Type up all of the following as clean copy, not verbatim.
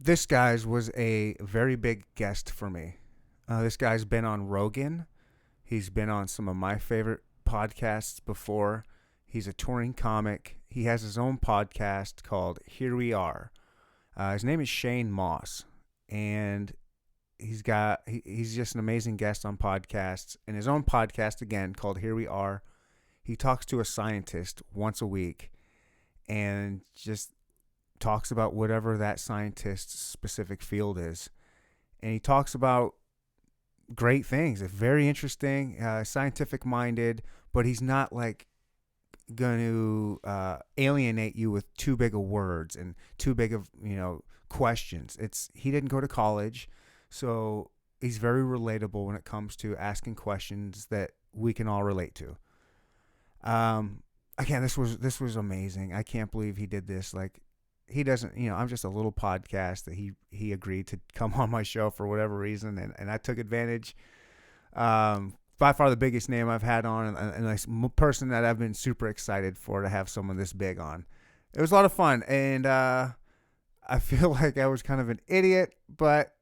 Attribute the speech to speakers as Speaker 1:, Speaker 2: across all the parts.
Speaker 1: This guy's was a very big guest for me. This guy's been on Rogan. He's been on some of my favorite podcasts before. He's a touring comic. He has his own podcast called Here We Are. His name is Shane Mauss, and he's just an amazing guest on podcasts. And his own podcast again called Here We Are. He talks to a scientist once a week, and just talks about whatever that scientist's specific field is. And he talks about great things. It's very interesting, scientific minded, but he's not like going to alienate you with too big of words and too big of questions. He didn't go to college, so he's very relatable when it comes to asking questions that we can all relate to. Again, this was amazing. I can't believe he did this. Like, he doesn't, I'm just a little podcast that he agreed to come on my show for whatever reason, and I took advantage. By far the biggest name I've had on, and a person that I've been super excited for to have someone this big on. It was a lot of fun, and I feel like I was kind of an idiot, but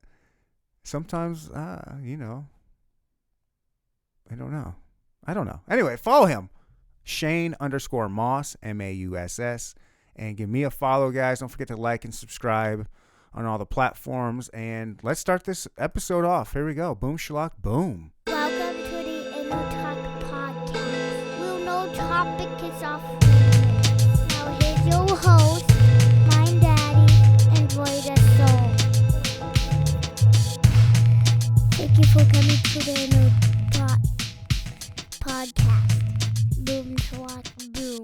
Speaker 1: sometimes, I don't know. I don't know. Anyway, follow him, Shane_Mauss, Mauss, and give me a follow, guys. Don't forget to like and subscribe on all the platforms. And let's start this episode off. Here we go. Boom, schlock, boom.
Speaker 2: Welcome to the Inno Talk podcast. We'll no topic is off limits. Now here's your host, my daddy, and Roy the Soul. Thank you for coming to the Inno podcast. Boom, schlock, boom.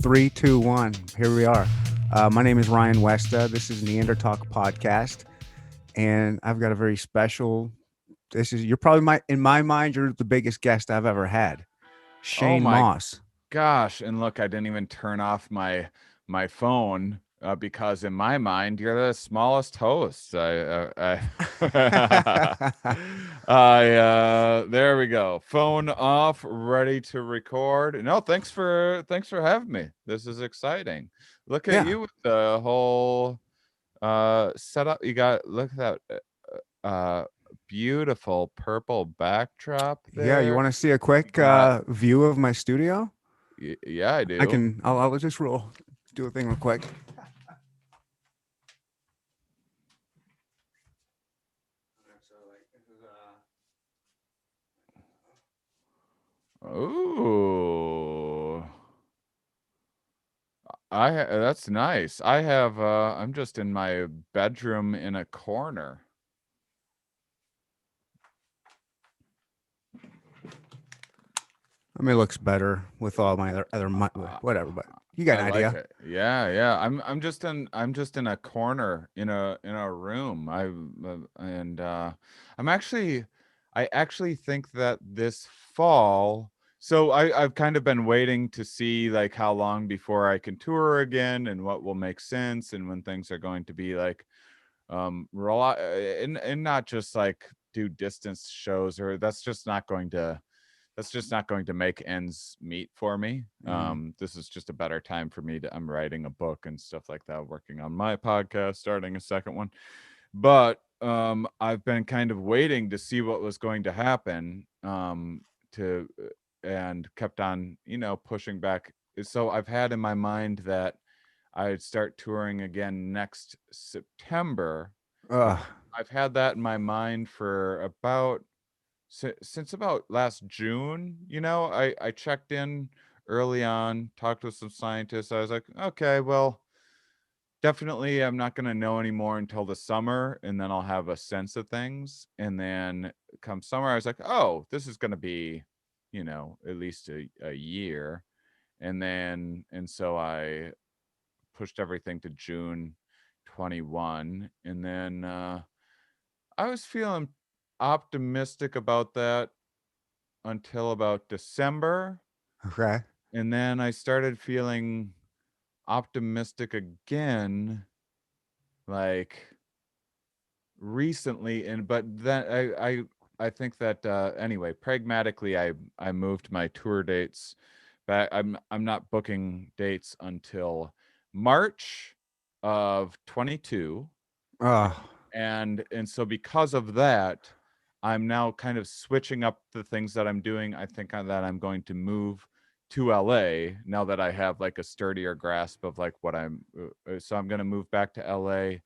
Speaker 1: 3, 2, 1. Here we are. My name is Ryan Westa. This is Neanderthal podcast, and I've got a very special. You're probably in my mind, you're the biggest guest I've ever had, Shane Mauss.
Speaker 3: Gosh, and look, I didn't even turn off my phone because in my mind, you're the smallest host. I there we go. Phone off, ready to record. No, thanks for having me. This is exciting. Look at you with the whole setup. You got, look at that beautiful purple backdrop there.
Speaker 1: Yeah, you want to see a quick view of my studio?
Speaker 3: Yeah, I do.
Speaker 1: I'll just do a thing real quick.
Speaker 3: Oh, that's nice. I have I'm just in my bedroom in a corner.
Speaker 1: I mean, it looks better with all my other whatever, but you got an idea.
Speaker 3: Like it. Yeah. I'm just in a corner in a room. I actually think that this fall. So I've kind of been waiting to see like how long before I can tour again and what will make sense and when things are going to be like and not just like do distance shows, or that's just not going to make ends meet for me. This is just a better time for me I'm writing a book and stuff like that, working on my podcast, starting a second one. But I've been kind of waiting to see what was going to happen and kept on, pushing back. So I've had in my mind that I'd start touring again next September. I've had that in my mind for about since about last June. I checked in early on, talked with some scientists. I was like, okay, well, definitely I'm not going to know anymore until the summer, and then I'll have a sense of things. And then come summer, I was like, oh, this is going to be, at least a year. And so I pushed everything to June 21. And then I was feeling optimistic about that until about December.
Speaker 1: Okay.
Speaker 3: And then I started feeling optimistic again, like recently. But then I think that anyway, pragmatically, I moved my tour dates back. I'm not booking dates until March of 22.
Speaker 1: Oh,
Speaker 3: And so because of that, I'm now kind of switching up the things that I'm doing. I think that I'm going to move to LA now that I have like a sturdier grasp of like what so I'm going to move back to LA,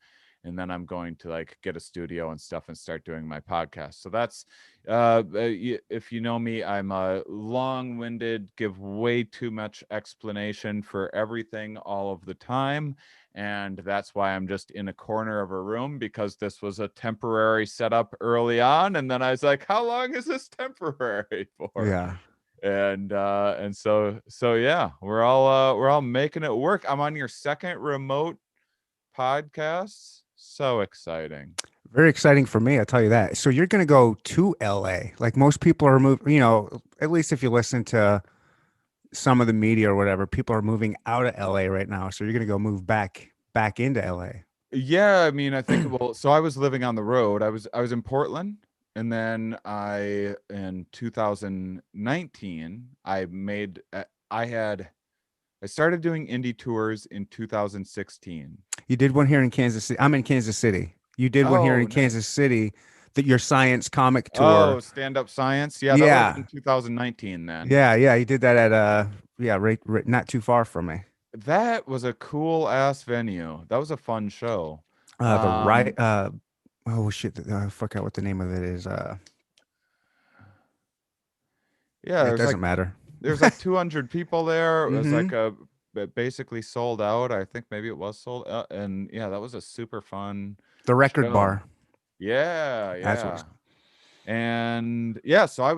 Speaker 3: and then I'm going to like get a studio and stuff and start doing my podcast. So that's if you know me, I'm a long-winded, give way too much explanation for everything all of the time, and that's why I'm just in a corner of a room, because this was a temporary setup early on, and then I was like, how long is this temporary for?
Speaker 1: yeah.
Speaker 3: And so yeah, we're all making it work. I'm on your second remote podcast. So exciting.
Speaker 1: Very exciting for me, I'll tell you that. So you're going to go to LA. Like most people are moving, at least if you listen to some of the media or whatever, people are moving out of LA right now. So you're going to go move back into LA.
Speaker 3: Yeah, I mean, I think, well, so I was living on the road. I was in Portland, and then I in 2019 I started doing indie tours in 2016.
Speaker 1: You did one here in Kansas City. I'm in Kansas City. You did one here
Speaker 3: Oh,
Speaker 1: in Kansas
Speaker 3: nice.
Speaker 1: City, that your science comic tour.
Speaker 3: Oh, Stand Up Science. Yeah, that would have
Speaker 1: Yeah.
Speaker 3: been 2019 then.
Speaker 1: Yeah, you did that at yeah, right not too far from me.
Speaker 3: That was a cool ass venue. That was a fun show.
Speaker 1: The right
Speaker 3: Um,
Speaker 1: oh shit, I forgot what the name of it is.
Speaker 3: yeah,
Speaker 1: It doesn't matter.
Speaker 3: there's like 200 people there. It was
Speaker 1: Mm-hmm.
Speaker 3: like basically sold out. I think maybe it was sold out, and yeah, that was a super fun
Speaker 1: The record
Speaker 3: show.
Speaker 1: bar.
Speaker 3: Yeah,
Speaker 1: That's what
Speaker 3: yeah. And yeah, so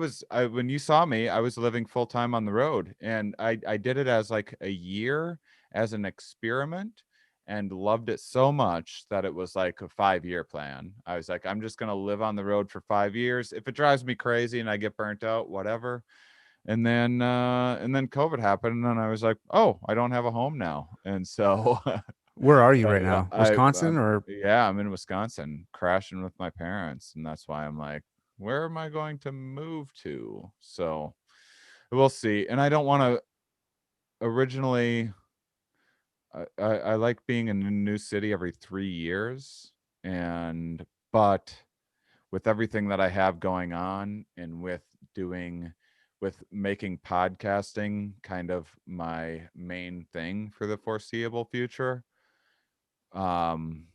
Speaker 3: when you saw me, I was living full time on the road, and I did it as like a year as an experiment, and loved it so much that it was like a 5-year plan. I was like, I'm just gonna live on the road for 5 years. If it drives me crazy and I get burnt out, whatever. And then COVID happened, and I was like, oh, I don't have a home now. And so
Speaker 1: Where are you right
Speaker 3: I,
Speaker 1: now?
Speaker 3: I
Speaker 1: Wisconsin or
Speaker 3: yeah, I'm in Wisconsin, crashing with my parents, and that's why I'm like, where am I going to move to? So we'll see. And I don't want to originally. I like being in a new city every 3 years, and but with everything that I have going on, and doing with making podcasting kind of my main thing for the foreseeable future, um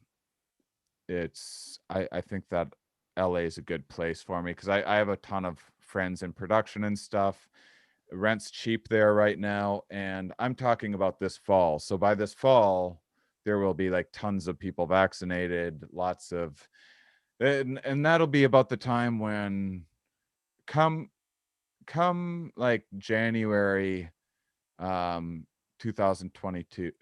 Speaker 3: I think that LA is a good place for me, because I have a ton of friends in production and stuff. Rent's cheap there right now, and I'm talking about this fall. So by this fall, there will be like tons of people vaccinated, lots of, and that'll be about the time when come like January, um 2022,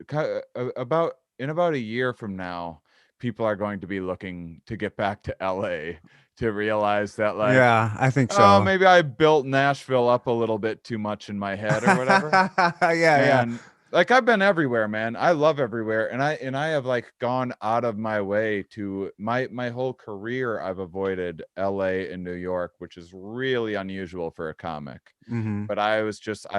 Speaker 3: about in about a year from now, people are going to be looking to get back to LA, to realize that, like,
Speaker 1: yeah, I think
Speaker 3: oh,
Speaker 1: so.
Speaker 3: maybe I built Nashville up a little bit too much in my head or whatever.
Speaker 1: Yeah.
Speaker 3: And like, I've been everywhere, man. I love everywhere, and I have like gone out of my way to my whole career. I've avoided LA and New York, which is really unusual for a comic.
Speaker 1: Mm-hmm.
Speaker 3: But I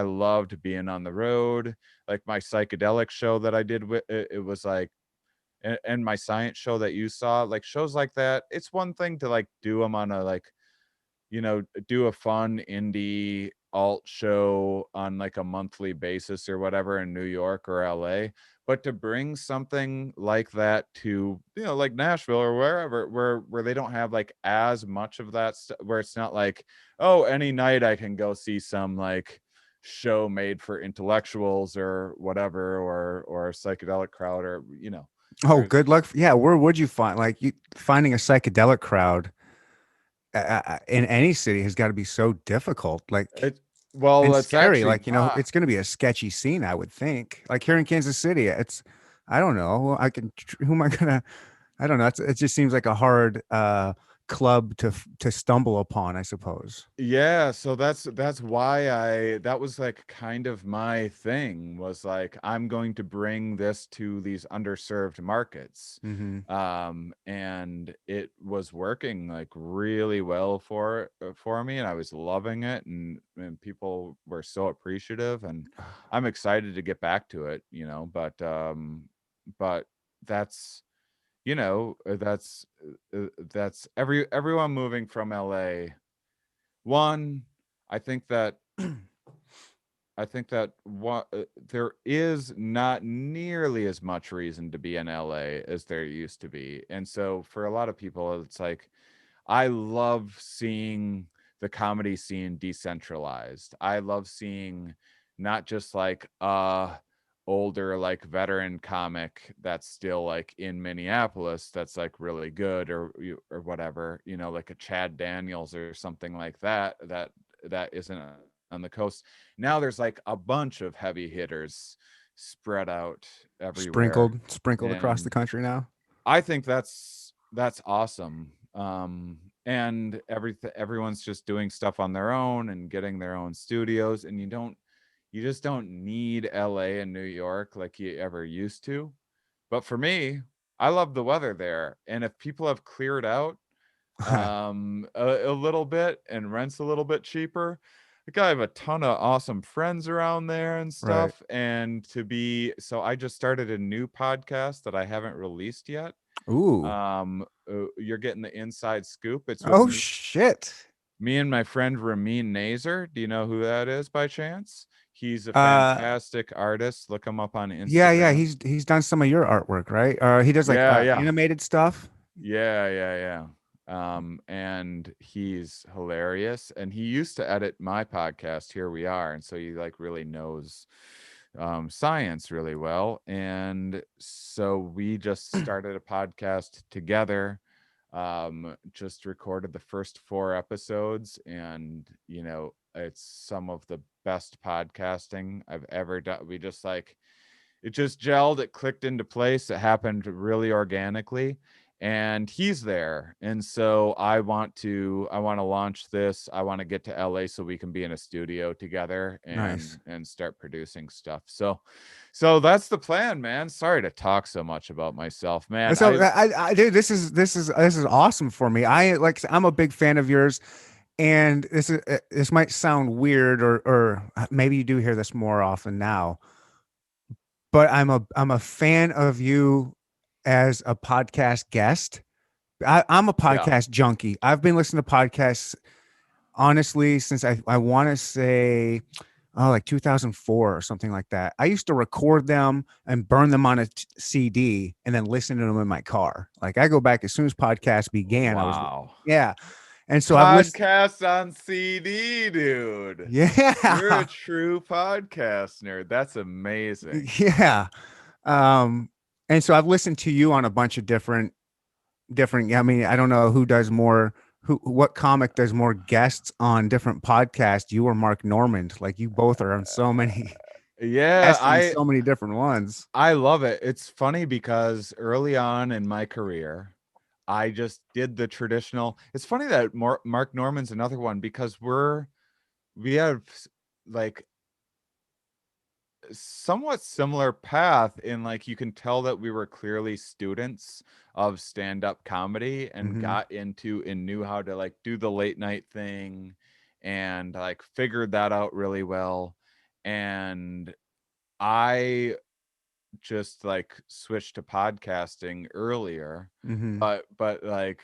Speaker 3: loved being on the road. Like my psychedelic show that I did with it was like, and my science show that you saw, like shows like that. It's one thing to like do them on a like, do a fun indie alt show on like a monthly basis or whatever in New York or LA. But to bring something like that to, like Nashville or wherever, where they don't have like as much of that where it's not like, oh, any night I can go see some like show made for intellectuals or whatever, or a psychedelic crowd, or
Speaker 1: Oh,
Speaker 3: there's
Speaker 1: good luck. Yeah, where would you find like you finding a psychedelic crowd in any city has got to be so difficult. Like
Speaker 3: it. Well,
Speaker 1: and
Speaker 3: it's
Speaker 1: scary.
Speaker 3: actually
Speaker 1: Like,
Speaker 3: not.
Speaker 1: it's going to be a sketchy scene, I would think. Like here in Kansas City, I don't know. Who am I gonna, I don't know. It just seems like a hard club to stumble upon, I suppose.
Speaker 3: Yeah, so that's why that was like kind of my thing, was like, I'm going to bring this to these underserved markets.
Speaker 1: Mm-hmm.
Speaker 3: And it was working like really well for me, and I was loving it, and people were so appreciative, and I'm excited to get back to it, but that's that's everyone moving from LA. One, I think that there is not nearly as much reason to be in LA as there used to be. And so for a lot of people, it's like, I love seeing the comedy scene decentralized. I love seeing not just like older like veteran comic that's still like in Minneapolis that's like really good or whatever, like a Chad Daniels or something like that isn't on the coast. Now there's like a bunch of heavy hitters spread out everywhere.
Speaker 1: Sprinkled across
Speaker 3: And
Speaker 1: the country now.
Speaker 3: I think that's awesome. And everyone's just doing stuff on their own and getting their own studios, and you just don't need LA and New York like you ever used to. But for me, I love the weather there, and if people have cleared out a little bit and rent's a little bit cheaper, like I have a ton of awesome friends around there and
Speaker 1: Right.
Speaker 3: stuff. And so I just started a new podcast that I haven't released yet.
Speaker 1: Ooh.
Speaker 3: You're getting the inside scoop. It's with
Speaker 1: Oh shit.
Speaker 3: me and my friend Ramin Nazer. Do you know who that is by chance? He's a
Speaker 1: Uh
Speaker 3: fantastic artist. Look him up on
Speaker 1: yeah,
Speaker 3: Instagram.
Speaker 1: he's done some of your artwork, right? He does like
Speaker 3: Yeah, yeah.
Speaker 1: animated stuff.
Speaker 3: Yeah. And he's hilarious. And he used to edit my podcast, Here We Are. And so he like really knows science really well. And so we just started a podcast together. Just recorded the first 4 episodes, and it's some of the best podcasting I've ever done. It just gelled, it clicked into place, it happened really organically, and he's there. And so I want to launch this. I want to get to LA so we can be in a studio together
Speaker 1: Nice.
Speaker 3: and start producing stuff. So that's the plan, man. Sorry to talk so much about myself, man.
Speaker 1: And so dude, this is awesome for me. I'm a big fan of yours, and this might sound weird, or maybe you do hear this more often now, but I'm a fan of you as a podcast guest. I'm a
Speaker 3: Yeah.
Speaker 1: podcast junkie. I've been listening to podcasts honestly since I want to say like 2004 or something like that. I used to record them and burn them on a CD and then listen to them in my car. Like I go back as soon as podcast began.
Speaker 3: Wow.
Speaker 1: Yeah, and so I've listened.
Speaker 3: Podcasts on CD, dude. You're
Speaker 1: Yeah,
Speaker 3: a true podcast nerd. That's amazing.
Speaker 1: yeah. Um, and so I've listened to you on a bunch of different. I mean, I don't know who does more. What comic does more guests on different podcasts? You or Mark Normand? Like you both are on so many
Speaker 3: Yeah,
Speaker 1: guests on so many different ones.
Speaker 3: I love it. It's funny because early on in my career, I just did the traditional. It's funny that Mark Norman's another one because we have like somewhat similar path in like you can tell that we were clearly students of stand-up comedy and
Speaker 1: Hmm.
Speaker 3: got into and knew how to like do the late night thing and like figured that out really well. And I just like switched to podcasting earlier,
Speaker 1: Hmm.
Speaker 3: but like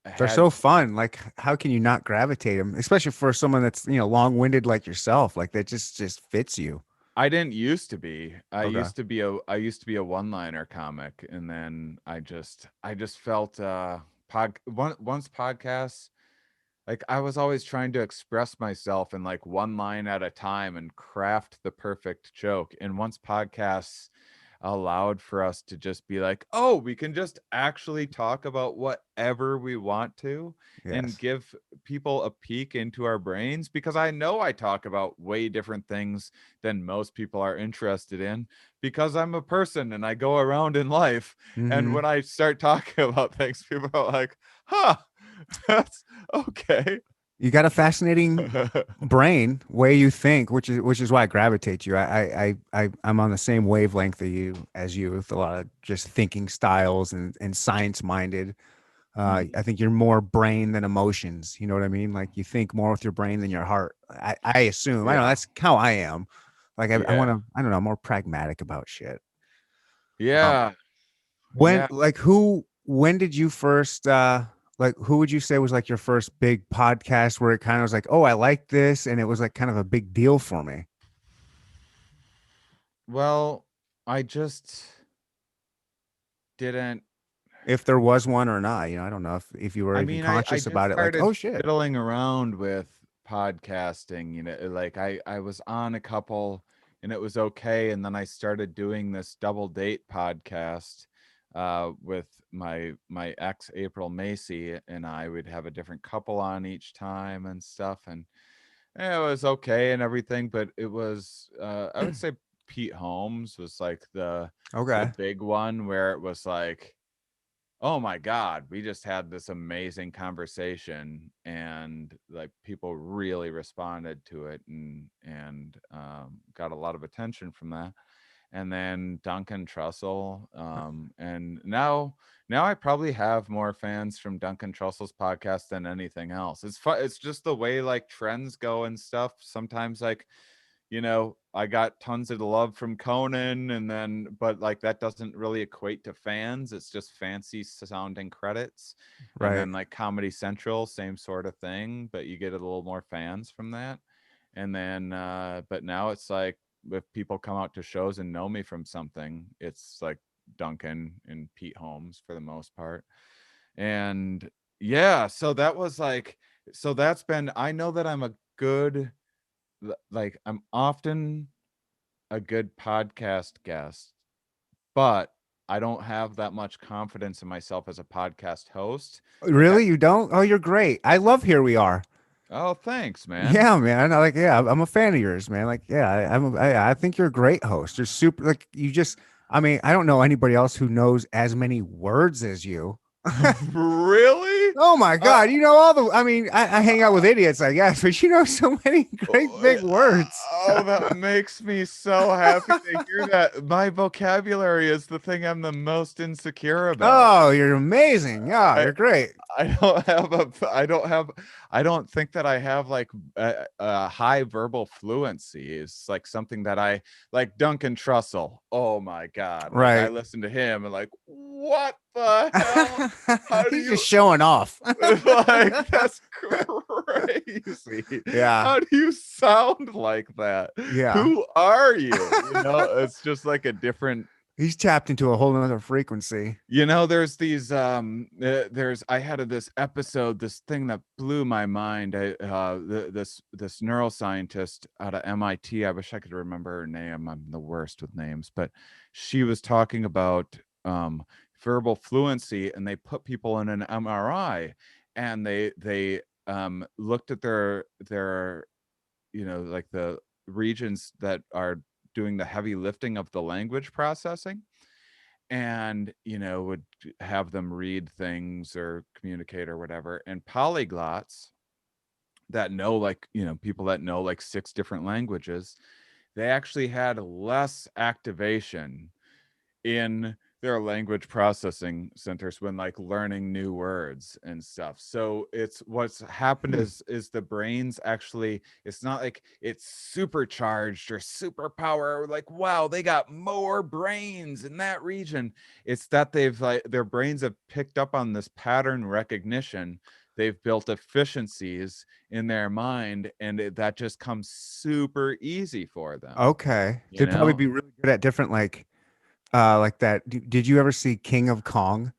Speaker 3: I
Speaker 1: They're so
Speaker 3: had
Speaker 1: fun. Like, how can you not gravitate them? Especially for someone that's long-winded like yourself. Like that just fits you.
Speaker 3: I didn't used to be.
Speaker 1: Okay.
Speaker 3: I used to be a one-liner comic, and then I just felt once podcasts, like I was always trying to express myself in like one line at a time and craft the perfect joke. And once podcasts allowed for us to just be like, oh, we can just actually talk about whatever we want to and
Speaker 1: Yes.
Speaker 3: give people a peek into our brains, because I know I talk about way different things than most people are interested in because I'm a person and I go around in life. And
Speaker 1: Hmm.
Speaker 3: when I start talking about things, people are like, huh, that's okay.
Speaker 1: You got a fascinating brain, way you think, which is why I gravitate to you. I'm on the same wavelength as you with a lot of just thinking styles and science minded. I think you're more brain than emotions. You know what I mean? Like you think more with your brain than your heart. I assume. I don't know.
Speaker 3: Yeah.
Speaker 1: That's how I am. Like I want
Speaker 3: Yeah.
Speaker 1: to. I don't know. More pragmatic about shit. Um,
Speaker 3: Yeah.
Speaker 1: when
Speaker 3: Yeah.
Speaker 1: like who? when did you first like who would you say was like your first big podcast where it kind of was like, oh, I like this, and it was like kind of a big deal for me?
Speaker 3: Well, I just didn't.
Speaker 1: If there was one or not, I don't know if you were
Speaker 3: I
Speaker 1: even
Speaker 3: mean, I
Speaker 1: conscious
Speaker 3: just
Speaker 1: about it, like, oh
Speaker 3: started
Speaker 1: shit.
Speaker 3: fiddling around with podcasting, like I was on a couple and it was okay. And then I started doing this double date podcast with my ex April Macy, and I would have a different couple on each time and stuff. And it was okay and everything, but it was I would say Pete Holmes was like the
Speaker 1: Okay.
Speaker 3: big one where it was like, oh my god, we just had this amazing conversation, and like people really responded to it, and got a lot of attention from that. And then Duncan Trussell, and now I probably have more fans from Duncan Trussell's podcast than anything else. It's fun. It's just the way like trends go and stuff. Sometimes like, I got tons of love from Conan, and then, but like that doesn't really equate to fans. It's just fancy sounding credits. And
Speaker 1: Right.
Speaker 3: then like Comedy Central, same sort of thing, but you get a little more fans from that. And then, but now it's like if people come out to shows and know me from something, it's like Duncan and Pete Holmes for the most part. And yeah, so that was like, so that's been, I know that I'm a good, like I'm often a good podcast guest, but I don't have that much confidence in myself as a podcast host. Like
Speaker 1: Really? You don't? Oh, you're great. I love Here We Are.
Speaker 3: oh, thanks, man.
Speaker 1: Yeah, man. Yeah, I'm a fan of yours, man. Like, yeah, I think you're a great host. You're super, like, you just, I mean, I don't know anybody else who knows as many words as you.
Speaker 3: Really?
Speaker 1: Oh my
Speaker 3: Uh,
Speaker 1: God. You know all the, I mean, I hang out with idiots, I guess, but you know so many great
Speaker 3: oh,
Speaker 1: big words.
Speaker 3: that makes me so happy to hear that. My vocabulary is the thing I'm the most insecure about.
Speaker 1: Oh, you're amazing. Yeah,
Speaker 3: I
Speaker 1: you're great.
Speaker 3: I don't have a I don't think that I have like a high verbal fluency. Is like something that I like Duncan Trussell. Oh my god. Like I
Speaker 1: Right.
Speaker 3: listen to him and like, what the hell? How do
Speaker 1: He's just
Speaker 3: you
Speaker 1: showing off.
Speaker 3: like that's crazy.
Speaker 1: Yeah.
Speaker 3: How do you sound like that?
Speaker 1: Yeah.
Speaker 3: Who are you? It's just like a different.
Speaker 1: He's tapped into a whole nother frequency.
Speaker 3: There's these I had this episode, this thing that blew my mind. This neuroscientist out of MIT, I wish I could remember her name. I'm the worst with names, but she was talking about verbal fluency, and they put people in an MRI, and they looked at their like the regions that are doing the heavy lifting of the language processing, and would have them read things or communicate or whatever. And polyglots that know, like, people that know like 6 different languages, they actually had less activation in their language processing centers when like learning new words and stuff. So it's what's happened
Speaker 1: Hmm.
Speaker 3: is the brains actually, it's not like it's supercharged or superpower, or like wow, they got more brains in that region. It's that they've like their brains have picked up on this pattern recognition. They've built efficiencies in their mind, and that just comes super easy for them,
Speaker 1: Okay.
Speaker 3: you
Speaker 1: They'd probably
Speaker 3: know
Speaker 1: be really good at different like that. Did you ever see King of Kong?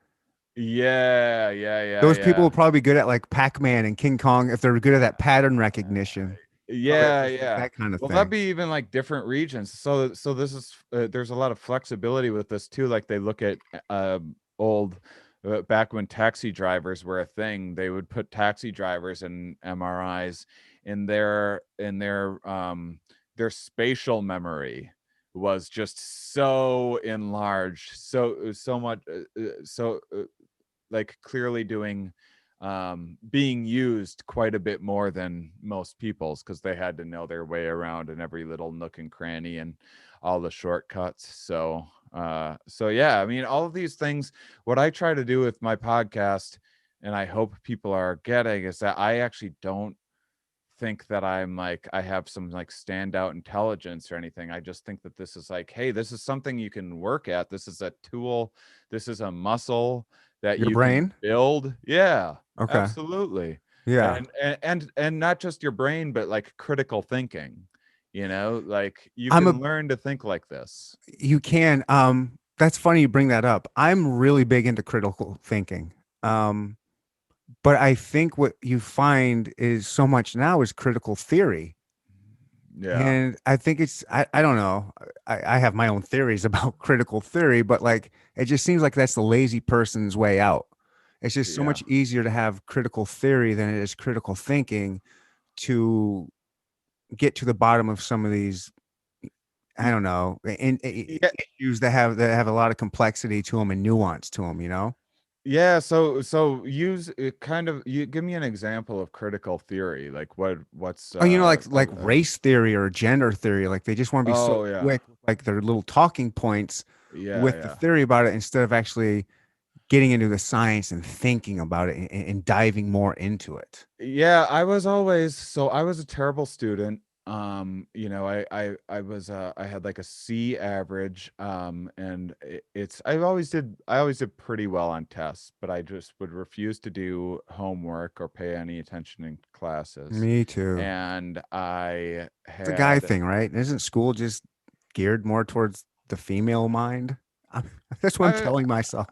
Speaker 3: Yeah, yeah, yeah,
Speaker 1: Those people
Speaker 3: yeah.
Speaker 1: will probably be good at like Pac-Man and King Kong if they're good at that pattern recognition. Probably
Speaker 3: Yeah,
Speaker 1: just like
Speaker 3: yeah.
Speaker 1: that kind of
Speaker 3: Well, that'd
Speaker 1: thing.
Speaker 3: be even like different regions. So this is there's a lot of flexibility with this too. Like they look at old back when taxi drivers were a thing, they would put taxi drivers in MRIs, in their spatial memory was just so enlarged, so much so like clearly doing being used quite a bit more than most people's, because they had to know their way around in every little nook and cranny and all the shortcuts. So yeah, I mean, all of these things, what I try to do with my podcast, and I hope people are getting, is that I actually don't think that I'm like I have some like standout intelligence or anything. I just think that this is like, hey, this is something you can work at. This is a tool. This is a muscle that
Speaker 1: Your
Speaker 3: you can
Speaker 1: brain?
Speaker 3: build. Yeah,
Speaker 1: Okay.
Speaker 3: absolutely.
Speaker 1: Yeah.
Speaker 3: And not just your brain, but like critical thinking. Like you
Speaker 1: I'm a
Speaker 3: can learn to think like this.
Speaker 1: You can. That's funny you bring that up. I'm really big into critical thinking. Um, but I think what you find is so much now is critical theory.
Speaker 3: Yeah.
Speaker 1: And I think I don't know. I have my own theories about critical theory, but like it just seems like that's the lazy person's way out. It's just so
Speaker 3: Yeah.
Speaker 1: much easier to have critical theory than it is critical thinking to get to the bottom of some of these, I
Speaker 3: Y-
Speaker 1: don't know,
Speaker 3: Yeah.
Speaker 1: issues that have a lot of complexity to them and nuance to them, you know?
Speaker 3: Yeah, so use it kind of you give me an example of critical theory. Like what's
Speaker 1: Oh, like race theory or gender theory, like they just want to be so
Speaker 3: oh yeah.
Speaker 1: quick with like their little talking points
Speaker 3: Yeah,
Speaker 1: with the
Speaker 3: yeah.
Speaker 1: theory about it instead of actually getting into the science and thinking about it and diving more into it.
Speaker 3: Yeah, I was a terrible student. I was I had like a C average. And I always did pretty well on tests, but I just would refuse to do homework or pay any attention in classes.
Speaker 1: Me too.
Speaker 3: And I
Speaker 1: It's a guy
Speaker 3: had
Speaker 1: thing, right? Isn't school just geared more towards the female mind? That's what I'm
Speaker 3: I
Speaker 1: telling myself.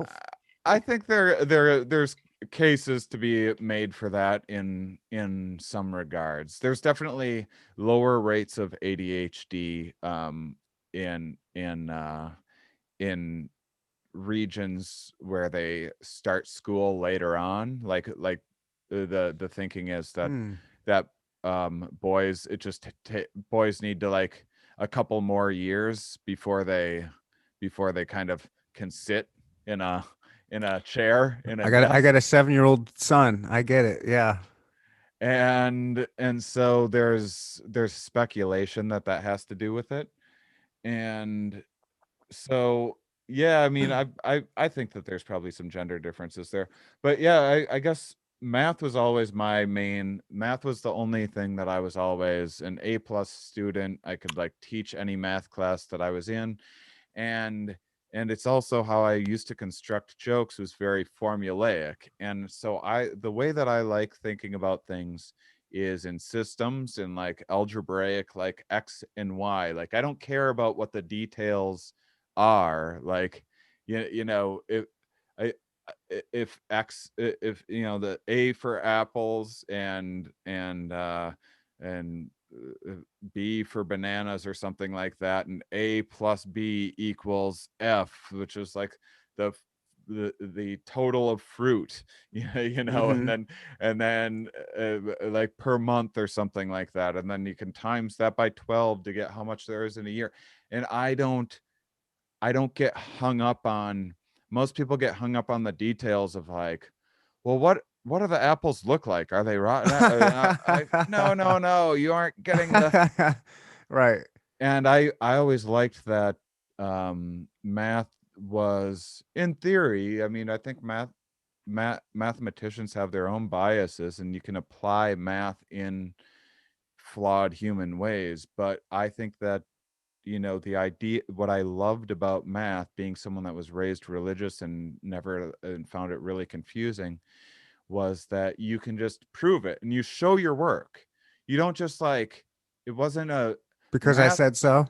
Speaker 3: I think there's cases to be made for that in some regards. There's definitely lower rates of ADHD in regions where they start school later on. Like the thinking is that
Speaker 1: Hmm.
Speaker 3: that boys boys need to like a couple more years before they kind of can sit in a chair in a
Speaker 1: I
Speaker 3: desk.
Speaker 1: got a 7-year-old son. I get it. Yeah.
Speaker 3: And so there's speculation that that has to do with it. And so yeah, I mean, I think that there's probably some gender differences there, but yeah, I guess math was the only thing that I was always an A+ student. I could like teach any math class that I was in. And it's also how I used to construct jokes was very formulaic. And so the way that I like thinking about things is in systems and like algebraic, like X and Y. Like I don't care about what the details are. Like you know I if X if you know the A for apples and B for bananas or something like that, and A plus B equals F, which is like the the total of fruit,
Speaker 1: Hmm.
Speaker 3: and then like per month or something like that, and then you can times that by 12 to get how much there is in a year. And I don't get hung up on most people get hung up on the details of like, well, what do the apples look like? Are they rotten? No, no, no, you aren't getting the.
Speaker 1: Right.
Speaker 3: And I always liked that math was in theory. I mean, I think mathematicians have their own biases, and you can apply math in flawed human ways. But I think that the idea what I loved about math, being someone that was raised religious and never and found it really confusing, was that you can just prove it and you show your work. You don't just like it wasn't a
Speaker 1: Because I
Speaker 3: math
Speaker 1: said so.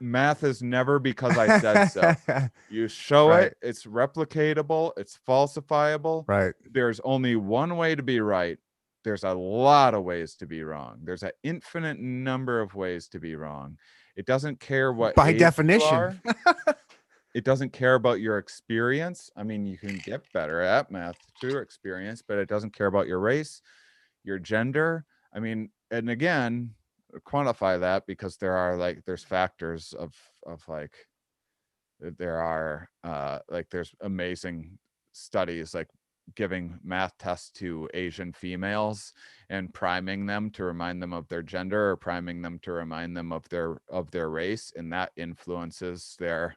Speaker 3: math is never because I said so. You show
Speaker 1: Right.
Speaker 3: it, it's replicatable, it's falsifiable.
Speaker 1: Right.
Speaker 3: There's only one way to be right. There's a lot of ways to be wrong. There's an infinite number of ways to be wrong. It doesn't care what
Speaker 1: By
Speaker 3: age you
Speaker 1: definition.
Speaker 3: are. It doesn't care about your experience. I mean, you can get better at math through experience, but it doesn't care about your race, your gender. I mean, and again, quantify that because there's factors of like there are like there's amazing studies like giving math tests to Asian females and priming them to remind them of their gender or priming them to remind them of their race, and that influences their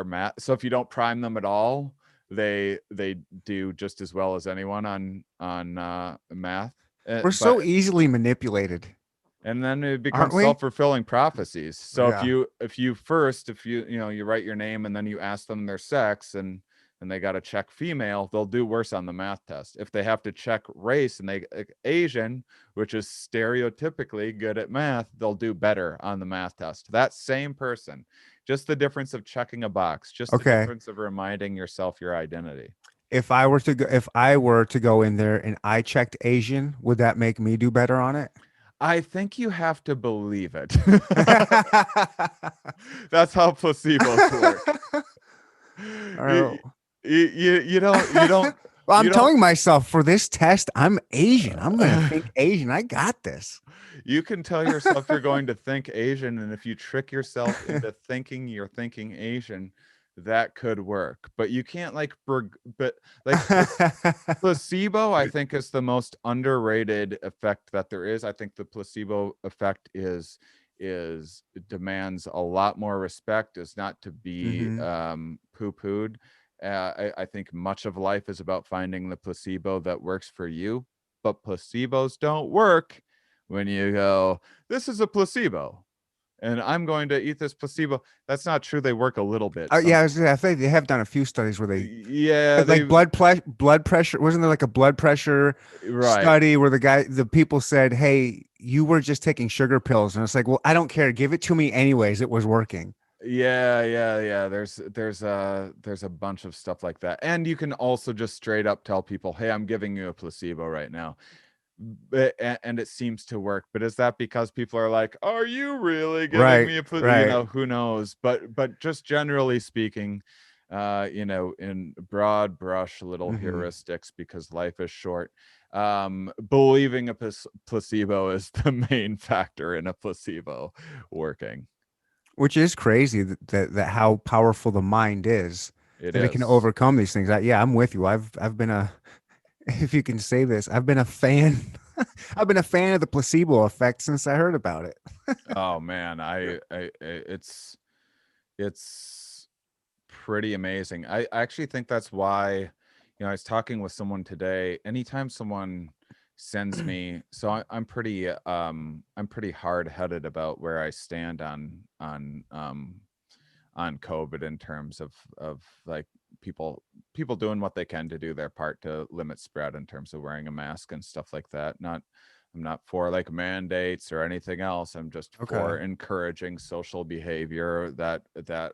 Speaker 3: math. So if you don't prime them at all, they do just as well as anyone on math.
Speaker 1: We're
Speaker 3: But
Speaker 1: so easily manipulated,
Speaker 3: and then it
Speaker 1: aren't
Speaker 3: becomes
Speaker 1: we?
Speaker 3: self-fulfilling prophecies. So
Speaker 1: Yeah.
Speaker 3: if you you write your name and then you ask them their sex, and and they got to check female, they'll do worse on the math test. If they have to check race and they Asian, which is stereotypically good at math, they'll do better on the math test. That same person, just the difference of checking a box, just the
Speaker 1: Okay.
Speaker 3: difference of reminding yourself your identity.
Speaker 1: If I were to go in there and I checked Asian, would that make me do better on it?
Speaker 3: I think you have to believe it.
Speaker 1: All
Speaker 3: That's how placebos work.
Speaker 1: right.
Speaker 3: You, you don't
Speaker 1: Well, I'm
Speaker 3: you don't
Speaker 1: telling myself for this test, I'm Asian. I'm going to think Asian. I got this.
Speaker 3: you can tell yourself you're going to think Asian, and if you trick yourself into thinking you're thinking Asian, that could work. But you can't but like placebo, I think, is the most underrated effect that there is. I think the placebo effect is demands a lot more respect, is not to be
Speaker 1: hmm
Speaker 3: poo-pooed. I think much of life is about finding the placebo that works for you, but placebos don't work when you go, this is a placebo and I'm going to eat this placebo. That's not true. They work a little bit.
Speaker 1: Yeah, I think they have done a few studies where they
Speaker 3: Yeah,
Speaker 1: like blood pressure. Wasn't there like a blood pressure
Speaker 3: right.
Speaker 1: study where the people said, "Hey, you were just taking sugar pills," and it's like, well, I don't care. Give it to me anyways. It was working.
Speaker 3: Yeah. There's a bunch of stuff like that. And you can also just straight up tell people, "Hey, I'm giving you a placebo right now." And it seems to work. But is that because people are like, "Are you really giving
Speaker 1: Right,
Speaker 3: me a
Speaker 1: right.
Speaker 3: who knows?" But just generally speaking, in broad brush little
Speaker 1: hmm
Speaker 3: heuristics, because life is short, believing a placebo is the main factor in a placebo working.
Speaker 1: Which is crazy that how powerful the mind is
Speaker 3: It
Speaker 1: that it can
Speaker 3: is.
Speaker 1: overcome these things. Yeah, I'm with you. I've been a if you can say this, I've been a fan. I've been a fan of the placebo effect since I heard about it.
Speaker 3: Oh man, it's pretty amazing. I actually think that's why, I was talking with someone today. Anytime someone sends me, so I'm pretty hard headed about where I stand on COVID, in terms of like people doing what they can to do their part to limit spread in terms of wearing a mask and stuff like that. I'm not for like mandates or anything else. I'm just
Speaker 1: Okay.
Speaker 3: for encouraging social behavior that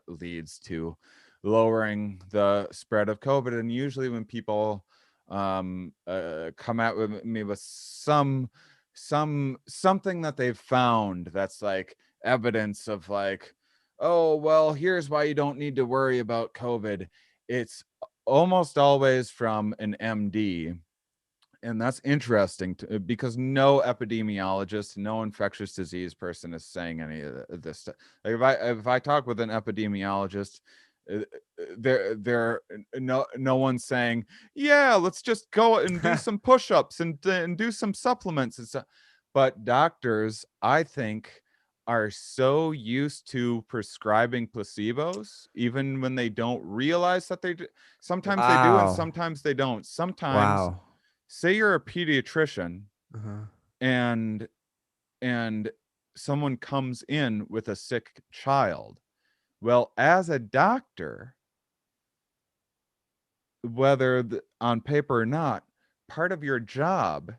Speaker 3: leads to lowering the spread of COVID. And usually when people come at with me with something that they've found that's like evidence of like, oh, well, here's why you don't need to worry about COVID. It's almost always from an MD. And that's interesting because no epidemiologist, no infectious disease person is saying any of this stuff. Like if I talk with an epidemiologist, they're no one's saying, yeah, let's just go and do some push-ups and do some supplements and stuff. But doctors, I think, are so used to prescribing placebos, even when they don't realize that they do. Sometimes they do, and
Speaker 1: Wow.
Speaker 3: sometimes they don't. Sometimes,
Speaker 1: Wow.
Speaker 3: say you're a pediatrician
Speaker 1: Uh-huh.
Speaker 3: and and someone comes in with a sick child. Well, as a doctor, whether on paper or not, part of your job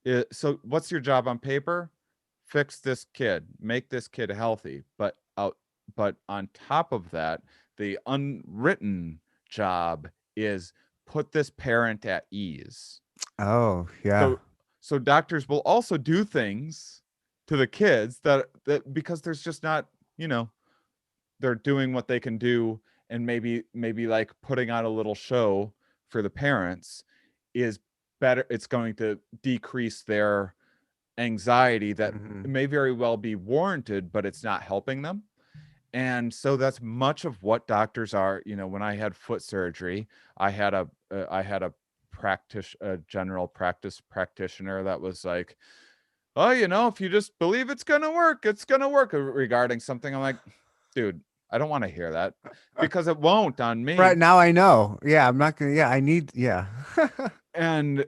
Speaker 3: is, so what's your job on paper? Fix this kid, make this kid healthy. But on top of that, the unwritten job is put this parent at ease.
Speaker 1: Oh, yeah.
Speaker 3: So doctors will also do things to the kids that because there's just not, you know, they're doing what they can do, and maybe like putting on a little show for the parents is better. It's going to decrease their anxiety that
Speaker 1: hmm
Speaker 3: may very well be warranted, but it's not helping them. And so that's much of what doctors are. When I had foot surgery, I had a a general practice practitioner that was like, oh, if you just believe it's gonna work, it's gonna work, regarding something. I'm like, dude, I don't want to hear that, because it won't on
Speaker 1: Right
Speaker 3: me.
Speaker 1: now I know. Yeah, I'm not gonna. Yeah, I need. Yeah.
Speaker 3: And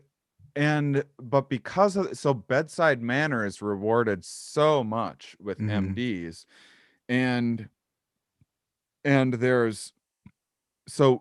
Speaker 3: but because of, so bedside manner is rewarded so much with
Speaker 1: hmm
Speaker 3: MDs. And there's so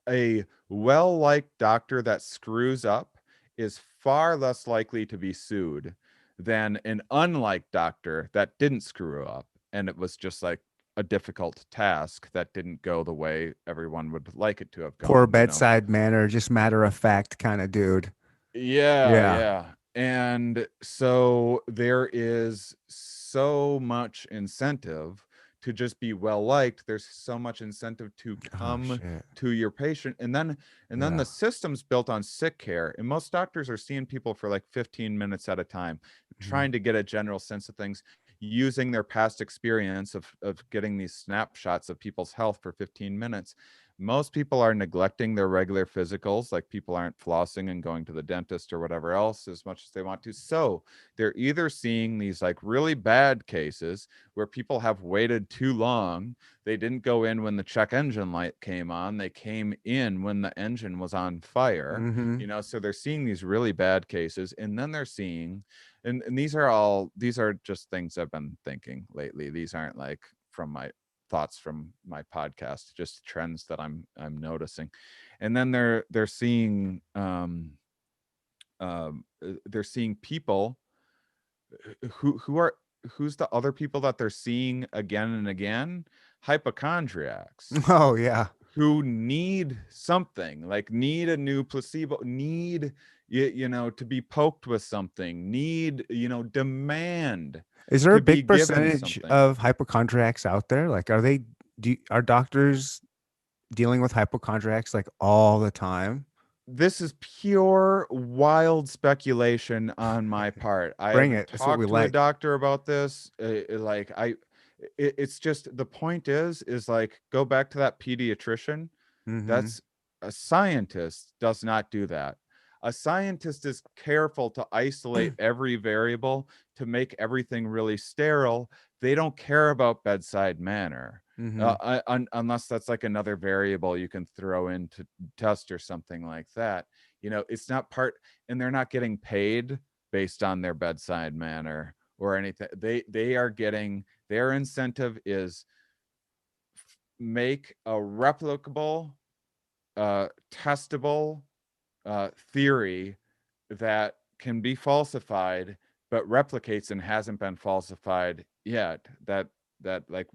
Speaker 3: a well-liked doctor that screws up is far less likely to be sued than an unliked doctor that didn't screw up and it was just like a difficult task that didn't go the way everyone would like it to have
Speaker 1: Poor
Speaker 3: gone, you know.
Speaker 1: bedside manner, just matter of fact kind of dude.
Speaker 3: Yeah,
Speaker 1: Yeah.
Speaker 3: yeah. And so there is so much incentive to just be well liked. There's so much incentive to
Speaker 1: Oh
Speaker 3: come
Speaker 1: shit.
Speaker 3: to your patient. And then
Speaker 1: Yeah.
Speaker 3: the system's built on sick care. And most doctors are seeing people for like 15 minutes at a time,
Speaker 1: Mhm.
Speaker 3: trying to get a general sense of things, using their past experience of getting these snapshots of people's health for 15 minutes. Most people are neglecting their regular physicals, like people aren't flossing and going to the dentist or whatever else as much as they want to. So they're either seeing these like really bad cases where people have waited too long. They didn't go in when the check engine light came on, they came in when the engine was on fire,
Speaker 1: Mhm.
Speaker 3: you know. So they're seeing these really bad cases, and then they're seeing, and these are just things I've been thinking lately. These aren't like from my thoughts from my podcast, just trends that I'm noticing. And then they're seeing people who are who's the other people that they're seeing again and again? Hypochondriacs
Speaker 1: Oh yeah.
Speaker 3: who need something, like need a new placebo, need to be poked with something, need, demand
Speaker 1: Is there a
Speaker 3: to be
Speaker 1: big
Speaker 3: given
Speaker 1: percentage
Speaker 3: something.
Speaker 1: of hypochondriacs out there? Like, are doctors dealing with hypochondriacs like all the time?
Speaker 3: This is pure wild speculation on my part. I
Speaker 1: Bring
Speaker 3: haven't
Speaker 1: it. That's what we
Speaker 3: talked to a
Speaker 1: like.
Speaker 3: doctor about this. It's just the point is like, go back to that pediatrician.
Speaker 1: Mm-hmm.
Speaker 3: That's a scientist does not do that. A scientist is careful to isolate every variable to make everything really sterile. They don't care about bedside manner.
Speaker 1: Mm-hmm.
Speaker 3: Unless that's like another variable you can throw into test or something like that. It's not part, and they're not getting paid based on their bedside manner or anything. They are getting, their incentive is make a replicable, testable theory that can be falsified but replicates and hasn't been falsified yet, that like,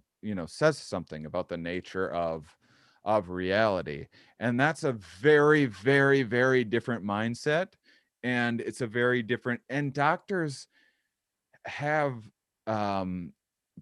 Speaker 3: says something about the nature of reality. And that's a very, very, very different mindset, and it's a very different, and doctors have um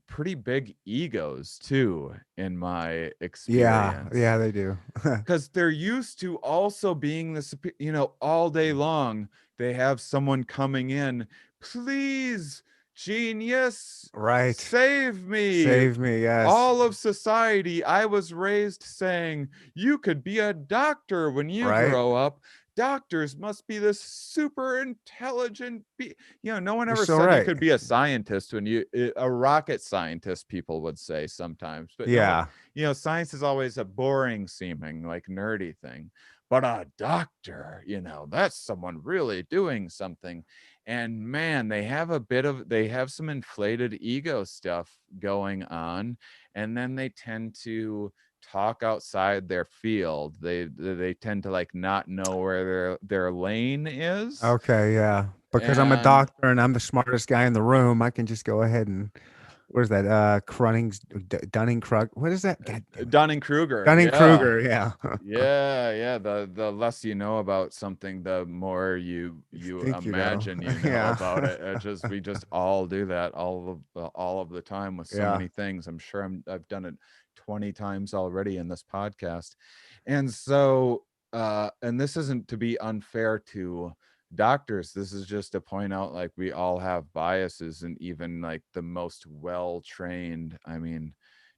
Speaker 3: pretty big egos too, in my
Speaker 1: Yeah.
Speaker 3: experience,
Speaker 1: Yeah, they do.
Speaker 3: because they're used to also being the all day long. They have someone coming in, please, genius,
Speaker 1: Right.
Speaker 3: save me.
Speaker 1: Save me. Yes.
Speaker 3: All of society, I was raised saying, you could be a doctor when you
Speaker 1: Right.
Speaker 3: grow up. Doctors must be this super intelligent no one
Speaker 1: You're
Speaker 3: ever
Speaker 1: so
Speaker 3: said you
Speaker 1: right.
Speaker 3: could be a scientist. When you a rocket scientist, people would say sometimes, but no one,
Speaker 1: Yeah.
Speaker 3: science is always a boring seeming, like nerdy thing. But a doctor, that's someone really doing something. And man, they have some inflated ego stuff going on. And then they tend to talk outside their field. They tend to like not know where their lane is.
Speaker 1: Okay. Yeah. Because I'm a
Speaker 3: And
Speaker 1: doctor and I'm the smartest guy in the room, I can just go ahead and where's that? Dunning Krug. What is that? God damn it.
Speaker 3: Dunning-Kruger,
Speaker 1: Dunning
Speaker 3: yeah.
Speaker 1: Kruger. Yeah.
Speaker 3: Yeah, yeah. The less you know about something, the more
Speaker 1: You
Speaker 3: you
Speaker 1: think you know.
Speaker 3: imagine you know
Speaker 1: Yeah.
Speaker 3: about it. We just all do that all of the time with so
Speaker 1: Yeah.
Speaker 3: many things. I'm sure I've done it 20 times already in this podcast. And so and this isn't to be unfair to doctors. This is just to point out, like, we all have biases, and even like the most well trained, I mean,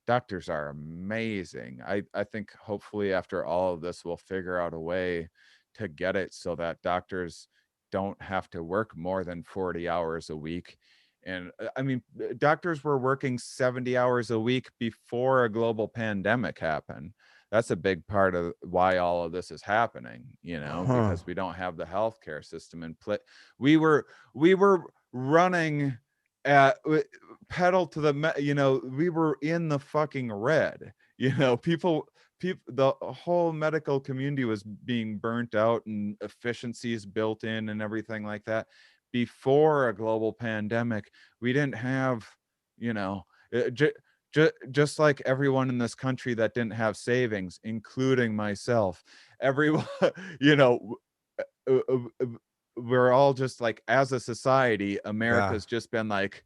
Speaker 3: doctors are amazing. I think hopefully after all of this, we'll figure out a way to get it so that doctors don't have to work more than 40 hours a week. And I mean, doctors were working 70 hours a week before a global pandemic happened. That's a big part of why all of this is happening,
Speaker 1: Huh.
Speaker 3: because we don't have the healthcare system in place. We were running at pedal to the we were in the fucking red, people, the whole medical community was being burnt out and efficiencies built in and everything like that. Before a global pandemic, we didn't have, you know, just like everyone in this country that didn't have savings, including myself, everyone, you know, uh, uh, uh, we're all just like, as a society,
Speaker 1: Yeah.
Speaker 3: America's just been like,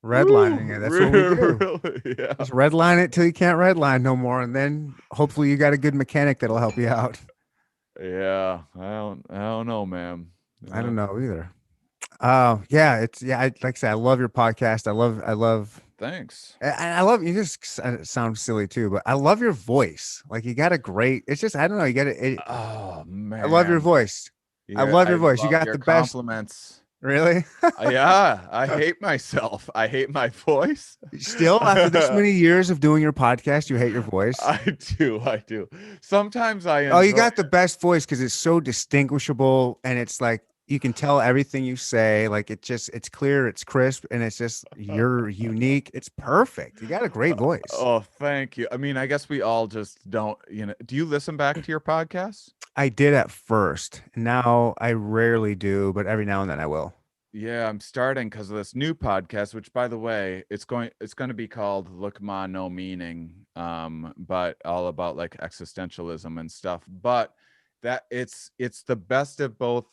Speaker 1: Redlining
Speaker 3: woo,
Speaker 1: it. That's what we do.
Speaker 3: really, yeah.
Speaker 1: Just redline it till you can't redline no more, and then hopefully you got a good mechanic that'll help you out.
Speaker 3: Yeah, I don't know, man.
Speaker 1: I
Speaker 3: Yeah.
Speaker 1: don't know either. Yeah, it's yeah. Like I said, I love your podcast. I love.
Speaker 3: Thanks.
Speaker 1: I love you. Just sound silly too, but I love your voice. Like you got a great. It's just I don't know. You got it.
Speaker 3: Oh
Speaker 1: I love your
Speaker 3: man.
Speaker 1: voice. I
Speaker 3: Yeah,
Speaker 1: love
Speaker 3: I
Speaker 1: your voice. You
Speaker 3: love
Speaker 1: got
Speaker 3: your
Speaker 1: the best.
Speaker 3: compliments.
Speaker 1: Really?
Speaker 3: Yeah, I hate myself. I hate my voice.
Speaker 1: Still, after this many years of doing your podcast, you hate your voice?
Speaker 3: I I do. Sometimes I
Speaker 1: Oh, you
Speaker 3: enjoy
Speaker 1: got the best voice because it's so distinguishable and it's like you can tell everything you say. Like it's clear, it's crisp, and it's just
Speaker 3: it.
Speaker 1: you're unique. It's perfect. You got a great voice.
Speaker 3: Oh, thank you. I mean, I guess we all just don't, do you listen back to your podcasts?
Speaker 1: I did at first. Now I rarely do, but every now and then I will.
Speaker 3: Yeah, I'm starting because of this new podcast, which, by the way, it's going to be called Look Ma No Meaning, but all about like existentialism and stuff. But that it's the best of both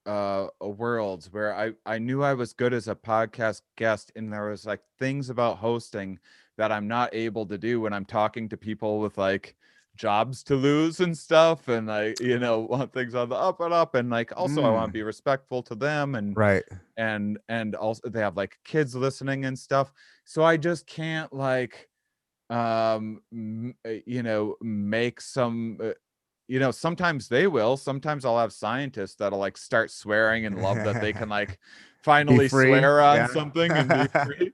Speaker 3: worlds, where I knew I was good as a podcast guest, and there was like things about hosting that I'm not able to do when I'm talking to people with like jobs to lose and stuff, and like, want things on the up and up, and like also I want to
Speaker 1: Mm,
Speaker 3: be respectful to them,
Speaker 1: right.
Speaker 3: and also they have like kids listening and stuff, so I just can't like make some sometimes they will, sometimes I'll have scientists that'll like start swearing and love that they can like
Speaker 1: Be
Speaker 3: finally
Speaker 1: free.
Speaker 3: swear on
Speaker 1: Yeah.
Speaker 3: something and be free.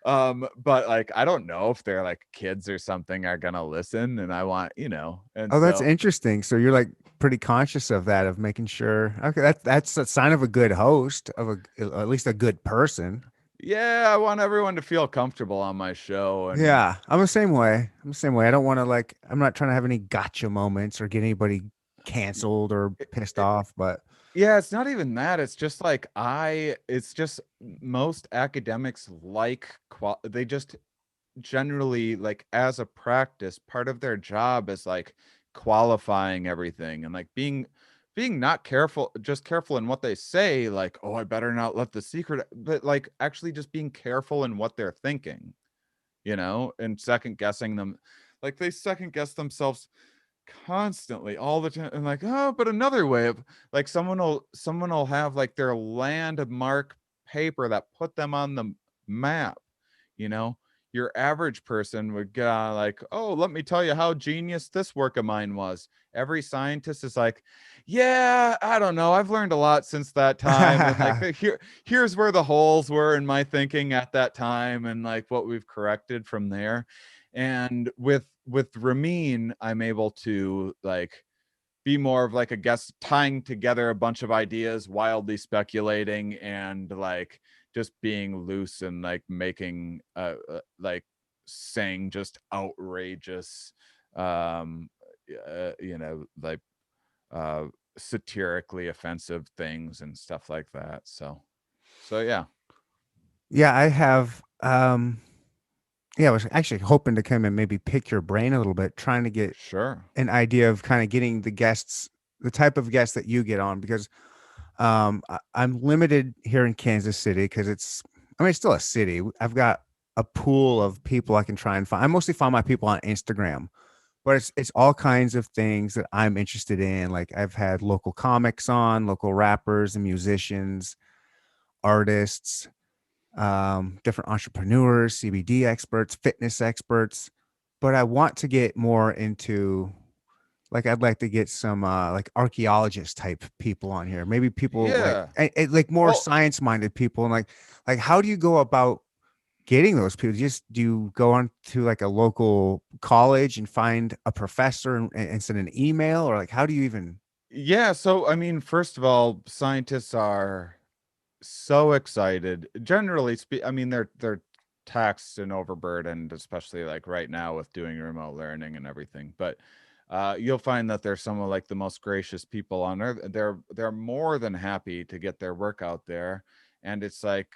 Speaker 3: But like I don't know if they're like kids or something are gonna listen, and I want, and
Speaker 1: Oh, that's
Speaker 3: so
Speaker 1: interesting. So you're like pretty conscious of that, of making sure. Okay, that's a sign of a good host, of at least a good person.
Speaker 3: yeah, I want everyone to feel comfortable on my show. And
Speaker 1: Yeah, I'm the same way. I'm the same way. I don't want to like. I'm not trying to have any gotcha moments or get anybody canceled or pissed
Speaker 3: it,
Speaker 1: off. But
Speaker 3: yeah, it's not even that. It's just like it's just most academics like they just generally, like, as a practice, part of their job is like qualifying everything and like being not careful, just careful in what they say, like, oh, I better not let the secret, but like actually just being careful in what they're thinking, and second guessing them. Like they second guess themselves constantly all the time, and like, oh, but another way of, like, someone will have like their landmark paper that put them on the map, you know your average person would go like, oh, let me tell you how genius this work of mine was. Every scientist is like, yeah, I don't know, I've learned a lot since that time, and like here's where the holes were in my thinking at that time, and like what we've corrected from there. And with Ramin, I'm able to like be more of like a guest, tying together a bunch of ideas, wildly speculating, and like just being loose and like making like saying just outrageous um like uh satirically offensive things and stuff like that. So yeah.
Speaker 1: yeah, I have. Yeah, I was actually hoping to come and maybe pick your brain a little bit, trying to get
Speaker 3: Sure.
Speaker 1: an idea of kind of getting the guests, the type of guests that you get on, because I'm limited here in Kansas City because I mean, it's still a city. I've got a pool of people I can try and find. I mostly find my people on Instagram, but it's all kinds of things that I'm interested in. Like I've had local comics on, local rappers and musicians, artists, different entrepreneurs, CBD experts, fitness experts. But I want to get more into, like I'd like to get some like archaeologist type people on here. Maybe people like
Speaker 3: Yeah.
Speaker 1: like more
Speaker 3: Well,
Speaker 1: science minded people, and like how do you go about getting those people? Just do you go on to like a local college and find a professor and send an email, or like how do you even?
Speaker 3: yeah, so I mean, first of all, scientists are so excited. Generally I mean, they're taxed and overburdened, especially like right now with doing remote learning and everything. But you'll find that they're some of like the most gracious people on earth. They're more than happy to get their work out there, and it's like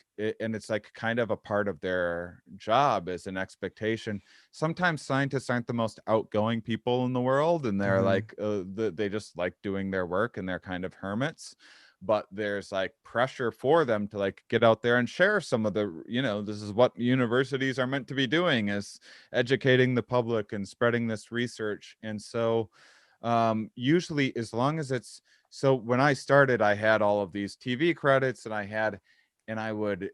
Speaker 3: kind of a part of their job as an expectation. Sometimes scientists aren't the most outgoing people in the world, and they're
Speaker 1: Mm-hmm.
Speaker 3: like they just like doing their work, and they're kind of hermits. But there's like pressure for them to like get out there and share some of the, this is what universities are meant to be doing, is educating the public and spreading this research. And so usually, as long as it's, so when I started, I had all of these TV credits, and I would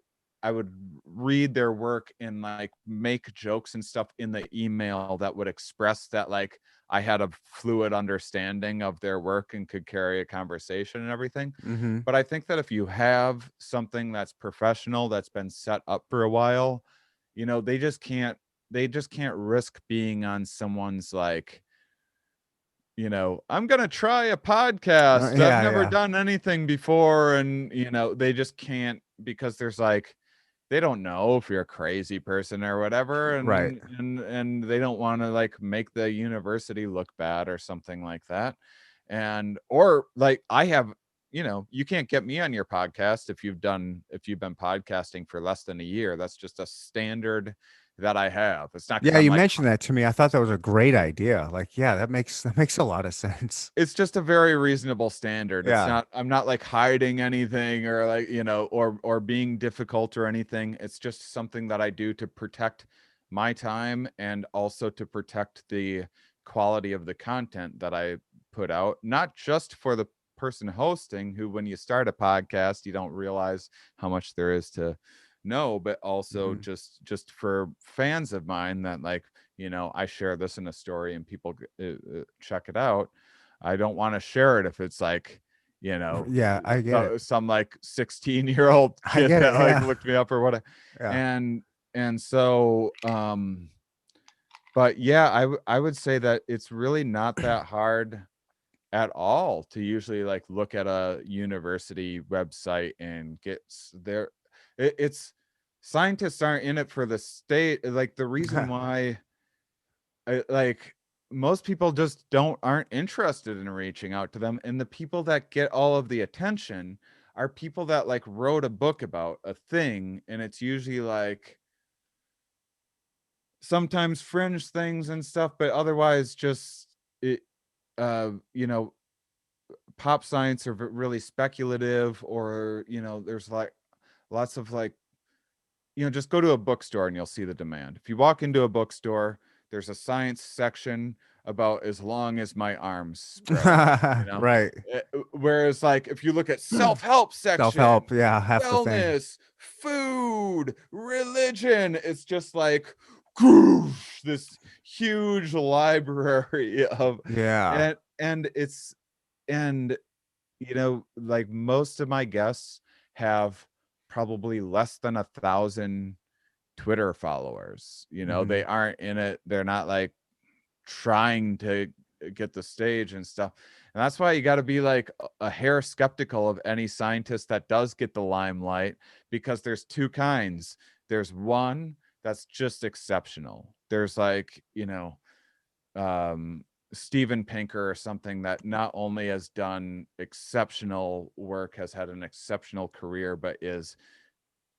Speaker 3: read their work and like make jokes and stuff in the email that would express that like I had a fluid understanding of their work and could carry a conversation and everything.
Speaker 1: Mm-hmm.
Speaker 3: But I think that if you have something that's professional, that's been set up for a while, they just can't risk being on someone's like, I'm going to try a podcast. I've
Speaker 1: Yeah,
Speaker 3: never
Speaker 1: yeah.
Speaker 3: done anything before. And, they just can't, because there's like, they don't know if you're a crazy person or whatever.
Speaker 1: Right.
Speaker 3: And they don't want to like make the university look bad or something like that. Or like I have, you can't get me on your podcast if you've been podcasting for less than a year. That's just a standard that I have. It's not because
Speaker 1: Yeah,
Speaker 3: I'm
Speaker 1: you
Speaker 3: like,
Speaker 1: mentioned that to me. I thought that was a great idea. Like, yeah, that makes a lot of sense.
Speaker 3: it's just a very reasonable standard. It's
Speaker 1: Yeah.
Speaker 3: not, I'm not like hiding anything or like, or being difficult or anything. It's just something that I do to protect my time, and also to protect the quality of the content that I put out, not just for the person hosting, who when you start a podcast, you don't realize how much there is to know, but also
Speaker 1: Hmm.
Speaker 3: just for fans of mine that like, I share this in a story and people check it out. I don't want to share it if it's like, you know,
Speaker 1: Yeah, I get it.
Speaker 3: some like 16-year-old
Speaker 1: I
Speaker 3: kid
Speaker 1: get
Speaker 3: that
Speaker 1: it.
Speaker 3: like
Speaker 1: Yeah.
Speaker 3: looked me up or whatever.
Speaker 1: Yeah.
Speaker 3: And so but yeah, I would say that it's really not that hard at all to usually like look at a university website and get their, it's, scientists aren't in it for the state. Like the reason why like most people just aren't interested in reaching out to them, and the people that get all of the attention are people that like wrote a book about a thing, and it's usually like sometimes fringe things and stuff, but otherwise just it, you know, pop science are really speculative, or there's like lots of like, just go to a bookstore and you'll see the demand. If you walk into a bookstore, there's a science section about as long as my arms spread,
Speaker 1: Right.
Speaker 3: Whereas like if you look at self-help section,
Speaker 1: Self-help. Yeah, half the thing.
Speaker 3: wellness, food, religion, it's just like whoosh, this huge library of,
Speaker 1: Yeah.
Speaker 3: and it's, and like most of my guests have probably less than 1,000 Twitter followers.
Speaker 1: Hmm.
Speaker 3: They aren't in it. They're not like trying to get the stage and stuff. And that's why you got to be like a hair skeptical of any scientist that does get the limelight, because there's two kinds. There's one that's just exceptional. There's like, um, Steven Pinker or something that not only has done exceptional work, has had an exceptional career, but is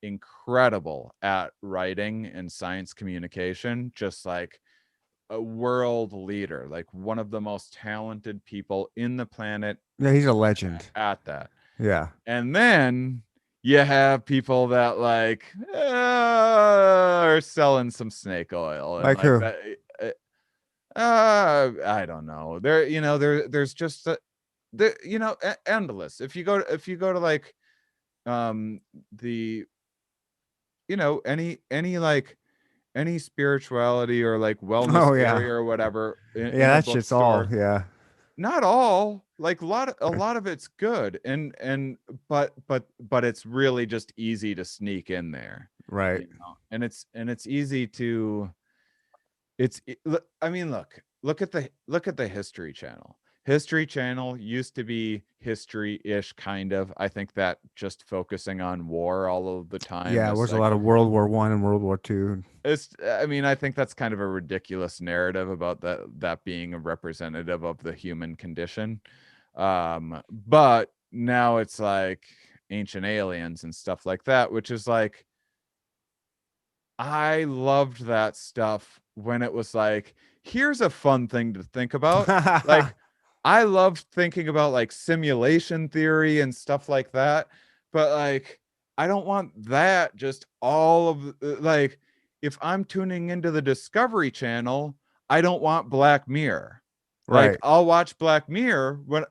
Speaker 3: incredible at writing and science communication, just like a world leader, like one of the most talented people in the planet
Speaker 1: Yeah, he's a legend.
Speaker 3: at that.
Speaker 1: Yeah.
Speaker 3: And then you have people that like are selling some snake oil and
Speaker 1: Like
Speaker 3: like
Speaker 1: who?
Speaker 3: that. I don't know. There's just endless. If you go to like um the any like any spirituality or like wellness
Speaker 1: Oh yeah.
Speaker 3: area or whatever in
Speaker 1: Yeah,
Speaker 3: a
Speaker 1: that shit's all.
Speaker 3: bookstore,
Speaker 1: Yeah.
Speaker 3: not all, like a lot of it's good, but it's really just easy to sneak in there,
Speaker 1: Right.
Speaker 3: and it's easy to, I mean, look at the History Channel. History Channel used to be history-ish, kind of. I think that just focusing on war all of the time
Speaker 1: Yeah, it
Speaker 3: is
Speaker 1: was a
Speaker 3: like,
Speaker 1: lot of World War I and World War II.
Speaker 3: I mean, I think that's kind of a ridiculous narrative about that being a representative of the human condition. But now it's like ancient aliens and stuff like that, which is like, I loved that stuff when it was like, here's a fun thing to think about. Like, I loved thinking about like simulation theory and stuff like that, but like, I don't want that just all of like, if I'm tuning into the Discovery Channel, I don't want Black Mirror. Like,
Speaker 1: Right.
Speaker 3: I'll watch Black Mirror when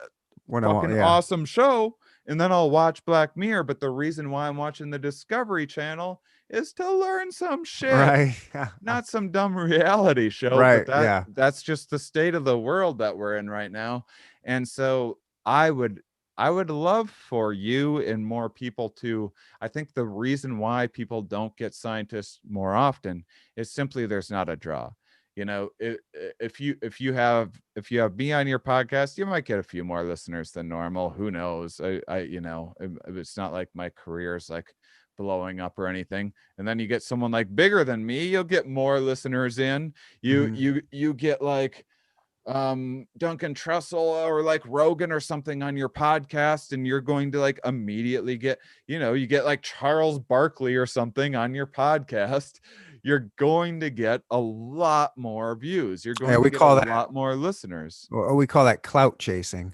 Speaker 1: When I want,
Speaker 3: fucking
Speaker 1: yeah.
Speaker 3: awesome show, and then I'll watch Black Mirror, but the reason why I'm watching the Discovery Channel is to learn some shit,
Speaker 1: Right.
Speaker 3: not some dumb reality show. But
Speaker 1: Right. Yeah.
Speaker 3: that's just the state of the world that we're in right now. And so I would I would love for you and more people to, I think the reason why people don't get scientists more often is simply there's not a draw. You know, if you have me on your podcast, you might get a few more listeners than normal. Who knows? It's not like my career is like blowing up or anything. And then you get someone like bigger than me, you'll get more listeners in. You
Speaker 1: Mhm.
Speaker 3: you you get like Duncan Trussell or like Rogan or something on your podcast, and you're going to like immediately get, you get like Charles Barkley or something on your podcast. You're going to get a lot more views. You're
Speaker 1: Yeah,
Speaker 3: going to
Speaker 1: we
Speaker 3: get a
Speaker 1: call that
Speaker 3: lot more listeners.
Speaker 1: we call that clout chasing.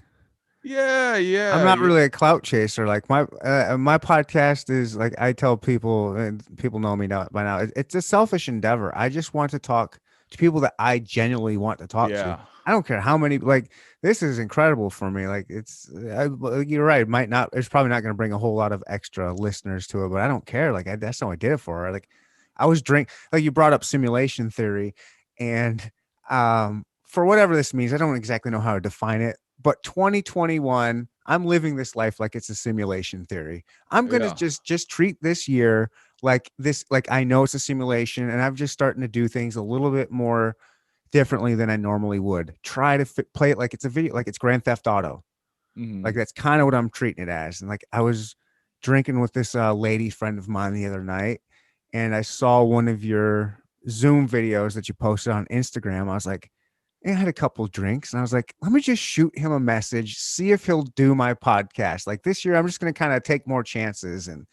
Speaker 3: Yeah,
Speaker 1: I'm
Speaker 3: yeah,
Speaker 1: not
Speaker 3: yeah,
Speaker 1: really a clout chaser. Like my podcast is like I tell people, and people know me now by now. It's a selfish endeavor. I just want to talk to people that I genuinely want to talk to.
Speaker 3: yeah,
Speaker 1: I don't care how many. Like this is incredible for me. Like you're right. It might not. It's probably not going to bring a whole lot of extra listeners to it, but I don't care. Like that's not what I did it for. Like I was like you brought up simulation theory, and for whatever this means, I don't exactly know how to define it, but 2021, I'm living this life like it's a simulation theory. I'm going to
Speaker 3: yeah.
Speaker 1: just treat this year like this, like I know it's a simulation, and I'm just starting to do things a little bit more differently than I normally would. Try to play it like it's a video, like it's Grand Theft Auto. Like
Speaker 3: Hmm.
Speaker 1: that's kind of what I'm treating it as. And like I was drinking with this lady friend of mine the other night, and I saw one of your Zoom videos that you posted on Instagram. I was like, I had a couple drinks, and I was like, let me just shoot him a message, see if he'll do my podcast. Like this year, I'm just going to kind of take more chances, and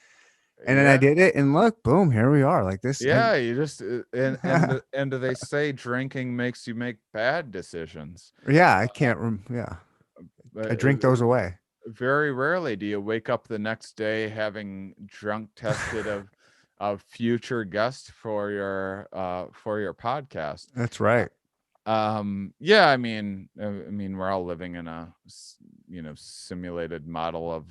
Speaker 1: then I
Speaker 3: Yeah,
Speaker 1: did it, and look, boom, here we are. Like this,
Speaker 3: yeah. You just and they say drinking makes you make bad decisions.
Speaker 1: yeah, I can't. Yeah, I
Speaker 3: But
Speaker 1: drink those away.
Speaker 3: very rarely do you wake up the next day having drunk tested of future guests for your podcast.
Speaker 1: That's
Speaker 3: Uh,
Speaker 1: right.
Speaker 3: yeah, I mean we're all living in a simulated model of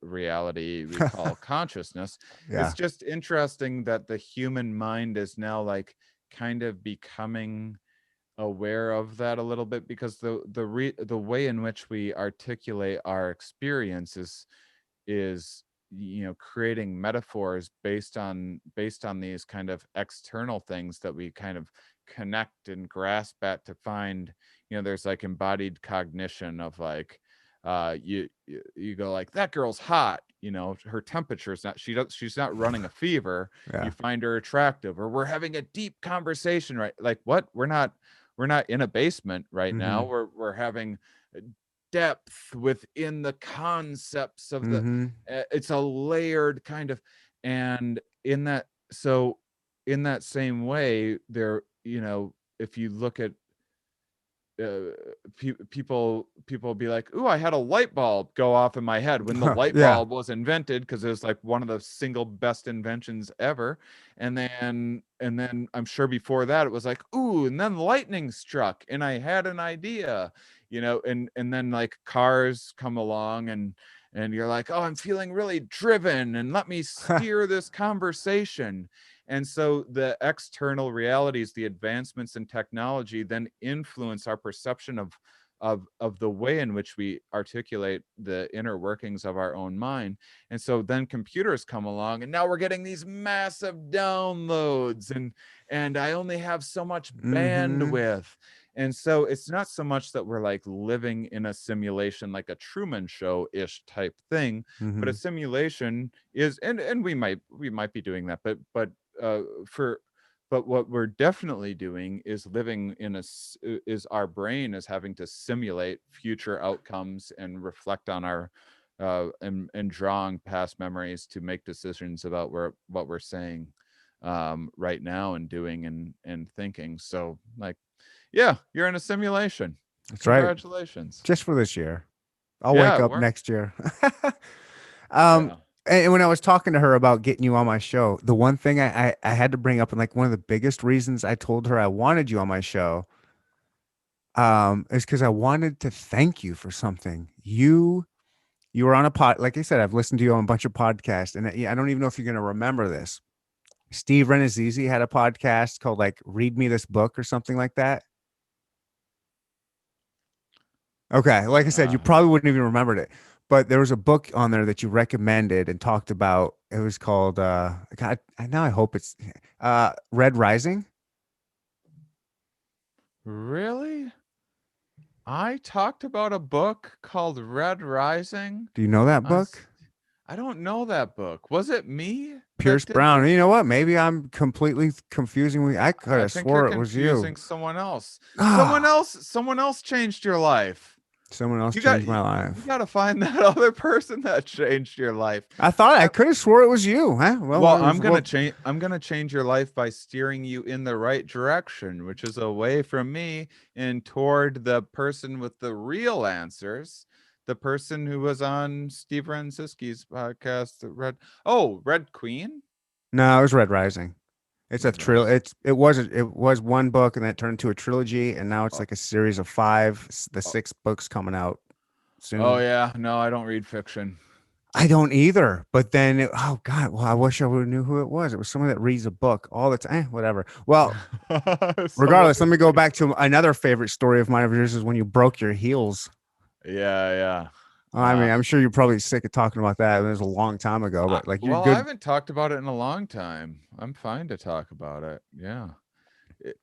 Speaker 3: reality we call consciousness. It's
Speaker 1: Yeah.
Speaker 3: just interesting that the human mind is now like kind of becoming aware of that a little bit, because the way in which we articulate our experiences is creating metaphors based on these kind of external things that we kind of connect and grasp at to find. There's like embodied cognition of like, you go like, that girl's hot, her temperature's not, she's not running a fever.
Speaker 1: Yeah.
Speaker 3: You find her attractive, or we're having a deep conversation, right? Like, what? We're not in a basement right now.
Speaker 1: Mm-hmm.
Speaker 3: We're having depth within the concepts of the,
Speaker 1: Mm-hmm.
Speaker 3: it's a layered kind of. And in that same way, there, if you look at, people be like, "Ooh, I had a light bulb go off in my head," when the light
Speaker 1: Yeah.
Speaker 3: bulb was invented, because it was like one of the single best inventions ever. And then I'm sure before that it was like, "Ooh," and then lightning struck and I had an idea. And then like cars come along, and you're like, "Oh, I'm feeling really driven, and let me steer this conversation." And so the external realities, the advancements in technology, then influence our perception of the way in which we articulate the inner workings of our own mind. And so then computers come along, and now we're getting these massive downloads, and I only have so much
Speaker 1: Mm-hmm.
Speaker 3: bandwidth. And so it's not so much that we're like living in a simulation, like a Truman Show ish type thing, but a
Speaker 1: Mm-hmm.
Speaker 3: simulation is, and we might be doing that, uh, for but what we're definitely doing is living in is our brain is having to simulate future outcomes and reflect on our and drawing past memories to make decisions about what we're saying right now and doing and thinking. So like, yeah, you're in a simulation.
Speaker 1: That's right.
Speaker 3: Congratulations.
Speaker 1: Just for this year. I'll wake
Speaker 3: Yeah,
Speaker 1: up
Speaker 3: we're
Speaker 1: next year. um,
Speaker 3: yeah.
Speaker 1: and when I was talking to her about getting you on my show, the one thing I had to bring up, and like one of the biggest reasons I told her I wanted you on my show, is because I wanted to thank you for something. You were on a pod, like I said, I've listened to you on a bunch of podcasts, and I don't even know if you're gonna remember this. Steve Renazizi had a podcast called like "Read Me This Book" or something like that. Okay, like I said, you
Speaker 3: Uh,
Speaker 1: probably wouldn't even remembered it, but there was a book on there that you recommended and talked about. It was called God. Now I hope it's Red Rising.
Speaker 3: really? I talked about a book called Red Rising.
Speaker 1: Do you know that
Speaker 3: On
Speaker 1: book?
Speaker 3: s- I don't know that book. Was it me
Speaker 1: Pierce
Speaker 3: that did
Speaker 1: Brown. You
Speaker 3: this?
Speaker 1: know what? Maybe I'm completely confusing. I could
Speaker 3: I
Speaker 1: have
Speaker 3: think you're
Speaker 1: swore it was you.
Speaker 3: confusing someone else.
Speaker 1: Ah,
Speaker 3: Someone else changed your life.
Speaker 1: someone else
Speaker 3: You got
Speaker 1: changed my
Speaker 3: you
Speaker 1: life.
Speaker 3: got to find that other person that changed your life.
Speaker 1: I thought I could have swore it was you. Huh? Well,
Speaker 3: Well,
Speaker 1: it was, well,
Speaker 3: I'm gonna change your life by steering you in the right direction, which is away from me and toward the person with the real answers, the person who was on Steve Ransiski's podcast, Red Queen.
Speaker 1: no, it was Red Rising. It's a
Speaker 3: Red
Speaker 1: trill.
Speaker 3: Rise.
Speaker 1: It was one book and then it turned into a trilogy, and now it's
Speaker 3: Oh,
Speaker 1: like a series of five. The
Speaker 3: oh,
Speaker 1: sixth book's coming out
Speaker 3: oh
Speaker 1: soon.
Speaker 3: yeah, no, I don't read fiction.
Speaker 1: I don't either. But then, oh God, well, I wish I would have knew who it was. It was someone that reads a book all the time. Whatever. Well,
Speaker 3: Someone
Speaker 1: regardless, let
Speaker 3: that
Speaker 1: me go
Speaker 3: reads.
Speaker 1: back to another favorite story of mine of yours is when you broke your heels.
Speaker 3: Yeah, yeah.
Speaker 1: I mean, I'm sure you're probably sick of talking about that. It was a long time ago, but like you're
Speaker 3: Well, I
Speaker 1: good.
Speaker 3: haven't talked about it in a long time. I'm fine to talk about it. Yeah.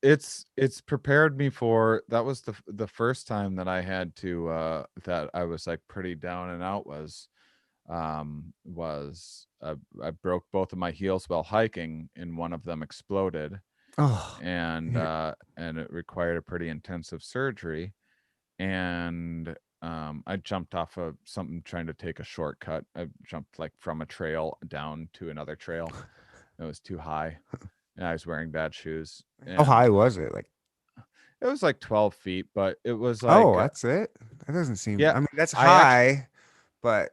Speaker 3: It's prepared me for that was the first time that I had to that I was like pretty down and out was I broke both of my heels while hiking and one of them exploded
Speaker 1: Oh,
Speaker 3: and it required a pretty intensive surgery and I jumped off of something trying to take a shortcut. I jumped like from a trail down to another trail. It was too high and I was wearing bad shoes
Speaker 1: how high
Speaker 3: and
Speaker 1: was it? Like,
Speaker 3: it was like 12 feet, but it was
Speaker 1: oh,
Speaker 3: like,
Speaker 1: that's it. That doesn't seem.
Speaker 3: yeah,
Speaker 1: I mean, that's
Speaker 3: I actually,
Speaker 1: high, but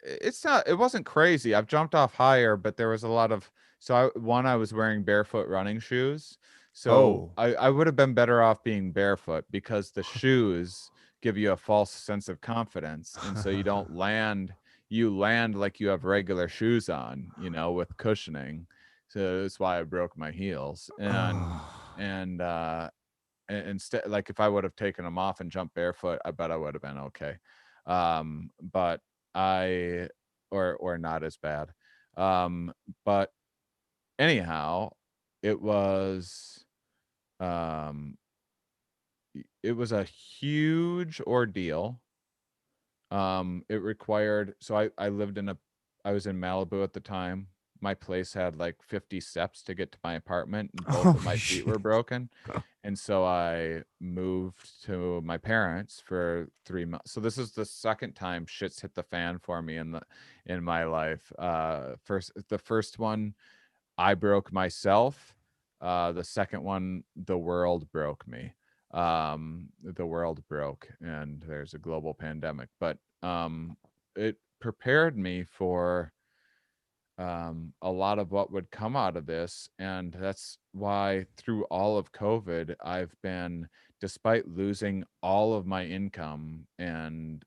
Speaker 3: it's not, it wasn't crazy. I've jumped off higher, but there was a lot of, I was wearing barefoot running shoes. So
Speaker 1: oh,
Speaker 3: I would have been better off being barefoot because the shoes give you a false sense of confidence. And so you land like you have regular shoes on, with cushioning. So that's why I broke my heels.
Speaker 1: oh,
Speaker 3: And instead, like if I would have taken them off and jumped barefoot, I bet I would have been okay. But I or not as bad. Um, but anyhow, it was um it was a huge ordeal. It required so I lived in a I was in Malibu at the time. My place had like 50 steps to get to my apartment and both of
Speaker 1: holy
Speaker 3: my feet
Speaker 1: shit.
Speaker 3: were broken. And so I moved to my parents for 3 months. So this is the second time shit's hit the fan for me in my life. The first one I broke myself. The second one, the world broke me. The world broke, and there's a global pandemic. But it prepared me for a lot of what would come out of this. And that's why through all of COVID, I've been, despite losing all of my income and,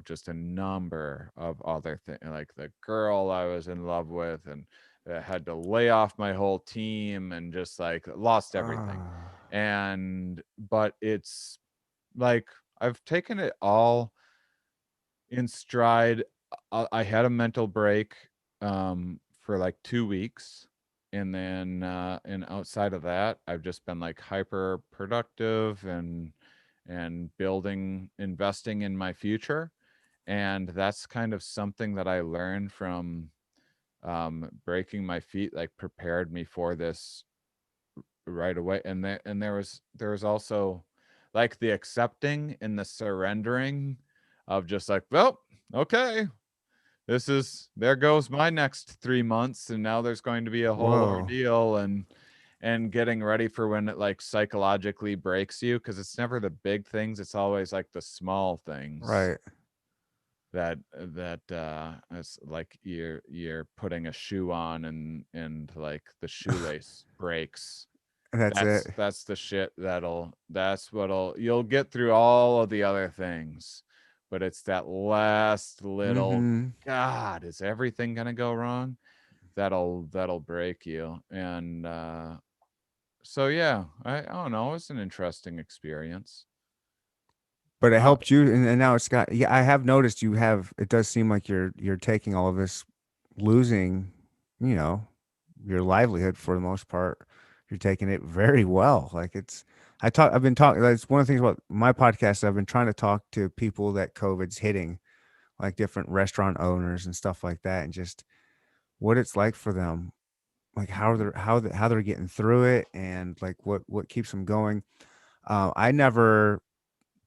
Speaker 3: just a number of other things, like the girl I was in love with, and had to lay off my whole team and just like lost everything.
Speaker 1: Ah.
Speaker 3: But it's like I've taken it all in stride. I had a mental break for like 2 weeks. and outside of that, I've just been like hyper productive and building, investing in my future. And that's kind of something that I learned from breaking my feet, like prepared me for this right away. And there was also like the accepting and the surrendering of just like, well, okay, this is, there goes my next 3 months, and now there's going to be a whole
Speaker 1: Whoa.
Speaker 3: ordeal, and getting ready for when it like psychologically breaks you, because it's never the big things, it's always like the small things
Speaker 1: Right.
Speaker 3: that it's like you're putting a shoe on, and like the shoelace breaks.
Speaker 1: That's it.
Speaker 3: That's the shit that's what'll, you'll get through all of the other things, but it's that last little,
Speaker 1: Mm-hmm.
Speaker 3: God, is everything gonna go wrong? That'll break you. And so yeah, I don't know, it's an interesting experience.
Speaker 1: But it
Speaker 3: Uh,
Speaker 1: helped you, and now it's got. Yeah, I have noticed you have. It does seem like you're taking all of this, losing, you know, your livelihood for the most part. You're taking it very well. Like it's. I've been talking. That's one of the things about my podcast. I've been trying to talk to people that COVID's hitting, like different restaurant owners and stuff like that, and just what it's like for them, like
Speaker 3: mhm,
Speaker 1: how they're getting through it, and like what keeps them going. I never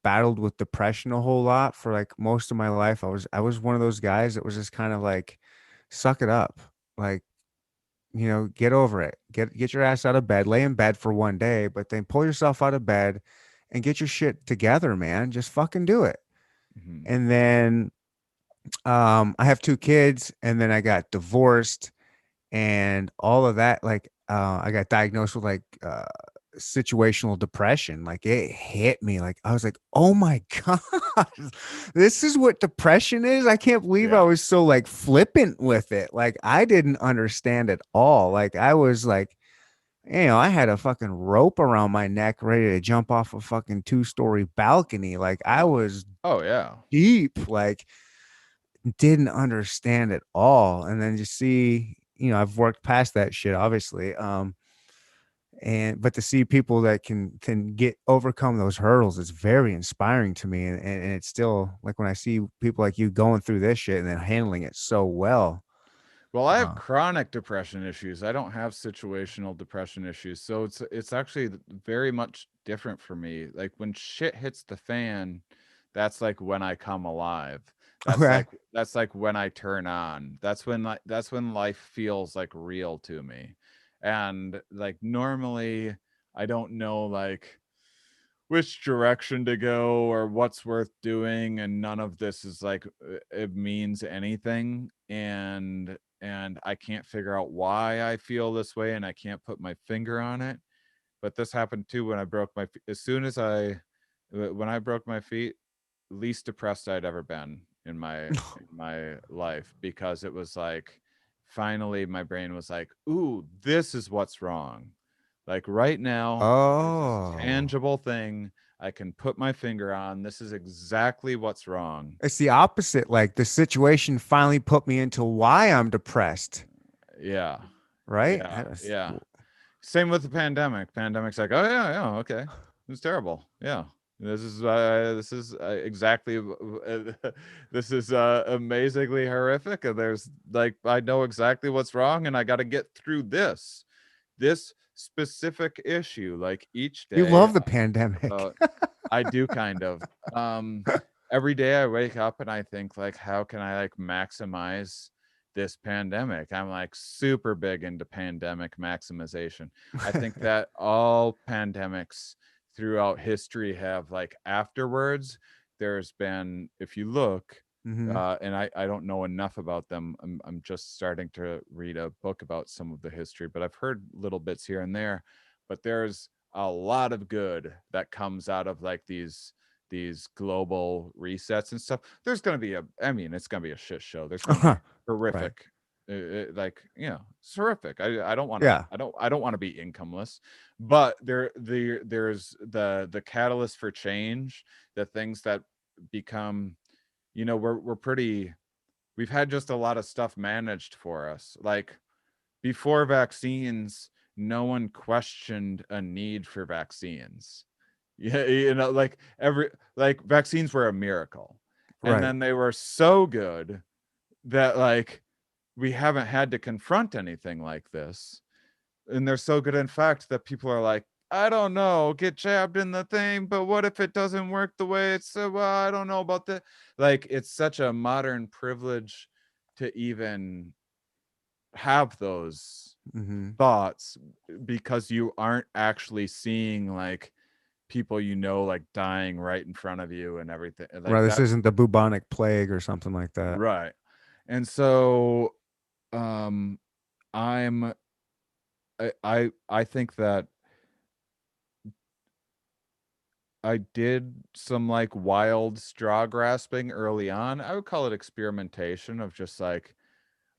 Speaker 1: battled with depression a whole lot for like most of my life. I was one of those guys that was just kind of like, suck it up, like, get over it, get your ass out of bed, lay in bed for one day, but then pull yourself out of bed and get your shit together, man. Just fucking do it.
Speaker 3: mhm.
Speaker 1: And then I have two kids, and then I got divorced, and all of that, like, I got diagnosed with like situational depression. Like it hit me. Like I was like, oh my God, this is what depression is. I can't believe I
Speaker 3: Yeah.
Speaker 1: was so like flippant with it. Like I didn't understand at all. Like I was like, I had a fucking rope around my neck ready to jump off a fucking 2-story balcony. Like I was
Speaker 3: Oh yeah.
Speaker 1: deep. Like didn't understand at all. And then just see, I've worked past that shit, obviously. And but to see people that can get overcome those hurdles is very inspiring to me. And it's still like when I see people like you going through this shit and then handling it so well.
Speaker 3: Well, I have
Speaker 1: Uh,
Speaker 3: chronic depression issues. I don't have situational depression issues. So it's actually very much different for me. Like when shit hits the fan, that's like when I come alive.
Speaker 1: okay.
Speaker 3: That's like when I turn on. That's when life feels like real to me. And like normally I don't know like which direction to go or what's worth doing, and none of this is like it means anything, and I can't figure out why I feel this way, and I can't put my finger on it. But this happened too when I broke my as soon as I when I broke my feet, least depressed I'd ever been in my life, because it was like finally my brain was like, "Ooh, this is what's wrong." Like right now, there's this
Speaker 1: Oh,
Speaker 3: tangible thing I can put my finger on. This is exactly what's wrong.
Speaker 1: it's the opposite. Like the situation finally put me into why I'm depressed,
Speaker 3: Yeah.
Speaker 1: right?
Speaker 3: Yeah. Yeah. Same with the pandemic. Pandemic's like, oh yeah, yeah, okay, it's terrible. Yeah, this is exactly this is amazingly horrific. And there's like, I know exactly what's wrong, and I got to get through this specific issue. Like each
Speaker 1: You
Speaker 3: day,
Speaker 1: love the pandemic.
Speaker 3: uh, I do kind of. Um, every day I wake up and I think like, how can I like maximize this pandemic? I'm like super big into pandemic maximization. I think that all pandemics throughout history have like afterwards. There's been, if you look,
Speaker 1: Hmm.
Speaker 3: and I don't know enough about them. I'm just starting to read a book about some of the history, but I've heard little bits here and there. But there's a lot of good that comes out of like these global resets and stuff. There's going to be I mean, it's going to be a shit show. There's going to be
Speaker 1: Right.
Speaker 3: horrific, like, it's horrific. I don't want to,
Speaker 1: Yeah.
Speaker 3: I don't want to be incomeless, but there's the catalyst for change, the things that become, we're pretty, we've had just a lot of stuff managed for us. Like before vaccines, no one questioned a need for vaccines. Yeah, like vaccines were a miracle. And
Speaker 1: Right.
Speaker 3: then they were so good that like we haven't had to confront anything like this. And they're so good in fact that people are like, I don't know, get jabbed in the thing, but what if it doesn't work the way it's well, I don't know about that. Like it's such a modern privilege to even have those
Speaker 1: Mm-hmm.
Speaker 3: thoughts because you aren't actually seeing like people like dying right in front of you and everything
Speaker 1: Right.
Speaker 3: like
Speaker 1: This
Speaker 3: that.
Speaker 1: isn't the bubonic plague or something like that.
Speaker 3: Right. And so um I'm I think that I did some like wild straw grasping early on. I would call it experimentation of just like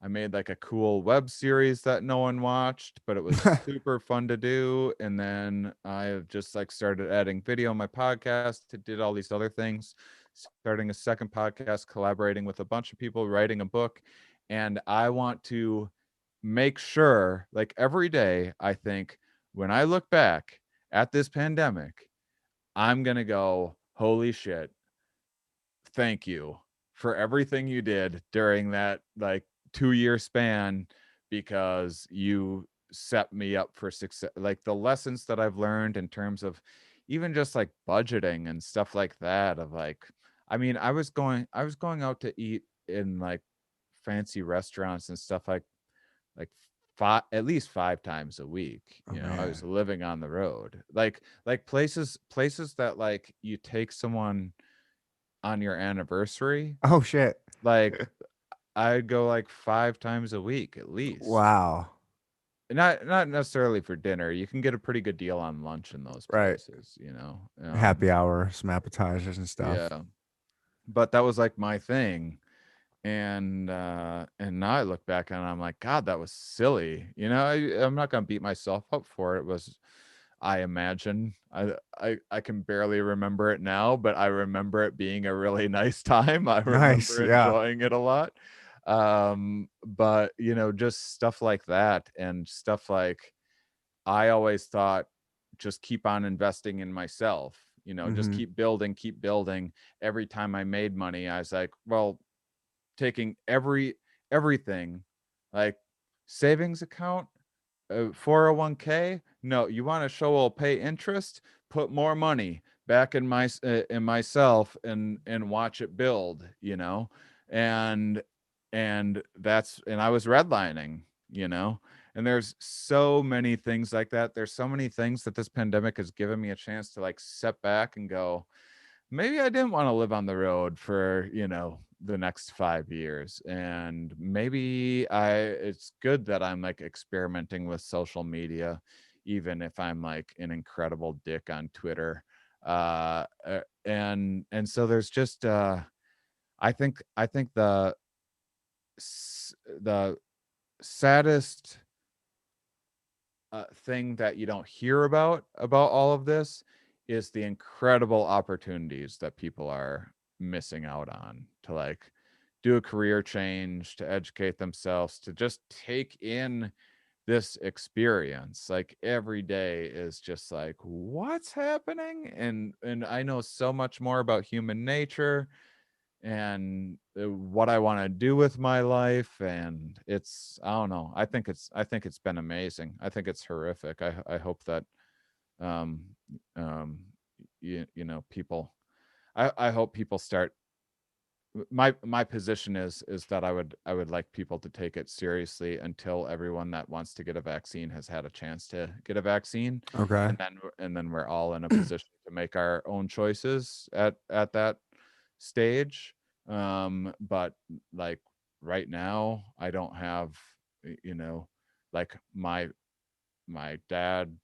Speaker 3: I made like a cool web series that no one watched, but it was super fun to do. And then I just like started adding video on my podcast, did all these other things, starting a second podcast, collaborating with a bunch of people, writing a book. And I want to make sure, like every day, I think when I look back at this pandemic, I'm going to go, holy shit, thank you for everything you did during that like 2-year span because you set me up for success. Like the lessons that I've learned in terms of even just like budgeting and stuff like that of like I mean I was going out to eat in like fancy restaurants and stuff like five, at least 5 times a week.
Speaker 1: Oh
Speaker 3: I was
Speaker 1: man.
Speaker 3: living on the road, like places that like you take someone on your anniversary,
Speaker 1: Oh shit.
Speaker 3: like I'd go like 5 times a week at least.
Speaker 1: Wow.
Speaker 3: Not necessarily for dinner. You can get a pretty good deal on lunch in those
Speaker 1: Right.
Speaker 3: places.
Speaker 1: Happy hour, some appetizers and stuff.
Speaker 3: Yeah. But that was like my thing. And now I look back and I'm like, God, that was silly. I'm not gonna beat myself up for it. It was I imagine. I can barely remember it now, but I remember it being a really nice time. I
Speaker 1: Nice.
Speaker 3: remember
Speaker 1: Yeah.
Speaker 3: enjoying it a lot. But just stuff like that and stuff like I always thought just keep on investing in myself, just
Speaker 1: Mm-hmm.
Speaker 3: keep building, keep building. Every time I made money, I was like, well, taking everything like savings account, 401k. No, you want to show will pay interest, put more money back in myself and watch it build, and and I was redlining, you know and there's so many things like that. There's so many things that this pandemic has given me a chance to like step back and go, maybe I didn't want to live on the road for, the next 5 years. And maybe it's good that I'm like experimenting with social media, even if I'm like an incredible dick on Twitter. And so there's just, I think the saddest thing that you don't hear about all of this is the incredible opportunities that people are missing out on to like do a career change, to educate themselves, to just take in this experience. Like every day is just like what's happening, and I know so much more about human nature and what I want to do with my life. And it's, I don't know, I think it's been amazing. I think it's horrific. I hope that um um people, I hope people start. My position is that I would like people to take it seriously until everyone that wants to get a vaccine has had a chance to get a vaccine,
Speaker 1: Okay.
Speaker 3: and then we're all in a position to make our own choices at that stage. But like right now, I don't have, like my dad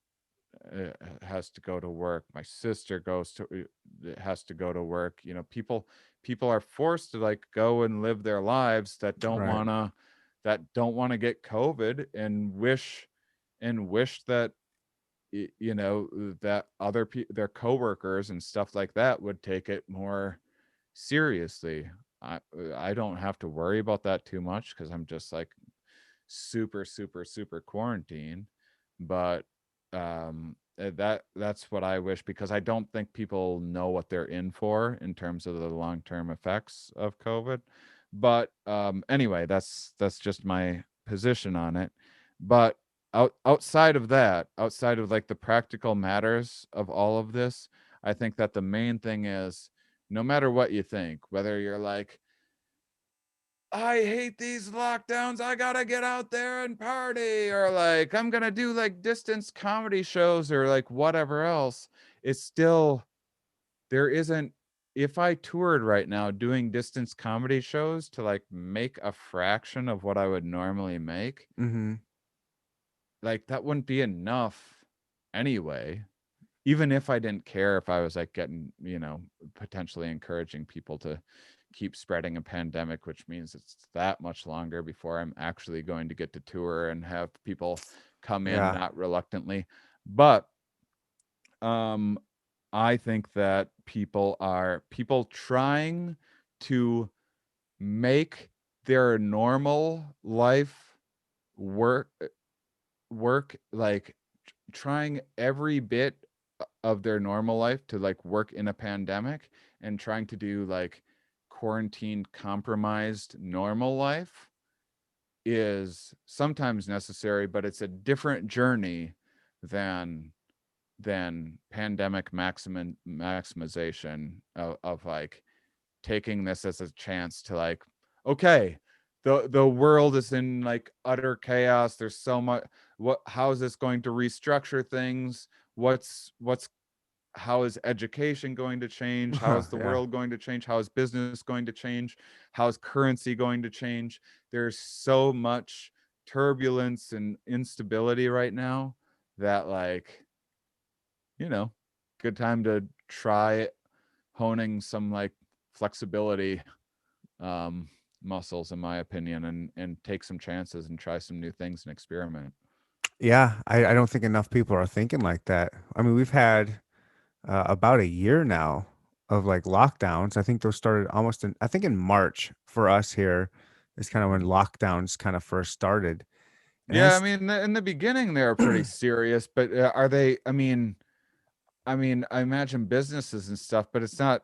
Speaker 3: has to go to work. My sister has to go to work. People are forced to like go and live their lives
Speaker 1: Right.
Speaker 3: that don't want to get COVID, and wish that that their coworkers and stuff like that would take it more seriously. I I don't have to worry about that too much because I'm just like super quarantine, but that's what I wish, because I don't think people know what they're in for in terms of the long-term effects of COVID. But anyway, that's just my position on it. But outside of that, outside of like the practical matters of all of this, I think that the main thing is, no matter what you think, whether you're like, I hate these lockdowns, I gotta get out there and party, or like, I'm gonna do like distance comedy shows, or like whatever else, it's still, there isn't, if I toured right now doing distance comedy shows to like make a fraction of what I would normally make,
Speaker 1: Mm-hmm.
Speaker 3: like that wouldn't be enough anyway. Even if I didn't care, if I was like getting, potentially encouraging people to keep spreading a pandemic, which means it's that much longer before I'm actually going to get to tour and have people come in
Speaker 1: Yeah.
Speaker 3: not reluctantly. But um I think that people trying to make their normal life work like trying every bit of their normal life to like work in a pandemic, and trying to do like quarantine compromised normal life is sometimes necessary, but it's a different journey than pandemic maximization of like taking this as a chance to like, okay, the world is in like utter chaos, there's so much, how is this going to restructure things, what's how is education going to change, how is the
Speaker 1: Yeah.
Speaker 3: world going to change, how is business going to change, how is currency going to change. There's so much turbulence and instability right now that like, you know good time to try honing some like flexibility um muscles, in my opinion, and take some chances and try some new things and experiment.
Speaker 1: Yeah. I don't think enough people are thinking like that. I mean, we've had about a year now of like lockdowns. I think those started almost I think in March for us here is kind of when
Speaker 3: Mhm.
Speaker 1: lockdowns kind of first started. And
Speaker 3: Yeah, I mean, in the beginning they were pretty serious, but are they, I imagine businesses and stuff, but it's not,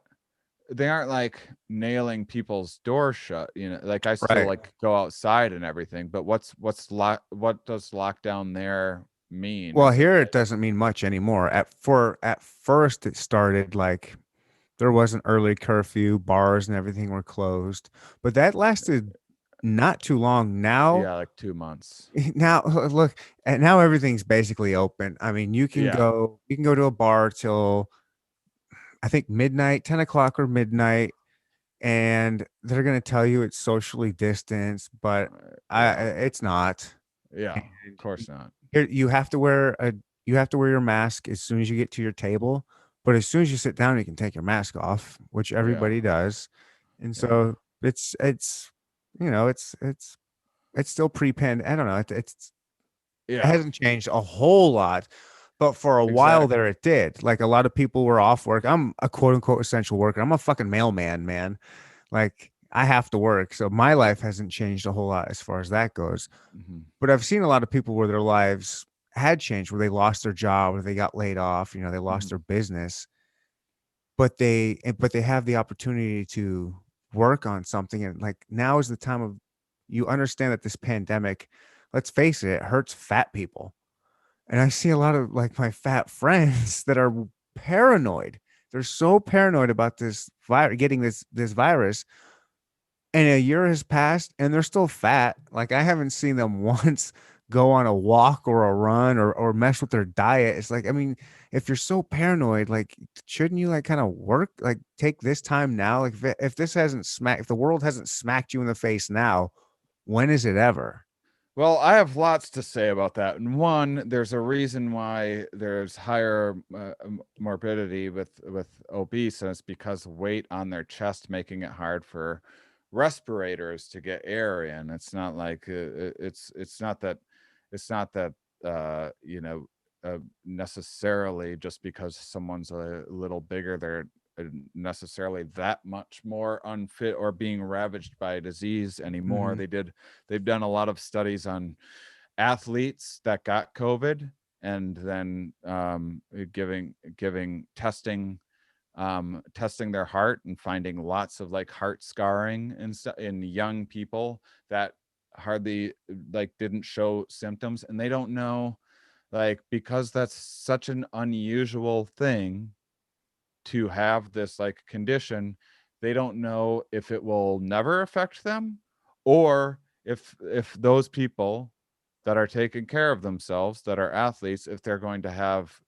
Speaker 3: they aren't like nailing people's doors shut, like I still
Speaker 1: right.
Speaker 3: like go outside and everything, but what does lockdown there mean?
Speaker 1: Well,
Speaker 3: Is it
Speaker 1: here it
Speaker 3: like,
Speaker 1: doesn't mean much anymore. At first it started like there was an early curfew, bars and everything were closed, but that lasted not too long. Now,
Speaker 3: yeah, like 2 months?
Speaker 1: now look, and now everything's basically open. I mean,
Speaker 3: Yeah.
Speaker 1: you can go to a bar till I think midnight, 10 o'clock or midnight, and they're gonna tell you it's socially distanced, but
Speaker 3: Yeah.
Speaker 1: it's not.
Speaker 3: Yeah, of
Speaker 1: And
Speaker 3: course not.
Speaker 1: you have to wear your mask as soon as you get to your table, but as soon as you sit down, you can take your mask off, which
Speaker 3: Yeah.
Speaker 1: everybody does. And
Speaker 3: Yeah.
Speaker 1: so it's it's still pre-pand. I don't know. It
Speaker 3: Yeah.
Speaker 1: hasn't changed a whole lot, but for a while there
Speaker 3: Exactly.
Speaker 1: it did. Like a lot of people were off work. I'm a quote unquote essential worker. I'm a fucking mailman, man. Like I have to work. So my life hasn't changed a whole lot as far as that goes.
Speaker 3: Mhm.
Speaker 1: But I've seen a lot of people where their lives had changed, where they lost their job, or they got laid off, they lost
Speaker 3: Mhm.
Speaker 1: their business, but they have the opportunity to work on something. And like now is the time of you understand that this pandemic, let's face it, it hurts fat people. And I see a lot of like my fat friends that are paranoid. They're so paranoid about this virus, getting this virus, and a year has passed and they're still fat. Like I haven't seen them once go on a walk or a run or mess with their diet. It's like, I mean, if you're so paranoid, like shouldn't you like kind of work, like take this time now? Like if this hasn't smacked, if the world hasn't smacked you in the face now, when is it ever?
Speaker 3: Well, I have lots to say about that. And one, there's a reason why there's higher morbidity with obese, and it's because weight on their chest making it hard for respirators to get air in. It's not like it's not that uh, you know necessarily just because someone's a little bigger, necessarily that much more unfit or being ravaged by disease anymore.
Speaker 1: Mhm.
Speaker 3: They've done a lot of studies on athletes that got COVID, and then giving testing their heart and finding lots of like heart scarring in young people that hardly like didn't show symptoms, and they don't know, like, because that's such an unusual thing to have this like condition, they don't know if it will never affect them, or if those people that are taking care of themselves, that are athletes, if they're going to have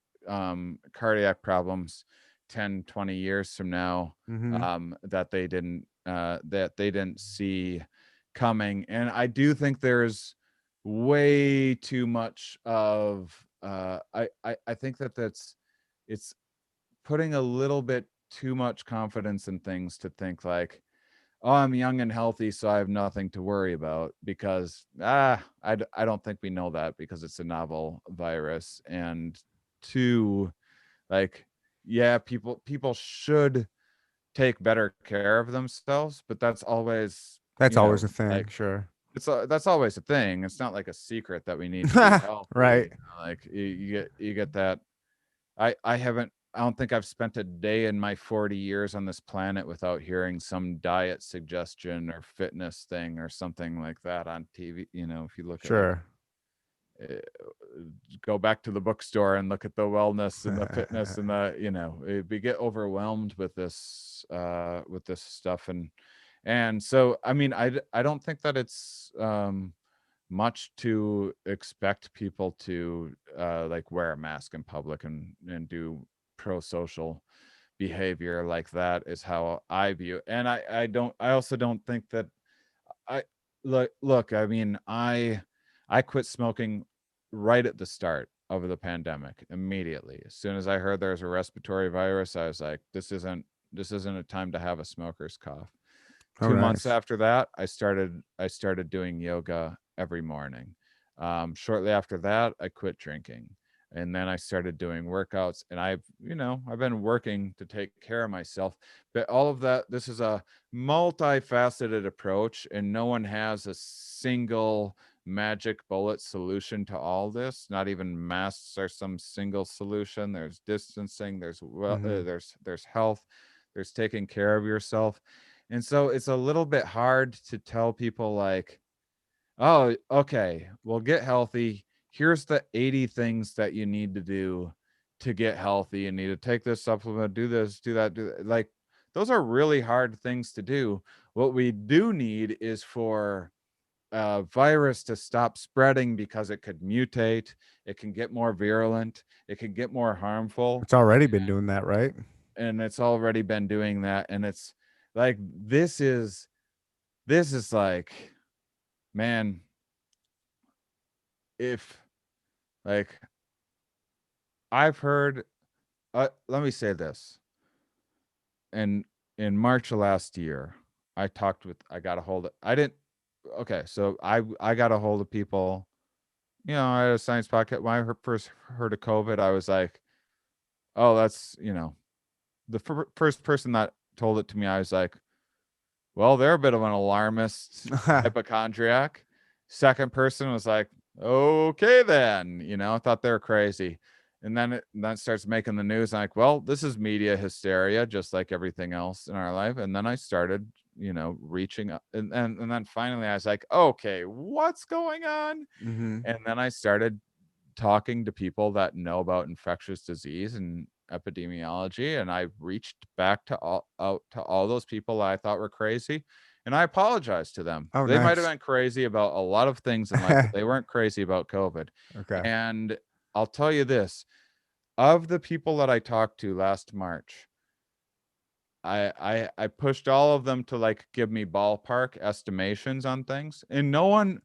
Speaker 3: cardiac problems 10, 20 years from now,
Speaker 1: Mhm.
Speaker 3: that they didn't see coming. And I do think there's way too much of I think that's it's putting a little bit too much confidence in things to think like, oh, I'm young and healthy, so I have nothing to worry about, because I don't think we know that, because it's a novel virus. And two, like, yeah, people should take better care of themselves, but that's always,
Speaker 1: That's always a thing,
Speaker 3: like,
Speaker 1: sure.
Speaker 3: that's always a thing. It's not like a secret that we need to be
Speaker 1: Right.
Speaker 3: healthy. Like you get that. I don't think I've spent a day in my 40 years on this planet without hearing some diet suggestion or fitness thing or something like that on TV. If you look at like,
Speaker 1: Sure.
Speaker 3: uh, go back to the bookstore and look at the wellness and the fitness and we get overwhelmed with this stuff. And so, I mean, I don't think that it's much to expect people to like wear a mask in public and do pro-social behavior like that, is how I view. And I also don't think that I look, I mean, I quit smoking right at the start of the pandemic. Immediately, as soon as I heard there was a respiratory virus, I was like, this isn't a time to have a smoker's cough.
Speaker 1: Oh,
Speaker 3: 2 months
Speaker 1: nice.
Speaker 3: after that, I started doing yoga every morning. Shortly after that, I quit drinking, and then I started doing workouts. And I've been working to take care of myself. But all of that, this is a multifaceted approach, and no one has a single magic bullet solution to all this. Not even masks are some single solution. There's distancing.
Speaker 1: Mhm.
Speaker 3: There's health. There's taking care of yourself. And so it's a little bit hard to tell people like, oh, okay, well, get healthy. Here's the 80 things that you need to do to get healthy. You need to take this supplement, do this, do that, do that. Like, those are really hard things to do. What we do need is for a virus to stop spreading, because it could mutate, it can get more virulent, it can get more harmful.
Speaker 1: It's already been doing that, right?
Speaker 3: And it's already been doing that. And it's like, this is like, man, if, like, I've heard, let me say this. And in March of last year, I got a hold of, I didn't, okay, so I got a hold of people, I had a science podcast. When I first heard of COVID, I was like, oh, that's, the first person that told it to me, I was like, well, they're a bit of an alarmist hypochondriac. Second person was like, okay, then, I thought they were crazy. And then it starts making the news. I'm like, well, this is media hysteria, just like everything else in our life. And then I started, reaching up. And then finally I was like, okay, what's going on?
Speaker 1: Mhm.
Speaker 3: And then I started talking to people that know about infectious disease and epidemiology, and I reached back to all those people I thought were crazy, and I apologized to them.
Speaker 1: Oh,
Speaker 3: They might have
Speaker 1: nice.
Speaker 3: been crazy about a lot of things in life, but they weren't crazy about COVID.
Speaker 1: Okay.
Speaker 3: And I'll tell you this, of the people that I talked to last March, I pushed all of them to like give me ballpark estimations on things, and no one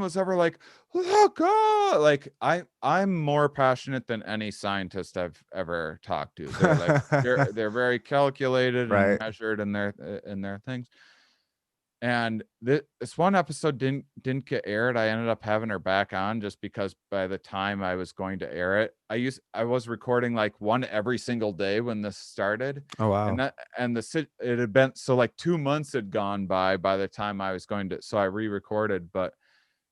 Speaker 3: was ever like, oh god, like I'm more passionate than any scientist I've ever talked to. They're like they're very calculated and
Speaker 1: Right.
Speaker 3: measured in their things. and this one episode didn't get aired. I ended up having her back on just because by the time I was going to air it, I was recording like one every single day when this started.
Speaker 1: Oh wow.
Speaker 3: It had been, so like 2 months had gone by the time I was going to, so I re-recorded, but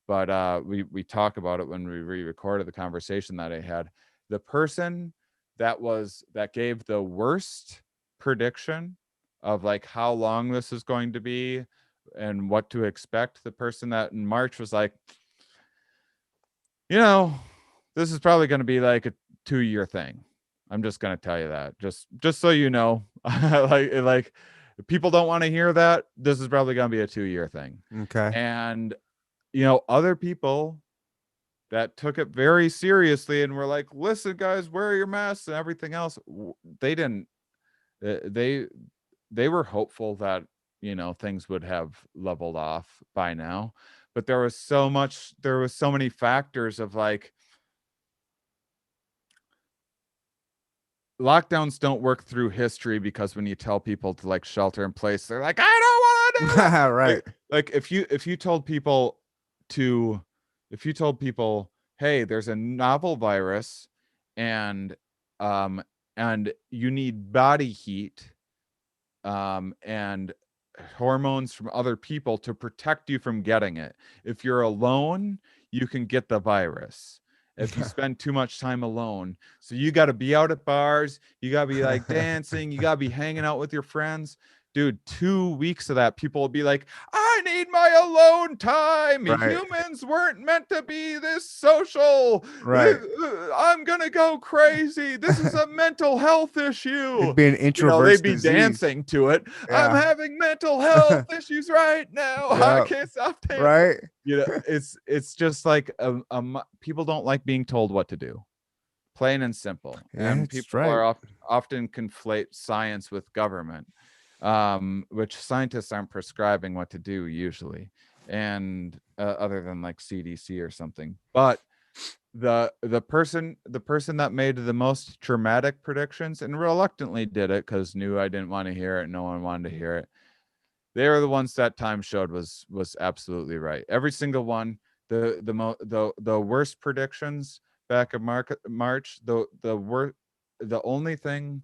Speaker 3: we talk about it when we re-recorded the conversation that I had. The person that gave the worst prediction of like how long this is going to be and what to expect, the person that in March was like, this is probably going to be like a 2-year thing. I'm just going to tell you that, just so you know. like people don't want to hear that. This is probably going to be a 2-year thing.
Speaker 1: Okay.
Speaker 3: And other people that took it very seriously and were like, listen guys, wear your masks and everything else, they didn't, they were hopeful that things would have leveled off by now. But there was so many factors of like, lockdowns don't work through history, because when you tell people to like shelter in place, they're like, I don't want to do that.
Speaker 1: Right.
Speaker 3: Like if you told people to, hey, there's a novel virus, and and you need body heat, and hormones from other people to protect you from getting it. If you're alone, you can get the virus if you spend too much time alone. So you got to be out at bars, you got to be like dancing, you got to be hanging out with your friends. Dude, 2 weeks of that, people will be like, I need my alone time.
Speaker 1: Right.
Speaker 3: Humans weren't meant to be this social.
Speaker 1: Right.
Speaker 3: I'm going to go crazy. This is a mental health issue.
Speaker 1: It'd be an introvert's
Speaker 3: They'd be
Speaker 1: disease.
Speaker 3: Dancing to it.
Speaker 1: Yeah.
Speaker 3: I'm having mental health issues right now. I can't stop dancing.
Speaker 1: Right.
Speaker 3: It's just like people don't like being told what to do. Plain and simple.
Speaker 1: Yeah,
Speaker 3: and people are often conflate science with government, which scientists aren't prescribing what to do usually, and other than like CDC or something. But the person that made the most dramatic predictions and reluctantly did it because knew I didn't want to hear it, no one wanted to hear it, they were the ones that time showed was absolutely right. Every single one. The worst predictions back in March, the only thing,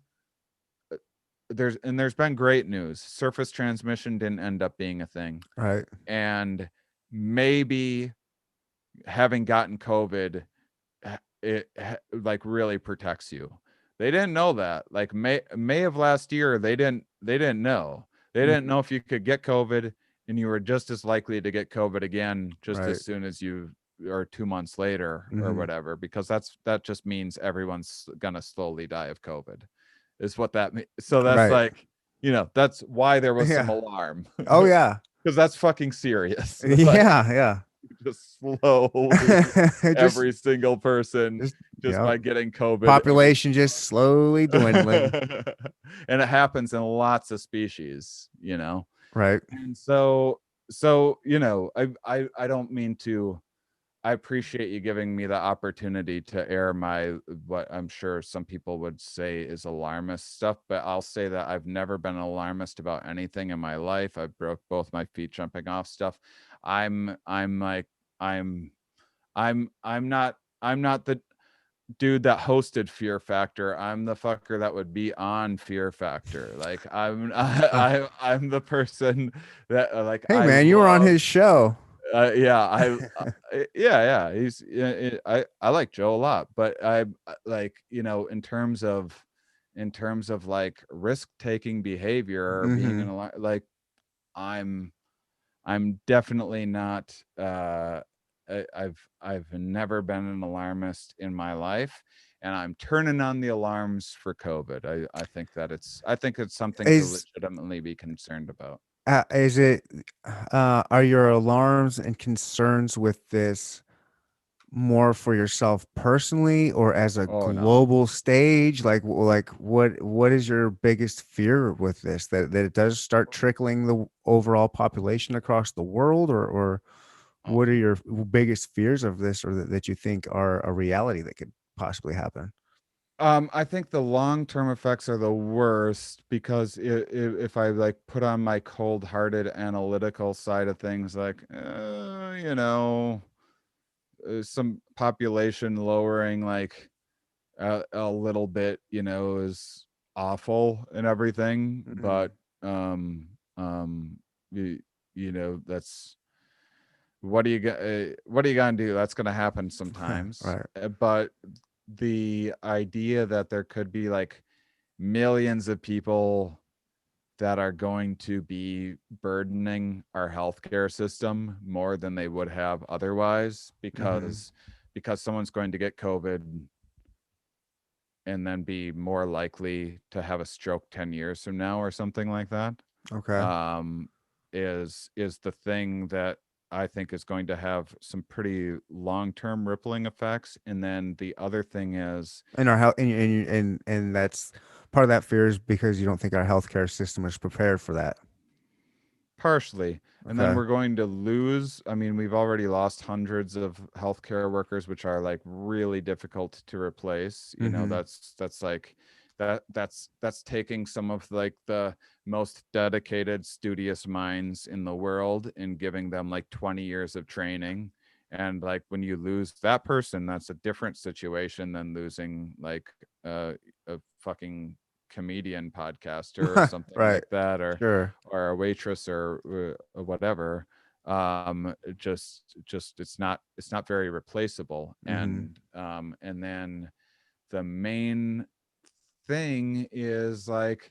Speaker 3: there's been great news. Surface transmission didn't end up being a thing.
Speaker 1: Right.
Speaker 3: And maybe having gotten COVID, it like really protects you. They didn't know that. Like May of last year, they didn't know. They didn't know if you could get COVID and you were just as likely to get COVID again just as soon as you, or 2 months later or whatever, because that just means everyone's gonna slowly die of COVID, is what that means. So that's like, that's why there was some alarm.
Speaker 1: Oh yeah.
Speaker 3: Because that's fucking serious.
Speaker 1: Yeah.
Speaker 3: Just slowly every single person just by getting COVID.
Speaker 1: Population just slowly dwindling.
Speaker 3: And it happens in lots of species,
Speaker 1: Right.
Speaker 3: And so I don't mean to, I appreciate you giving me the opportunity to air my, what I'm sure some people would say is alarmist stuff, but I'll say that I've never been an alarmist about anything in my life. I broke both my feet jumping off stuff. I'm not the dude that hosted Fear Factor. I'm the fucker that would be on Fear Factor. Like I'm the person that like,
Speaker 1: hey man, you were on his show.
Speaker 3: Yeah, he's I like Joe a lot, but I like, in terms of like risk-taking behavior or being in a, like, I'm definitely not I've never been an alarmist in my life, and I'm turning on the alarms for COVID. I think it's something to legitimately be concerned about.
Speaker 1: Is it are your alarms and concerns with this more for yourself personally or as a global stage? Like what is your biggest fear with this, that it does start trickling the overall population across the world, or what are your biggest fears of this, or that you think are a reality that could possibly happen?
Speaker 3: I think the long-term effects are the worst because if I like put on my cold-hearted analytical side of things, like, some population lowering, like a little bit, is awful and everything,
Speaker 1: Mm-hmm.
Speaker 3: but um, um, you, that's what are you gonna do? That's gonna happen sometimes.
Speaker 1: Right.
Speaker 3: But the idea that there could be like millions of people that are going to be burdening our healthcare system more than they would have otherwise,
Speaker 1: Mm-hmm.
Speaker 3: because someone's going to get COVID and then be more likely to have a stroke 10 years from now or something like that,
Speaker 1: Okay.
Speaker 3: um, is the thing that I think is going to have some pretty long-term rippling effects. And then the other thing is,
Speaker 1: And our health, and that's part of that fear is because you don't think our healthcare system is prepared for that.
Speaker 3: partially. And then
Speaker 1: Okay.
Speaker 3: we're going to lose. I mean, we've already lost hundreds of healthcare workers, which are like really difficult to replace.
Speaker 1: Mm-hmm.
Speaker 3: That's like that's taking some of like the most dedicated, studious minds in the world and giving them like 20 years of training. And like when you lose that person, that's a different situation than losing like a fucking comedian podcaster or something
Speaker 1: Right.
Speaker 3: like that,
Speaker 1: Sure.
Speaker 3: or a waitress or whatever. Just it's not very replaceable.
Speaker 1: Mm-hmm.
Speaker 3: And then the main thing is like,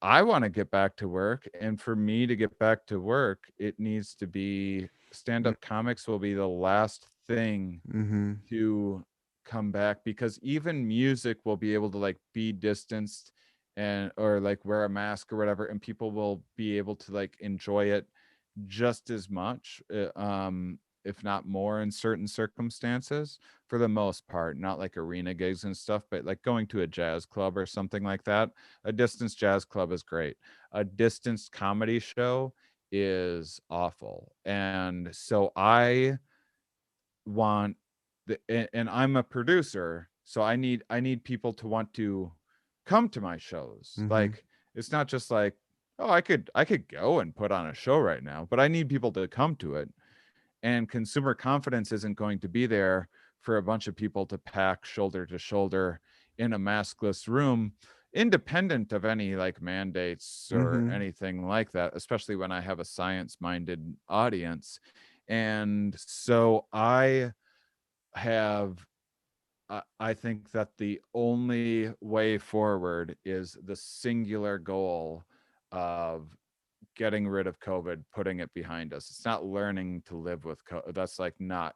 Speaker 3: I want to get back to work, and for me to get back to work, it needs to be stand-up comics will be the last thing
Speaker 1: Mm-hmm.
Speaker 3: to come back, because even music will be able to like be distanced and or like wear a mask or whatever, and people will be able to like enjoy it just as much, if not more in certain circumstances, for the most part. Not like arena gigs and stuff, but like going to a jazz club or something like that. A distance jazz club is great. A distance comedy show is awful. And so I want and I'm a producer, so I need people to want to come to my shows.
Speaker 1: Mm-hmm.
Speaker 3: Like, it's not just like, oh, I could go and put on a show right now, but I need people to come to it. And consumer confidence isn't going to be there for a bunch of people to pack shoulder to shoulder in a maskless room, independent of any like mandates or
Speaker 1: Mm-hmm.
Speaker 3: anything like that, especially when I have a science minded audience. And so have I think that the only way forward is the singular goal of getting rid of COVID, putting it behind us. It's not learning to live with COVID.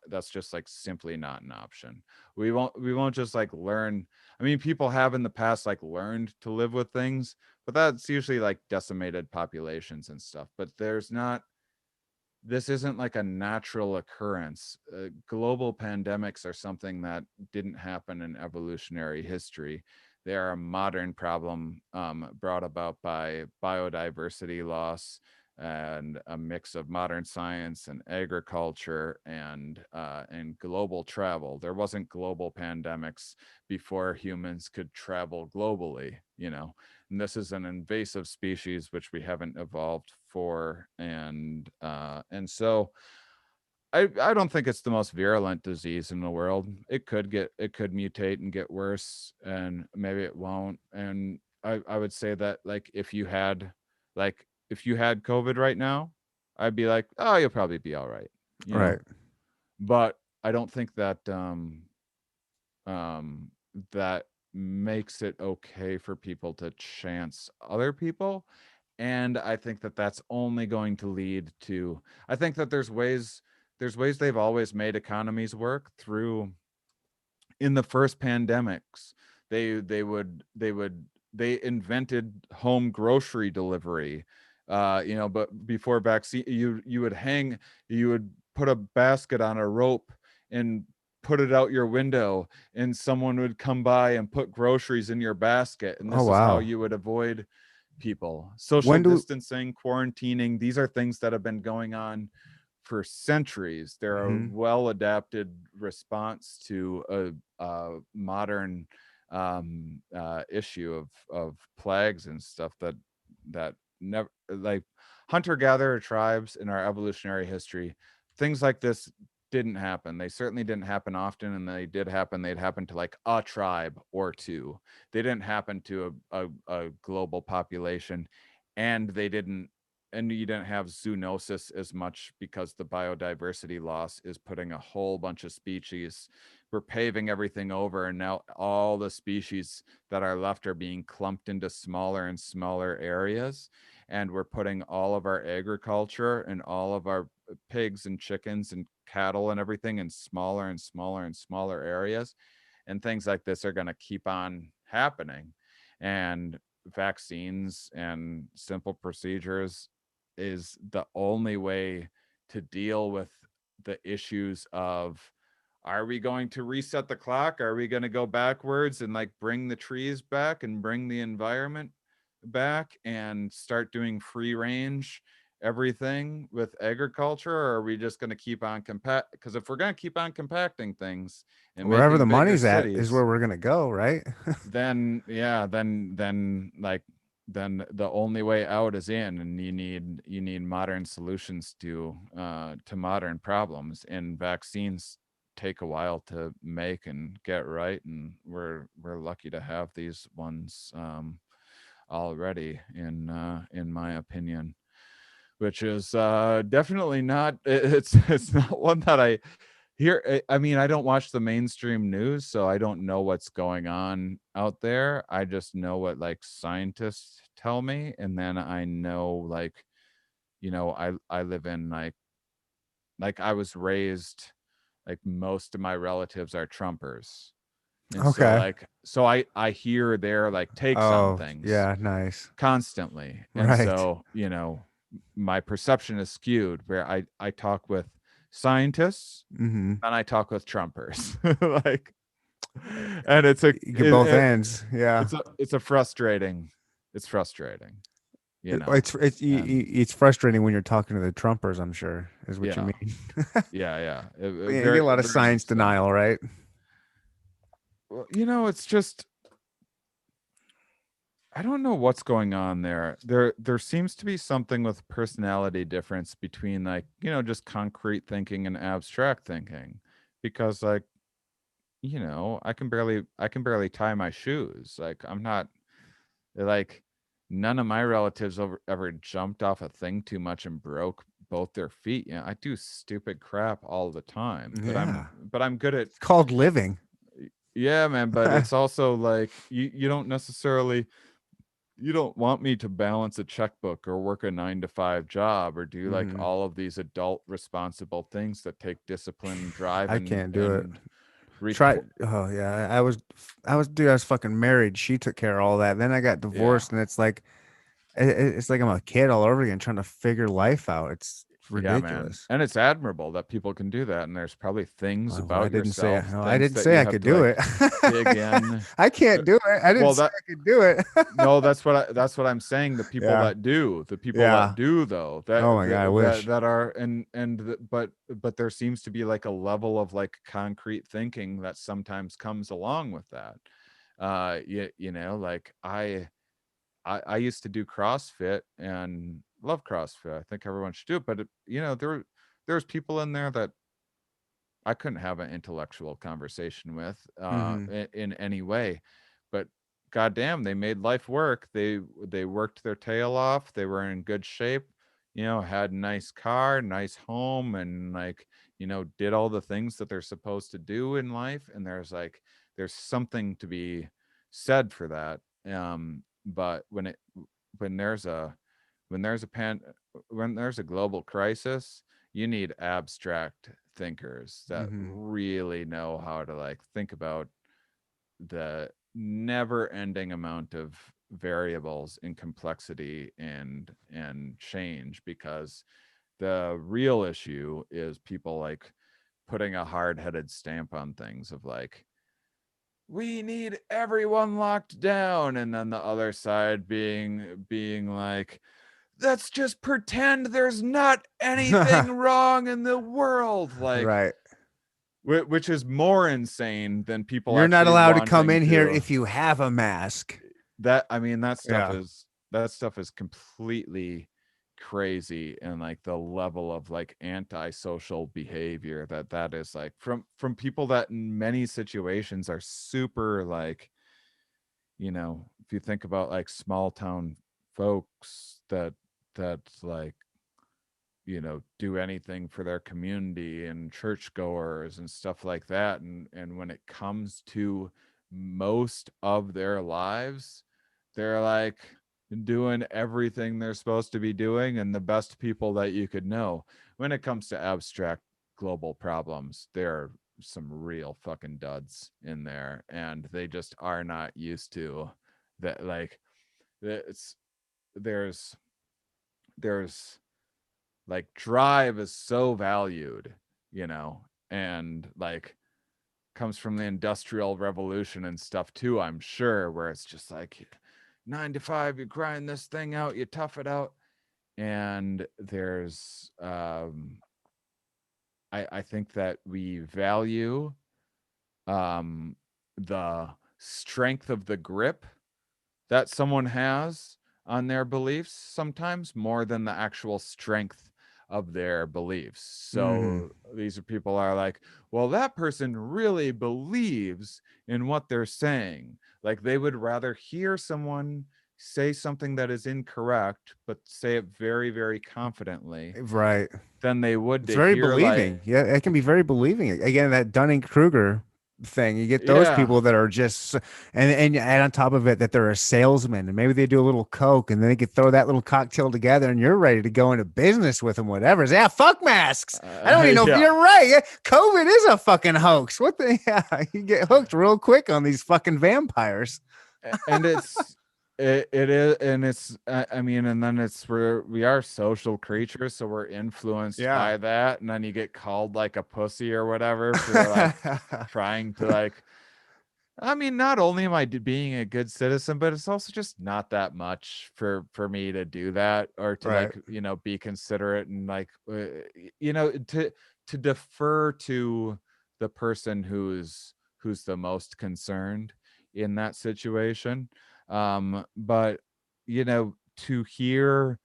Speaker 3: That's just like simply not an option. We won't just like learn. I mean, people have in the past like learned to live with things, but that's usually like decimated populations and stuff. But this isn't like a natural occurrence. Global pandemics are something that didn't happen in evolutionary history. They are a modern problem, brought about by biodiversity loss and a mix of modern science and agriculture and global travel. There wasn't global pandemics before humans could travel globally, and this is an invasive species which we haven't evolved for. And so I don't think it's the most virulent disease in the world. It could mutate and get worse, and maybe it won't. And I would say that like if you had COVID right now, I'd be like, oh, you'll probably be all right, you know.
Speaker 1: Right.
Speaker 3: But I don't think um that makes it okay for people to chance other people. And I think that that's only going to lead to, I think that there's ways they've always made economies work through. In the first pandemics, they invented home grocery delivery. But before vaccine, you would put a basket on a rope and put it out your window, and someone would come by and put groceries in your basket, and
Speaker 1: Oh
Speaker 3: this is how
Speaker 1: wow.
Speaker 3: you would avoid people. Social
Speaker 1: When do
Speaker 3: distancing, quarantining, these are things that have been going on for centuries. They're a
Speaker 1: mm-hmm.
Speaker 3: well adapted response to a modern issue of plagues and stuff that never, like, hunter gatherer tribes in our evolutionary history, things like this didn't happen. They certainly didn't happen often, and they did happen. They'd happen to like a tribe or two. They didn't happen to a global population, and they didn't, and you didn't have zoonosis as much because the biodiversity loss is putting a whole bunch of species. We're paving everything over, and now all the species that are left are being clumped into smaller and smaller areas, and we're putting all of our agriculture and all of our pigs and chickens and cattle and everything in smaller and smaller and smaller areas, and things like this are going to keep on happening. And vaccines and simple procedures is the only way to deal with the issues of, are we going to reset the clock? Are we going to go backwards and like bring the trees back and bring the environment back and start doing free range everything with agriculture? Or are we just going to keep on compact? Because if we're going to keep on compacting things and
Speaker 1: Wherever the
Speaker 3: making bigger
Speaker 1: money's at is
Speaker 3: cities,
Speaker 1: where we're gonna go, right?
Speaker 3: then yeah, then like, then the only way out is in, and you need modern solutions to modern problems, and vaccines take a while to make and get right, and we're lucky to have these ones already, in my opinion, which is definitely not, it's not one that I hear. I mean, I don't watch the mainstream news, so I don't know what's going on out there. I just know what like scientists tell me, and then I know, like, I live in like I was raised, like most of my relatives are Trumpers. And so
Speaker 1: Okay.
Speaker 3: like, so I hear their like takes on
Speaker 1: Oh,
Speaker 3: things
Speaker 1: yeah, nice.
Speaker 3: constantly. And
Speaker 1: Right.
Speaker 3: so, my perception is skewed, where I talk with scientists
Speaker 1: Mm-hmm.
Speaker 3: and I talk with Trumpers. Like, and it's a
Speaker 1: You get both ends. Yeah.
Speaker 3: it's a frustrating, it's frustrating, and
Speaker 1: It's frustrating when you're talking to the Trumpers, I'm sure, is what you
Speaker 3: yeah,
Speaker 1: mean.
Speaker 3: yeah.
Speaker 1: Yeah, you get
Speaker 3: Very,
Speaker 1: a lot of
Speaker 3: very
Speaker 1: science
Speaker 3: much so.
Speaker 1: denial, right?
Speaker 3: Well, it's just, I don't know what's going on there. There seems to be something with personality difference between, like, just concrete thinking and abstract thinking. Because, like, I can barely tie my shoes. Like, I'm not, like, none of my relatives ever jumped off a thing too much and broke both their feet. I do stupid crap all the time, but I'm
Speaker 1: Yeah.
Speaker 3: but I'm good at,
Speaker 1: It's called living.
Speaker 3: yeah, man, but it's also like, you don't necessarily, you don't want me to balance a checkbook or work a 9 to 5 job or do like
Speaker 1: Hmm.
Speaker 3: all of these adult responsible things that take discipline, drive,
Speaker 1: I
Speaker 3: and
Speaker 1: can't do it.
Speaker 3: and
Speaker 1: Try.
Speaker 3: report.
Speaker 1: Oh yeah. Dude, I was fucking married. She took care of all that. Then I got
Speaker 3: Yeah.
Speaker 1: divorced, and it's like, it's like I'm a kid all over again trying to figure life out. It's
Speaker 3: Yeah, man.
Speaker 1: ridiculous.
Speaker 3: And it's admirable that people can do that. And there's probably things
Speaker 1: Well, I
Speaker 3: about
Speaker 1: didn't say.
Speaker 3: yourself,
Speaker 1: No, I
Speaker 3: things
Speaker 1: didn't
Speaker 3: that
Speaker 1: say
Speaker 3: you
Speaker 1: I
Speaker 3: have
Speaker 1: could
Speaker 3: to
Speaker 1: do it.
Speaker 3: like dig in.
Speaker 1: I can't
Speaker 3: Uh,
Speaker 1: do it. I didn't
Speaker 3: Well,
Speaker 1: say
Speaker 3: that
Speaker 1: I could do it.
Speaker 3: no, that's what I'm saying.
Speaker 1: Yeah.
Speaker 3: The people that
Speaker 1: Yeah.
Speaker 3: do, though,
Speaker 1: Oh
Speaker 3: that
Speaker 1: my God, I
Speaker 3: that that,
Speaker 1: wish.
Speaker 3: that are, but there seems to be like a level of like concrete thinking that sometimes comes along with that. Like, I used to do CrossFit and love CrossFit. I think everyone should do it, but there's people in there that I couldn't have an intellectual conversation with,
Speaker 1: Hmm.
Speaker 3: in any way. But goddamn, they made life work. They worked their tail off. They were in good shape. Had a nice car, nice home, and like, did all the things that they're supposed to do in life. And there's something to be said for that. But when there's a when there's a pan when there's a global crisis, you need abstract thinkers that
Speaker 1: Hmm.
Speaker 3: really know how to like think about the never ending amount of variables in complexity and change, because the real issue is people like putting a hard-headed stamp on things of like, we need everyone locked down, and then the other side being like, let's just pretend there's not anything wrong in the world. Like,
Speaker 1: Right.
Speaker 3: which is more insane than people
Speaker 1: You're not
Speaker 3: actually
Speaker 1: allowed to come
Speaker 3: wanting
Speaker 1: in here
Speaker 3: to.
Speaker 1: if you have a mask.
Speaker 3: That, I mean,
Speaker 1: Yeah.
Speaker 3: that stuff is completely crazy, and like the level of like antisocial behavior that is like from people that in many situations are super like, if you think about like small town folks that like, do anything for their community and churchgoers and stuff like that. And when it comes to most of their lives, they're like doing everything they're supposed to be doing and the best people that you could know. When it comes to abstract global problems, there are some real fucking duds in there, and they just are not used to that. Like, it's there's there's like drive is so valued, you know, and like comes from the industrial revolution and stuff too, I'm sure, where it's just like 9 to 5, you grind this thing out, you tough it out. And there's I think that we value um the strength of the grip that someone has on their beliefs sometimes more than the actual strength of their beliefs.
Speaker 1: Mm-hmm.
Speaker 3: So these are people are like, well, that person really believes in what they're saying. Like they would rather hear someone say something that is incorrect, but say it very, very confidently
Speaker 1: Right.
Speaker 3: than they would
Speaker 1: It's
Speaker 3: to
Speaker 1: very
Speaker 3: hear like,
Speaker 1: believing. Yeah, it can be very believing. Again, that Dunning Kruger thing. You get those
Speaker 3: yeah,
Speaker 1: people that are just, and add on top of it that they're a salesman, and maybe they do a little coke, and then they could throw that little cocktail together, and you're ready to go into business with them. Whatever. Yeah, fuck masks. I don't even know if
Speaker 3: yeah.
Speaker 1: you're right. Yeah, COVID is a fucking hoax. What the? Yeah, you get hooked real quick on these fucking vampires.
Speaker 3: And it is, and it's I mean, and then it's we are social creatures, so we're influenced
Speaker 1: Yeah.
Speaker 3: by that, and then you get called like a pussy or whatever for like trying to like, I mean, not only am I being a good citizen, but it's also just not that much for me to do that, or to
Speaker 1: Right.
Speaker 3: like, be considerate and like, to defer to the person who's the most concerned in that situation. But to hear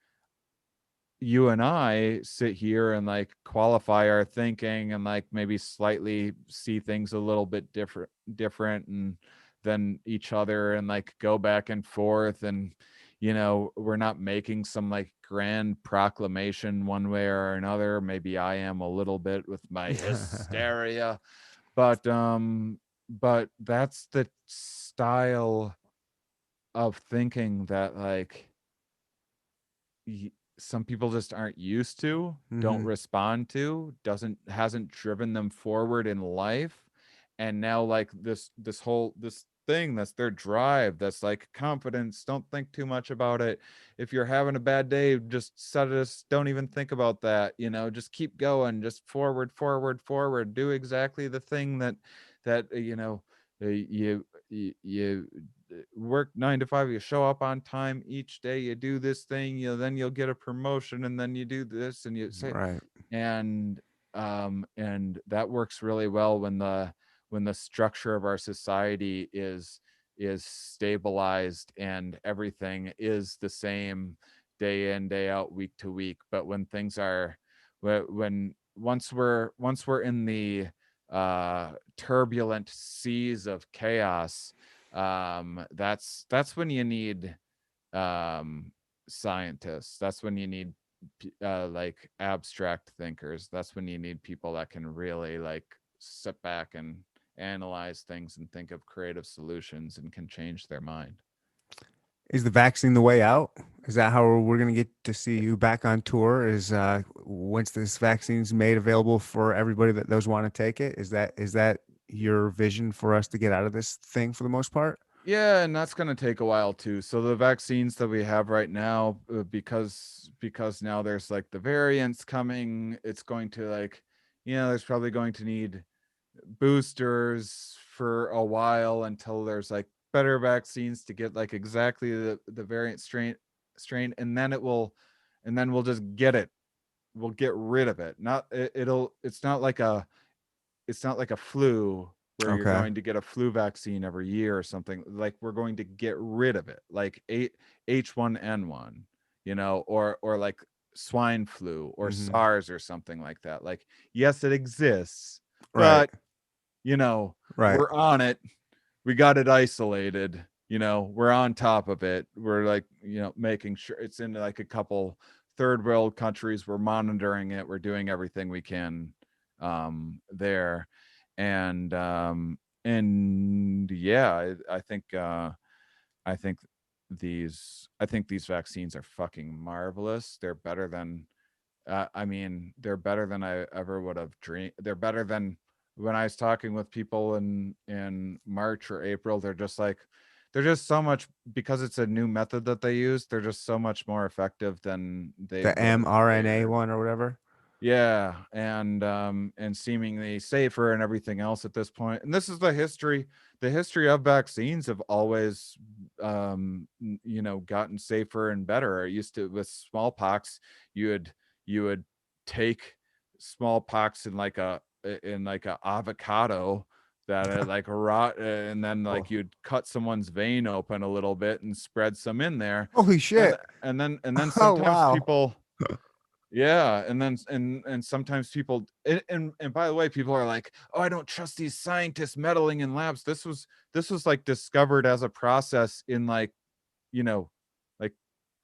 Speaker 3: you and I sit here and like qualify our thinking and like maybe slightly see things a little bit different and than each other, and like go back and forth, and we're not making some like grand proclamation one way or another. Maybe I am a little bit with my hysteria, but that's the style of thinking that like some people just aren't used to, don't
Speaker 1: Hmm.
Speaker 3: respond to, doesn't hasn't driven them forward in life. And now like this thing that's their drive, that's like confidence, don't think too much about it. If you're having a bad day, just set it, don't even think about that, just keep going, just forward, forward, forward, do exactly the thing that you work 9 to 5, you show up on time each day, you do this thing, then you'll get a promotion, and then you do this and you say,
Speaker 1: Right.
Speaker 3: and and that works really well when the structure of our society is stabilized and everything is the same day in, day out, week to week. But when things are, when once we're in the turbulent seas of chaos, that's when you need um scientists, that's when you need like abstract thinkers, that's when you need people that can really like sit back and analyze things and think of creative solutions and can change their mind.
Speaker 1: Is the vaccine the way out? Is that how we're gonna get to see you back on tour? Is once this vaccine's made available for everybody that those want to take it? Is that your vision for us to get out of this thing for the most part?
Speaker 3: Yeah, and that's going to take a while too. So the vaccines that we have right now, because now there's like the variants coming, it's going to like, there's probably going to need boosters for a while until there's like better vaccines to get like exactly the variant strain, and then and then we'll just get it. We'll get rid of it. Not it, it'll it's not like it's not like a flu where you're
Speaker 1: Okay.
Speaker 3: going to get a flu vaccine every year or something. Like we're going to get rid of it, like H1N1, or like swine flu or
Speaker 1: Mm-hmm.
Speaker 3: SARS or something like that. Like, yes, it exists,
Speaker 1: Right.
Speaker 3: but you know,
Speaker 1: Right.
Speaker 3: we're on it. We got it isolated. We're on top of it. We're like, making sure it's in like a couple third world countries. We're monitoring it. We're doing everything we can there. And yeah, I think these vaccines are fucking marvelous. They're better than I mean, they're better than I ever would have dreamed. They're better than when I was talking with people in March or April. They're just so much, because it's a new method that they use. They're just so much more effective than they
Speaker 1: The
Speaker 3: would have
Speaker 1: mRNA
Speaker 3: dared.
Speaker 1: one or whatever.
Speaker 3: Yeah, and seemingly safer and everything else at this point. And this is the history. The history of vaccines have always, gotten safer and better. It used to, with smallpox, you would take smallpox in like a avocado that it like rot, and then
Speaker 1: Oh.
Speaker 3: like you'd cut someone's vein open a little bit and spread some in there,
Speaker 1: Holy
Speaker 3: and
Speaker 1: shit.
Speaker 3: and then
Speaker 1: Oh
Speaker 3: sometimes
Speaker 1: wow.
Speaker 3: people, yeah, and sometimes people, and by the way, people are like, "Oh, I don't trust these scientists meddling in labs." This was like discovered as a process in like, you know, like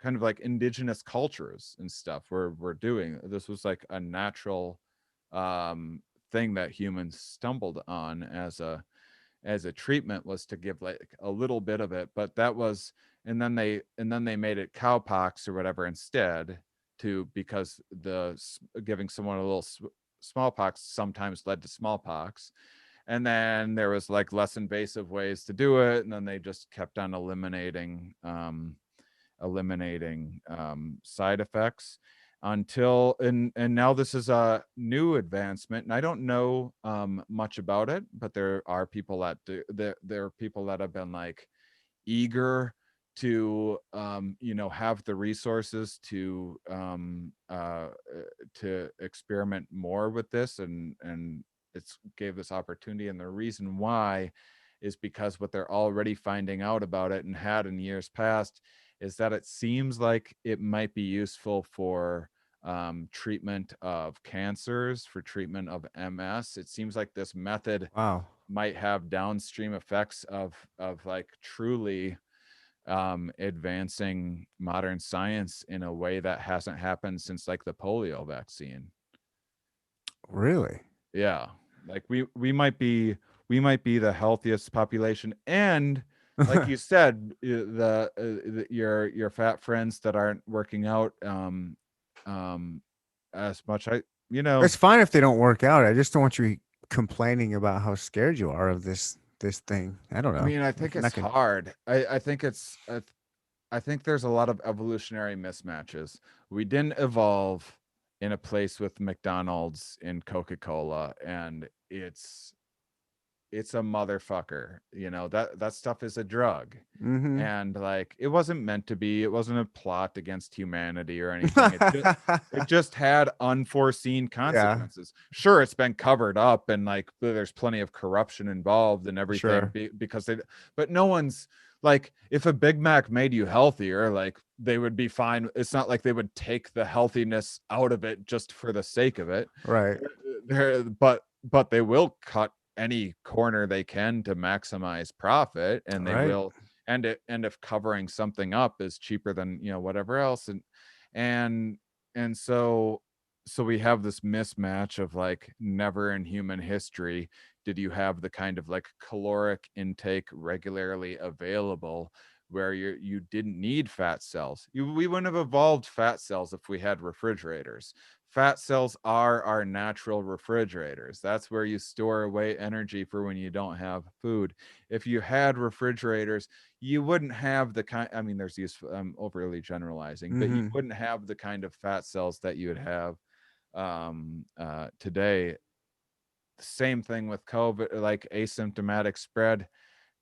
Speaker 3: kind of like indigenous cultures and stuff. We're doing this was like a natural um thing that humans stumbled on as a treatment, was to give like a little bit of it, but that was, and then they made it cowpox or whatever instead, to because giving someone a little smallpox sometimes led to smallpox, and then there was like less invasive ways to do it, and then they just kept on eliminating side effects until, and now this is a new advancement, and I don't know much about it, but there are people that do there are people that have been like eager to have the resources to experiment more with this, and it's gave this opportunity, and the reason why is because what they're already finding out about it and had in years past is that it seems like it might be useful for treatment of cancers, for treatment of MS. It seems like this method
Speaker 1: Wow.
Speaker 3: might have downstream effects of like truly advancing modern science in a way that hasn't happened since like the polio vaccine.
Speaker 1: Really?
Speaker 3: Yeah, like we might be the healthiest population, and like you said, your fat friends that aren't working out um as much.
Speaker 1: It's fine if they don't work out. I just don't want you complaining about how scared you are of this thing. I don't
Speaker 3: I
Speaker 1: know.
Speaker 3: mean, I think
Speaker 1: I'm not
Speaker 3: it's
Speaker 1: gonna.
Speaker 3: hard. I think there's a lot of evolutionary mismatches. We didn't evolve in a place with McDonald's and Coca-Cola, and it's a motherfucker. That stuff is a drug.
Speaker 1: Mm-hmm.
Speaker 3: And like it wasn't meant to be. It wasn't a plot against humanity or anything. It just had unforeseen
Speaker 1: Yeah.
Speaker 3: consequences. Sure, it's been covered up, and like there's plenty of corruption involved and everything,
Speaker 1: Sure.
Speaker 3: because they, but no one's like, if a Big Mac made you healthier, like they would be fine. It's not like they would take the healthiness out of it just for the sake of it.
Speaker 1: Right.
Speaker 3: But they will cut any corner they can to maximize profit, and they
Speaker 1: Right.
Speaker 3: will, and if covering something up is cheaper than whatever else, and and so we have this mismatch of like, never in human history did you have the kind of like caloric intake regularly available where you didn't need fat cells. We wouldn't have evolved fat cells if we had refrigerators. Fat cells are our natural refrigerators. That's where you store away energy for when you don't have food. If you had refrigerators, you wouldn't have the kind, I mean, there's these, I'm overly generalizing, but you
Speaker 1: Mm-hmm.
Speaker 3: wouldn't have the kind of fat cells that you would have today. Same thing with COVID, like asymptomatic spread.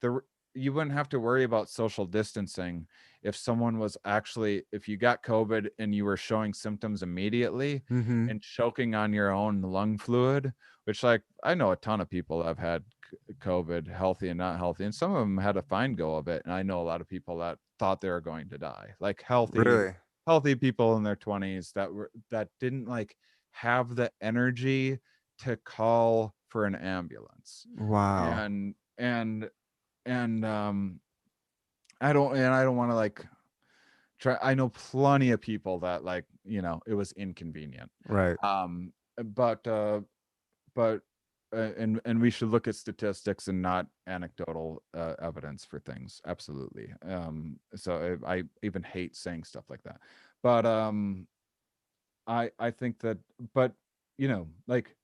Speaker 3: The You wouldn't have to worry about social distancing. if someone was actually, if you got COVID and you were showing symptoms immediately
Speaker 1: Mm-hmm.
Speaker 3: and choking on your own lung fluid, which, like, I know a ton of people that have had COVID, healthy and not healthy, and some of them had a fine go of it. And I know a lot of people that thought they were going to die, like
Speaker 1: Really?
Speaker 3: healthy people in their 20s that didn't like have the energy to call for an ambulance.
Speaker 1: Wow.
Speaker 3: And and and I don't want to like try. I know plenty of people that, like, it was inconvenient.
Speaker 1: Right.
Speaker 3: um but but and we should look at statistics and not anecdotal evidence for things, absolutely. So I even hate saying stuff like that. But I think that, but like,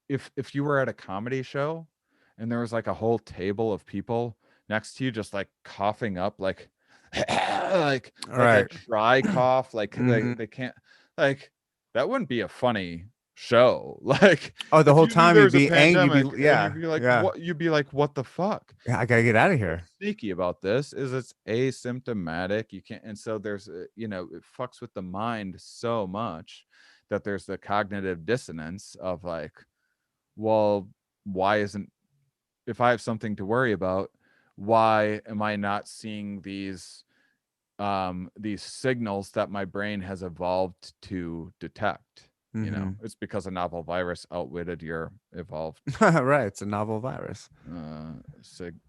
Speaker 3: if you were at a comedy show and there was like a whole table of people next to you just like coughing up, like like a
Speaker 1: Right.
Speaker 3: dry cough, like
Speaker 1: Mm-hmm.
Speaker 3: they can't, like, that wouldn't be a funny show. Like,
Speaker 1: Oh, the
Speaker 3: if
Speaker 1: whole
Speaker 3: you knew
Speaker 1: time
Speaker 3: there
Speaker 1: you'd
Speaker 3: was a
Speaker 1: be angry. You'd be,
Speaker 3: pandemic and
Speaker 1: yeah, yeah.
Speaker 3: you'd be like, what the fuck?
Speaker 1: Yeah, I gotta get out of
Speaker 3: What's
Speaker 1: here.
Speaker 3: sneaky about this is it's asymptomatic. You can't, and so there's it fucks with the mind so much that there's the cognitive dissonance of like, well, why isn't, if I have something to worry about, why am I not seeing these signals that my brain has evolved to detect?
Speaker 1: Mm-hmm.
Speaker 3: It's because a novel virus outwitted your evolved
Speaker 1: Right. It's a novel virus.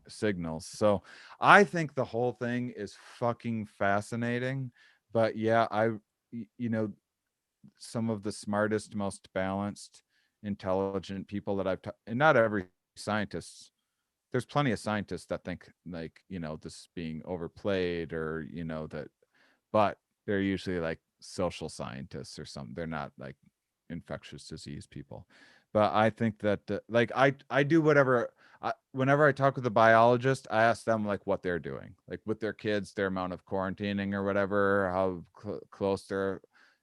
Speaker 3: signals. So I think the whole thing is fucking fascinating. But yeah, some of the smartest, most balanced, intelligent people that and not every scientist, there's plenty of scientists that think like, this is being overplayed, or that, but they're usually like social scientists or something. They're not like infectious disease people. But I think that like I do whatever. Whenever I talk with a biologist, I ask them like what they're doing, like with their kids, their amount of quarantining or whatever, how close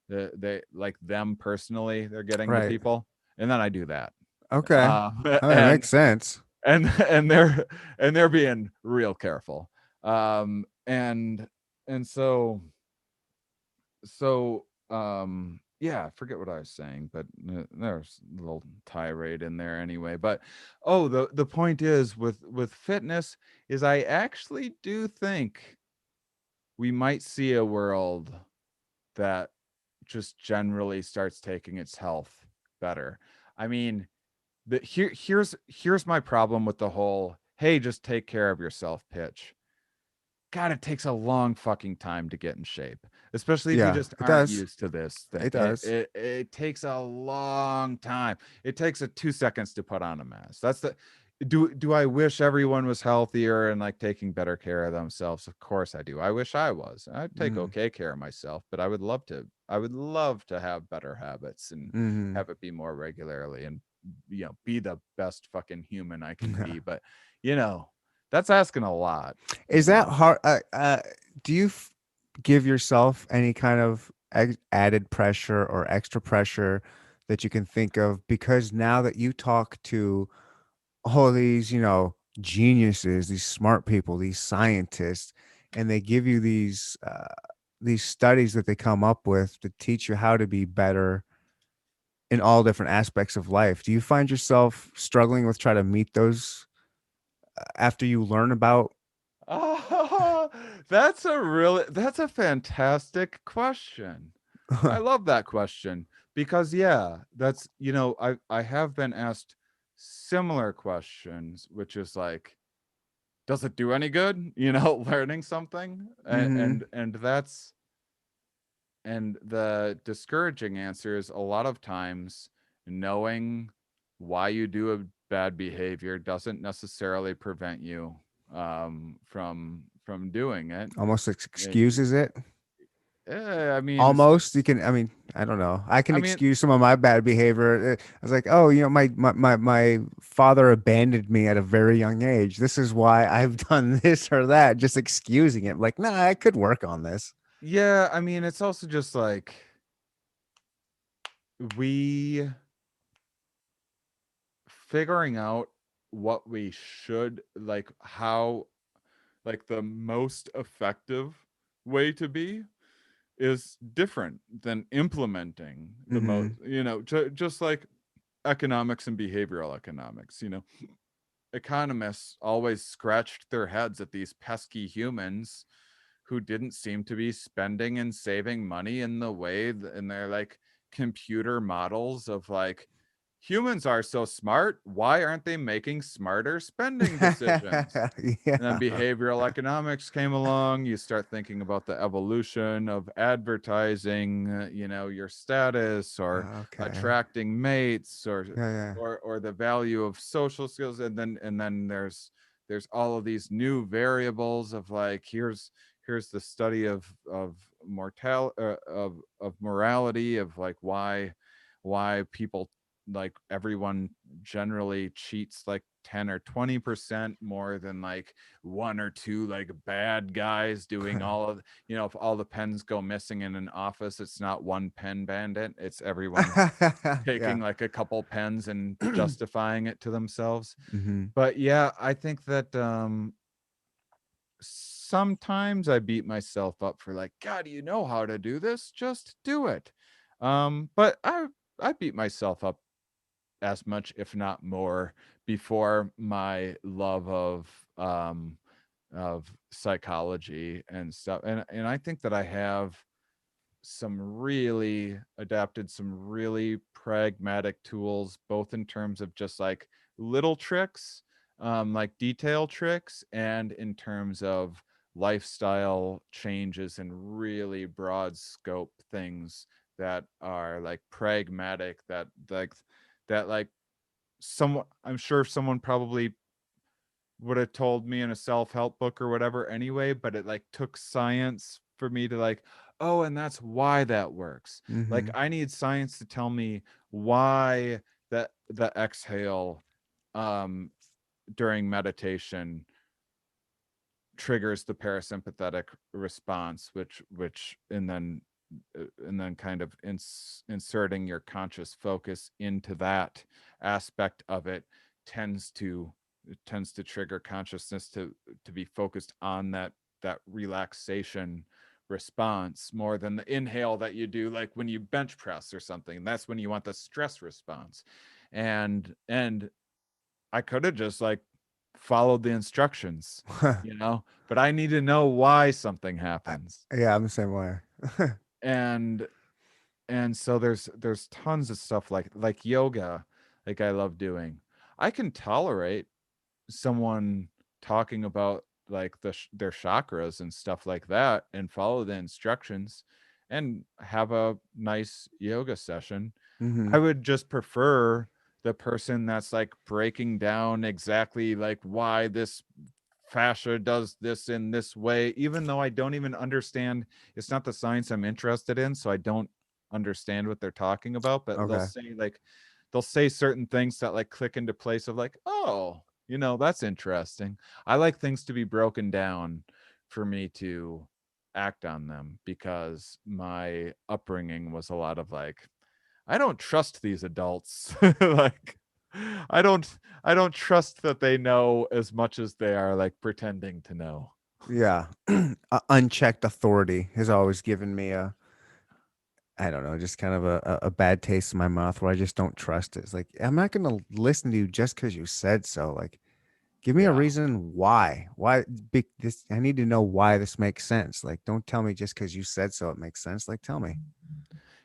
Speaker 3: they like them personally they're getting to
Speaker 1: Right.
Speaker 3: people, and then I do that.
Speaker 1: Okay. Oh, that
Speaker 3: And
Speaker 1: makes sense.
Speaker 3: and they're being real careful. And yeah, I forget what I was saying, but there's a little tirade in there anyway. But the point is, with fitness, is I actually do think we might see a world that just generally starts taking its health better. I mean, here's my problem with the whole "hey, just take care of yourself" pitch. God, it takes a long fucking time to get in shape, especially if you
Speaker 1: Yeah,
Speaker 3: just
Speaker 1: it
Speaker 3: aren't
Speaker 1: does.
Speaker 3: used to this thing.
Speaker 1: It
Speaker 3: It
Speaker 1: does.
Speaker 3: it, it takes a long time. It takes a 2 seconds to put on a mask. That's the do I wish everyone was healthier and like taking better care of themselves? Of course I do. I wish I was. I'd take
Speaker 1: Mm-hmm.
Speaker 3: okay care of myself, but I would love to have better habits and
Speaker 1: Mm-hmm.
Speaker 3: have it be more regularly, and be the best fucking human I can
Speaker 1: Yeah.
Speaker 3: be. But you know, that's asking a lot,
Speaker 1: Is that hard? Do you give yourself any kind of added pressure or extra pressure that you can think of? Because now that you talk to all these, geniuses, these smart people, these scientists, and they give you these studies that they come up with to teach you how to be better in all different aspects of life. Do you find yourself struggling with try to meet those after you learn about?
Speaker 3: Oh, that's a fantastic question. I love that question because yeah, that's I have been asked similar questions, which is like, does it do any good? Learning something, and
Speaker 1: Mm-hmm.
Speaker 3: and and that's and the discouraging answer is, a lot of times knowing why you do a bad behavior doesn't necessarily prevent you from doing it.
Speaker 1: Almost
Speaker 3: Eh,
Speaker 1: excuses it.
Speaker 3: I mean,
Speaker 1: Almost, you can. I mean, I don't know. I can
Speaker 3: I mean,
Speaker 1: excuse some of my bad behavior. I was like, oh, my father abandoned me at a very young age. This is why I've done this or that. Just excusing it. Like, nah, I could work on this.
Speaker 3: yeah, I mean, it's also just like we figuring out what we should like, how like the most effective way to be is different than implementing the most,
Speaker 1: Mhm.
Speaker 3: just like economics and behavioral economics. Economists always scratched their heads at these pesky humans who didn't seem to be spending and saving money in the way in their like computer models of like humans are so smart, why aren't they making smarter spending decisions? And then
Speaker 1: Yeah.
Speaker 3: behavioral economics came along. You start thinking about the evolution of advertising, your status or
Speaker 1: Okay.
Speaker 3: attracting mates
Speaker 1: Yeah, yeah.
Speaker 3: or the value of social skills. And then there's all of these new variables of like here's the study of morality of like why people like everyone generally cheats like 10 or 20% more than like one or two like bad guys doing all of if all the pens go missing in an office, it's not one pen bandit, it's everyone taking
Speaker 1: Yeah.
Speaker 3: like a couple pens and justifying it to themselves.
Speaker 1: Mhm.
Speaker 3: But yeah, I think that sometimes I beat myself up for like, God, you know how to do this, just do it. But I beat myself up as much, if not more, before my love of psychology and stuff. And I think that I have some really pragmatic tools, both in terms of just like little tricks, like detail tricks, and in terms of lifestyle changes and really broad scope things that are like pragmatic, that someone, I'm sure someone probably would have told me in a self-help book or whatever anyway, but it like took science for me to like, oh, and that's why that works. Like
Speaker 1: Mhm.
Speaker 3: I need science to tell me why the exhale um during meditation triggers the parasympathetic response, which and then kind of inserting your conscious focus into that aspect of it tends to tends to trigger consciousness to be focused on that relaxation response more than the inhale that you do like when you bench press or something. That's when you want the stress response. And I could have just like followed the instructions, but I need to know why something
Speaker 1: I,
Speaker 3: happens.
Speaker 1: yeah, I'm the same way.
Speaker 3: And so there's tons of stuff like yoga, like I love doing. I can tolerate someone talking about like their chakras and stuff like that and follow the instructions and have a nice yoga session. I
Speaker 1: Mhm.
Speaker 3: would just prefer the person that's like breaking down exactly like why this fascia does this in this way, even though I don't even understand. It's not the science I'm interested in, so I don't understand what they're talking about, but
Speaker 1: Okay.
Speaker 3: they'll say certain things that like click into place of like, oh, that's interesting. I like things to be broken down for me to act on them because my upbringing was a lot of like, I don't trust these adults. Like I don't I don't trust that they know as much as they are like pretending to know.
Speaker 1: Yeah. Unchecked authority has always given me I don't know, just kind of a bad taste in my mouth where I just don't trust it. It's like, I'm not going to listen to you just because you said so. Like, give me a
Speaker 3: Yeah.
Speaker 1: reason why. Why this? I need to know why this makes sense. Like, don't tell me just because you said so it makes sense. Like, tell me.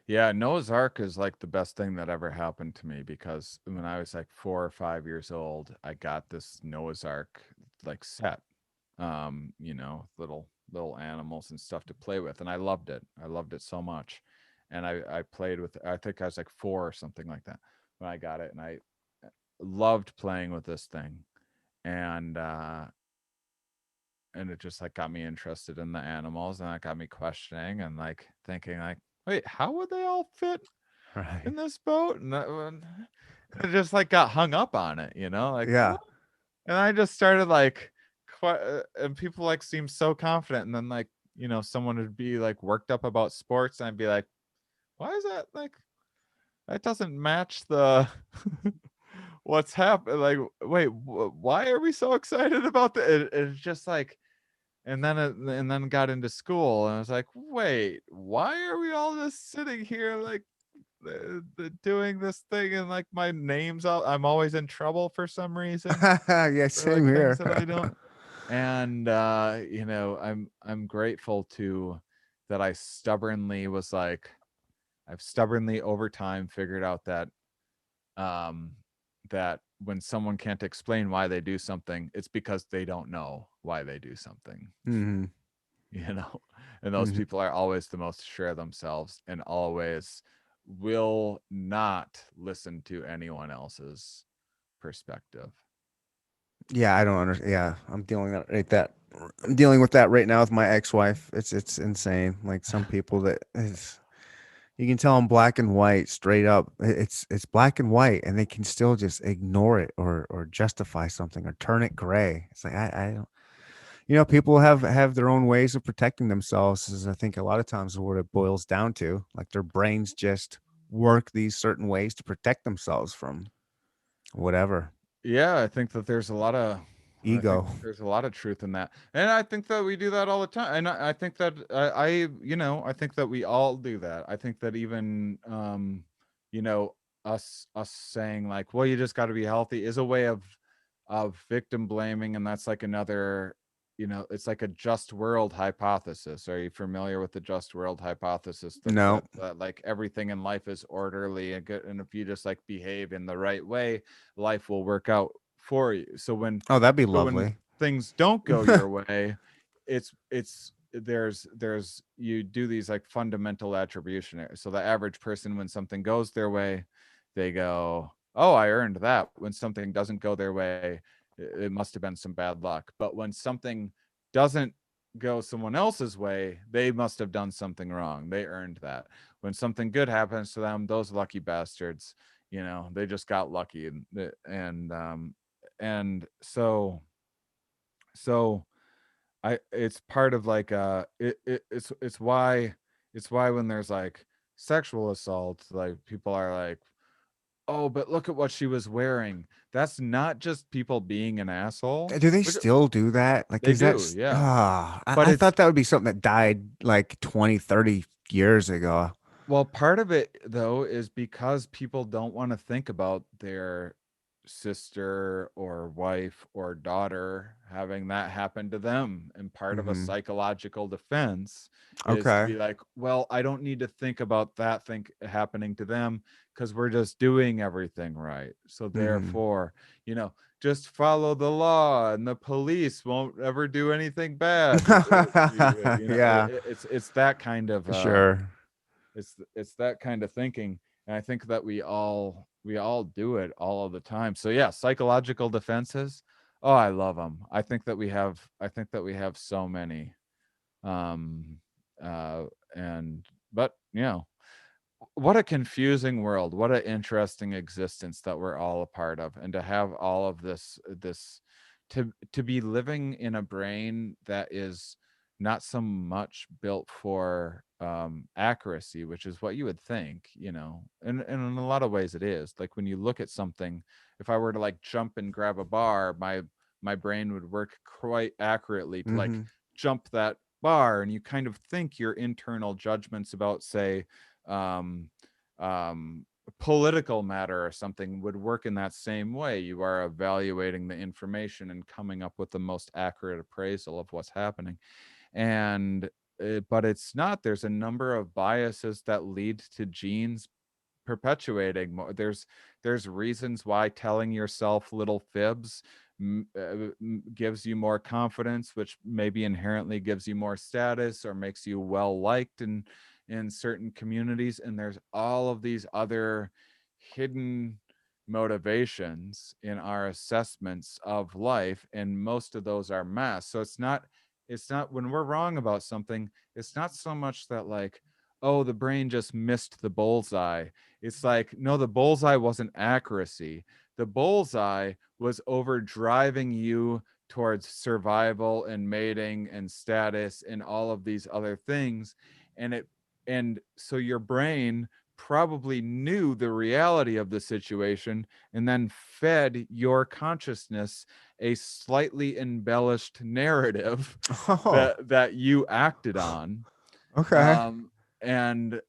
Speaker 3: Yeah, Noah's Ark is like the best thing that ever happened to me because when I was like 4 or 5 years old, I got this Noah's Ark like set. Little animals and stuff to play with and I loved it. I loved it so much. And I played with, I think I was like 4 or something like that when I got it, and I loved playing with this thing. And and it just like got me interested in the animals, and that got me questioning and like thinking like, wait, how would they all fit
Speaker 1: Right.
Speaker 3: in this boat? And that one, I just like got hung up on it, like
Speaker 1: Yeah.
Speaker 3: what? And I just started like and people like seemed so confident, and then like someone would be like worked up about sports, and I'd be like, why is that like, that doesn't match the what's happened, like, wait, why are we so excited about that? It's just like and then got into school, and I was like, wait, why are we all just sitting here like doing this thing, and like my name's out, I'm always in trouble for some reason
Speaker 1: Yeah,
Speaker 3: for like
Speaker 1: same
Speaker 3: things
Speaker 1: here.
Speaker 3: that I don't. And I'm grateful to that I stubbornly was like, I've stubbornly over time figured out um that when someone can't explain why they do something, it's because they don't know why they do something.
Speaker 1: Hmm.
Speaker 3: you know and those
Speaker 1: Hmm.
Speaker 3: people are always the most sure of themselves, and always will not listen to anyone else's perspective.
Speaker 1: Yeah, I don't understand. Yeah, I'm dealing with that right now with my ex-wife. It's insane. Like some people that you can tell them black and white straight up. It's black and white, and they can still just ignore it or justify something or turn it gray. It's like I don't. People have their own ways of protecting themselves. Is I think a lot of times what it boils down to. Like their brains just work these certain ways to protect themselves from whatever
Speaker 3: Yeah, I think
Speaker 1: ego.
Speaker 3: there's a lot of truth in that. And I think that we do that all the time. And I think that I think that we all do that. I think that even you know, us saying like, well, you just got to be healthy is a way of victim blaming, and that's like another, it's like a just world hypothesis. Are you familiar with the just world hypothesis, that
Speaker 1: No.
Speaker 3: like everything in life is orderly and good, and if you just like behave in the right way, life will work out for you.
Speaker 1: Oh, that'd be
Speaker 3: So when
Speaker 1: lovely.
Speaker 3: things don't go your way, it's there's you do these like fundamental attribution. So the average person, when something goes their way, they go, oh, I earned that. When something doesn't go their way, it must have been some bad luck. But when something doesn't go someone else's way, they must have done something wrong. They earned that. When something good happens to them, those lucky bastards, they just got lucky. And and so I it's part of like it's why when there's like sexual assault, like people are like, oh, but look at what she was wearing. That's not just people being an asshole,
Speaker 1: Do they
Speaker 3: which
Speaker 1: still do that? Like,
Speaker 3: they
Speaker 1: is that,
Speaker 3: do, yeah.
Speaker 1: I
Speaker 3: But
Speaker 1: thought
Speaker 3: it's
Speaker 1: that would be something that died like 20, 30 years ago.
Speaker 3: Well, part of it though is because people don't want to think about their sister or wife or daughter having that happen to them. And part of a
Speaker 1: Hmm.
Speaker 3: psychological defense is to
Speaker 1: Okay.
Speaker 3: be like, well, I don't need to think about that thing happening to them because we're just doing everything right. So
Speaker 1: Hmm.
Speaker 3: therefore, just follow the law and the police won't ever do anything bad.
Speaker 1: Yeah,
Speaker 3: It's that kind of
Speaker 1: sure.
Speaker 3: it's that kind of thinking. And I think that we all do it all of the time. So yeah, psychological defenses, oh, I love them. I think that we have so many. um uh and but what a confusing world, what an interesting existence that we're all a part of, and to have all of this to be living in a brain that is not so much built for accuracy, which is what you would think, and in a lot of ways it is. Like when you look at something, if I were to like jump and grab a bar, my brain would work quite accurately to like
Speaker 1: Hmm.
Speaker 3: jump that bar, and you kind of think your internal judgments about, say, um, um, political matter or something would work in that same way. You are evaluating the information and coming up with the most accurate appraisal of what's happening. And but it's not. There's a number of biases that lead to genes perpetuating more. There's reasons why telling yourself little fibs gives you more confidence, which maybe inherently gives you more status or makes you well liked in certain communities. And there's all of these other hidden motivations in our assessments of life, and most of those are masked. So it's not when we're wrong about something, it's not so much that like, oh, the brain just missed the bullseye. It's like, no, the bullseye wasn't accuracy. The bullseye was over driving you towards survival and mating and status and all of these other things. And so your brain probably knew the reality of the situation and then fed your consciousness a slightly embellished narrative
Speaker 1: Oh,
Speaker 3: that you acted on.
Speaker 1: okay.
Speaker 3: um and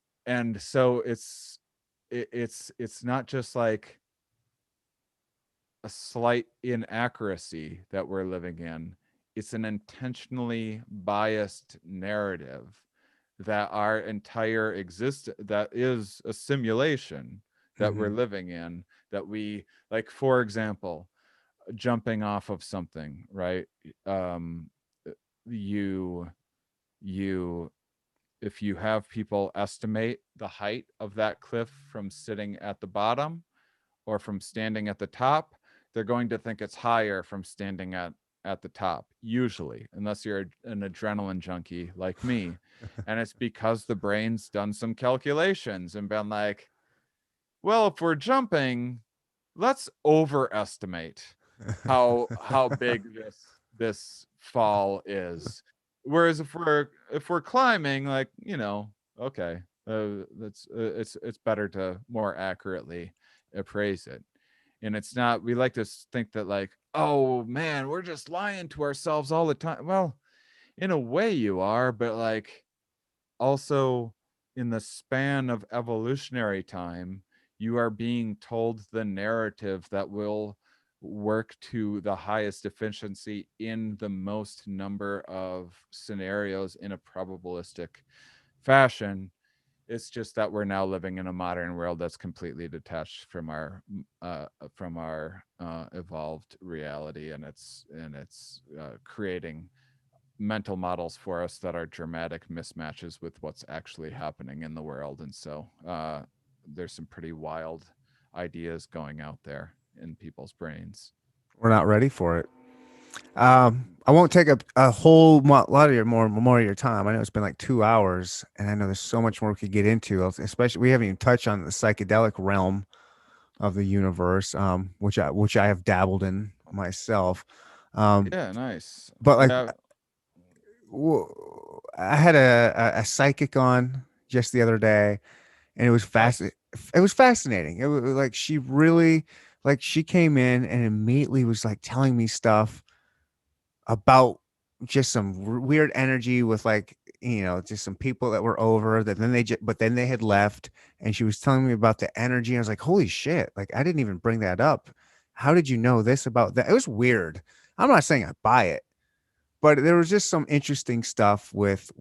Speaker 3: so it's not just like a slight inaccuracy that we're living in. It's an intentionally biased narrative that our entire exist that is a simulation that we're
Speaker 1: Hmm.
Speaker 3: living in, that we, like, for example, jumping off of something, right? um you you if you have people estimate the height of that cliff from sitting at the bottom or from standing at the top, they're going to think it's higher from standing at the top, usually, unless you're an adrenaline junkie like me. And it's because the brain's done some calculations and been like, well, if we're jumping, let's overestimate how big this fall is. Whereas if we're climbing, like, okay, that's it's better to more accurately appraise it. And it's not, we like to think that, like, oh man, we're just lying to ourselves all the time. Well, in a way you are, but like, also, in the span of evolutionary time, you are being told the narrative that will work to the highest efficiency in the most number of scenarios in a probabilistic fashion. It's just that we're now living in a modern world that's completely detached from our evolved reality, and it's creating mental models for us that are dramatic mismatches with what's actually happening in the world. And so there's some pretty wild ideas going out there in people's brains.
Speaker 1: We're not ready for it. I won't take a whole lot of your more of your time. I know it's been like 2 hours, and I know there's so much more we could get into. Especially, we haven't even touched on the psychedelic realm of the universe, which I have dabbled in myself. Um,
Speaker 3: Yeah, nice.
Speaker 1: but like,
Speaker 3: Yeah,
Speaker 1: I had a psychic on just the other day, and it was
Speaker 3: nice.
Speaker 1: it was fascinating. It was like she really, like, she came in and immediately was like telling me stuff about just some weird energy with, like, just some people that were over that then but then they had left, and she was telling me about the energy. I was like, holy shit, like, I didn't even bring that up. How did you know this about that? It was weird. I'm not saying I buy it, but there was just some interesting stuff with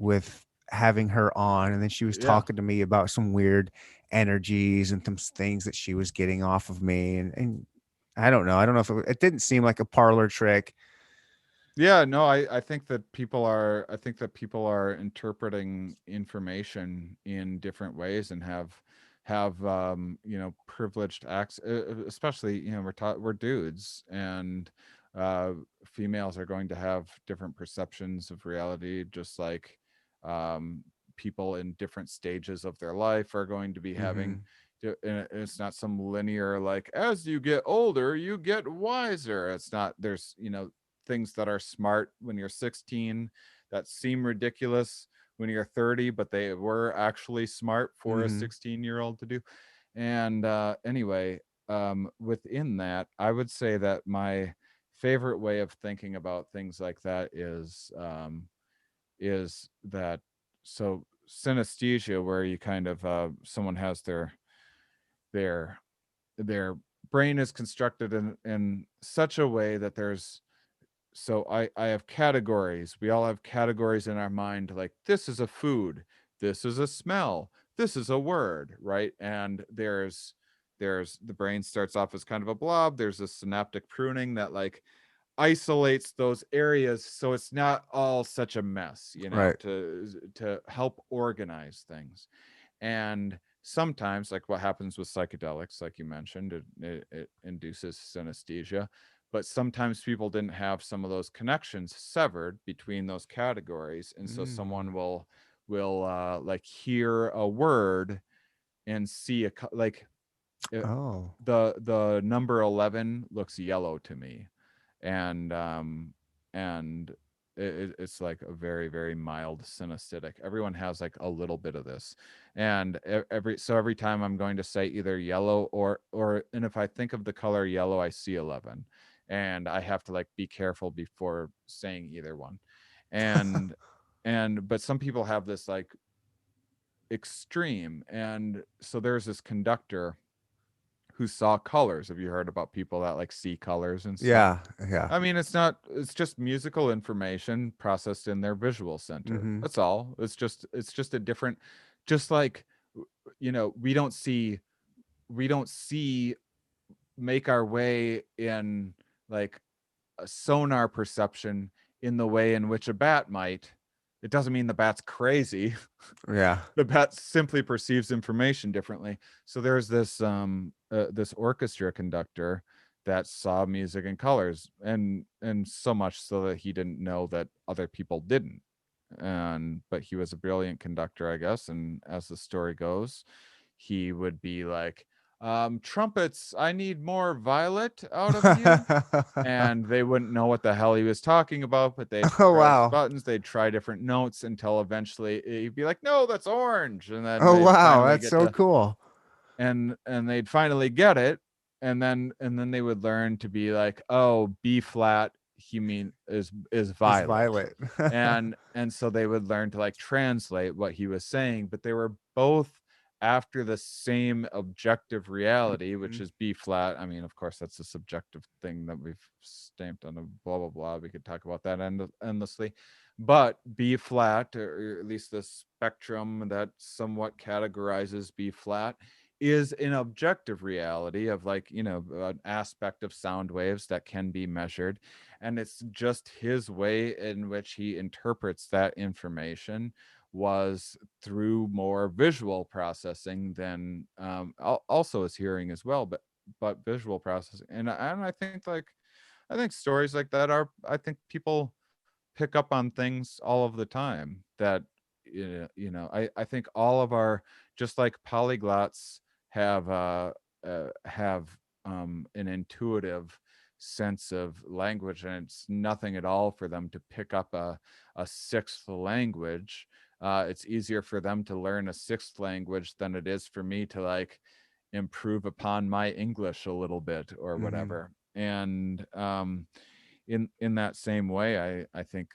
Speaker 1: having her on, and then she was
Speaker 3: Yeah.
Speaker 1: talking to me about some weird energies and some things that she was getting off of me, and I don't know if it didn't seem like a parlor trick.
Speaker 3: Yeah, no, I think that people are interpreting information in different ways and have privileged acts, especially, we're dudes, and uh females are going to have different perceptions of reality, just like um people in different stages of their life are going to be having
Speaker 1: Hmm.
Speaker 3: and it's not some linear, like, as you get older you get wiser. It's not. There's, things that are smart when you're 16 that seem ridiculous when you're 30, but they were actually smart for a
Speaker 1: Hmm.
Speaker 3: 16-year-old to do. And anyway, within that, I would say that my favorite way of thinking about things like that is that, so synesthesia, where you kind of someone has their their brain is constructed in such a way that there's, so I have categories. We all have categories in our mind, like, this is a food, this is a smell, this is a word, right? And there's the brain starts off as kind of a blob. There's a synaptic pruning that, like, isolates those areas so it's not all such a mess,
Speaker 1: Right.
Speaker 3: to help organize things. And sometimes, like what happens with psychedelics, like you mentioned, it induces synesthesia. But sometimes people didn't have some of those connections severed between those categories, and so
Speaker 1: Mm.
Speaker 3: someone will like hear a word and see like, uh,
Speaker 1: Oh.
Speaker 3: the number 11 looks yellow to me. And and it's like a very, very mild synesthetic. Everyone has like a little bit of this, and every time I'm going to say either yellow and if I think of the color yellow, I see 11, and I have to like be careful before saying either one, and but some people have this like extreme, and so there's this conductor who saw colors. Have you heard about people that like see colors and stuff?
Speaker 1: Yeah, yeah.
Speaker 3: I mean, it's just musical information processed in their visual center.
Speaker 1: Mm-hmm.
Speaker 3: That's all. It's just a different, just like, we don't see make our way in like a sonar perception in the way in which a bat might. It doesn't mean the bat's crazy.
Speaker 1: Yeah.
Speaker 3: The bat simply perceives information differently. So there's this orchestra conductor that saw music in colors, and so much so that he didn't know that other people didn't. And but he was a brilliant conductor, I guess, and as the story goes, he would be like, trumpets, I need more violet out of you, and they wouldn't know what the hell he was talking about, but they'd
Speaker 1: Oh
Speaker 3: press
Speaker 1: wow.
Speaker 3: buttons, they'd try different notes until eventually he'd be like, "No, that's orange," and then
Speaker 1: Oh
Speaker 3: they'd
Speaker 1: wow,
Speaker 3: finally
Speaker 1: that's
Speaker 3: get
Speaker 1: so
Speaker 3: to,
Speaker 1: cool.
Speaker 3: and they'd finally get it, and then they would learn to be like, "Oh, B flat, he mean is
Speaker 1: It's
Speaker 3: violet,"
Speaker 1: violet.
Speaker 3: and so they would learn to like translate what he was saying, but they were both after the same objective reality, which
Speaker 1: Mhm.
Speaker 3: is B flat. I mean, of course, that's a subjective thing that we've stamped on a blah blah blah. We could talk about that endlessly, but B flat, or at least the spectrum that somewhat categorizes B flat, is an objective reality of like, an aspect of sound waves that can be measured, and it's just his way in which he interprets that information was through more visual processing than, also his hearing as well, but visual processing. And I think stories like that are, I think people pick up on things all of the time that, I think all of our, just like polyglots have an intuitive sense of language, and it's nothing at all for them to pick up a sixth language. It's easier for them to learn a sixth language than it is for me to like improve upon my English a little bit or
Speaker 1: Mhm.
Speaker 3: whatever. And in that same way, I think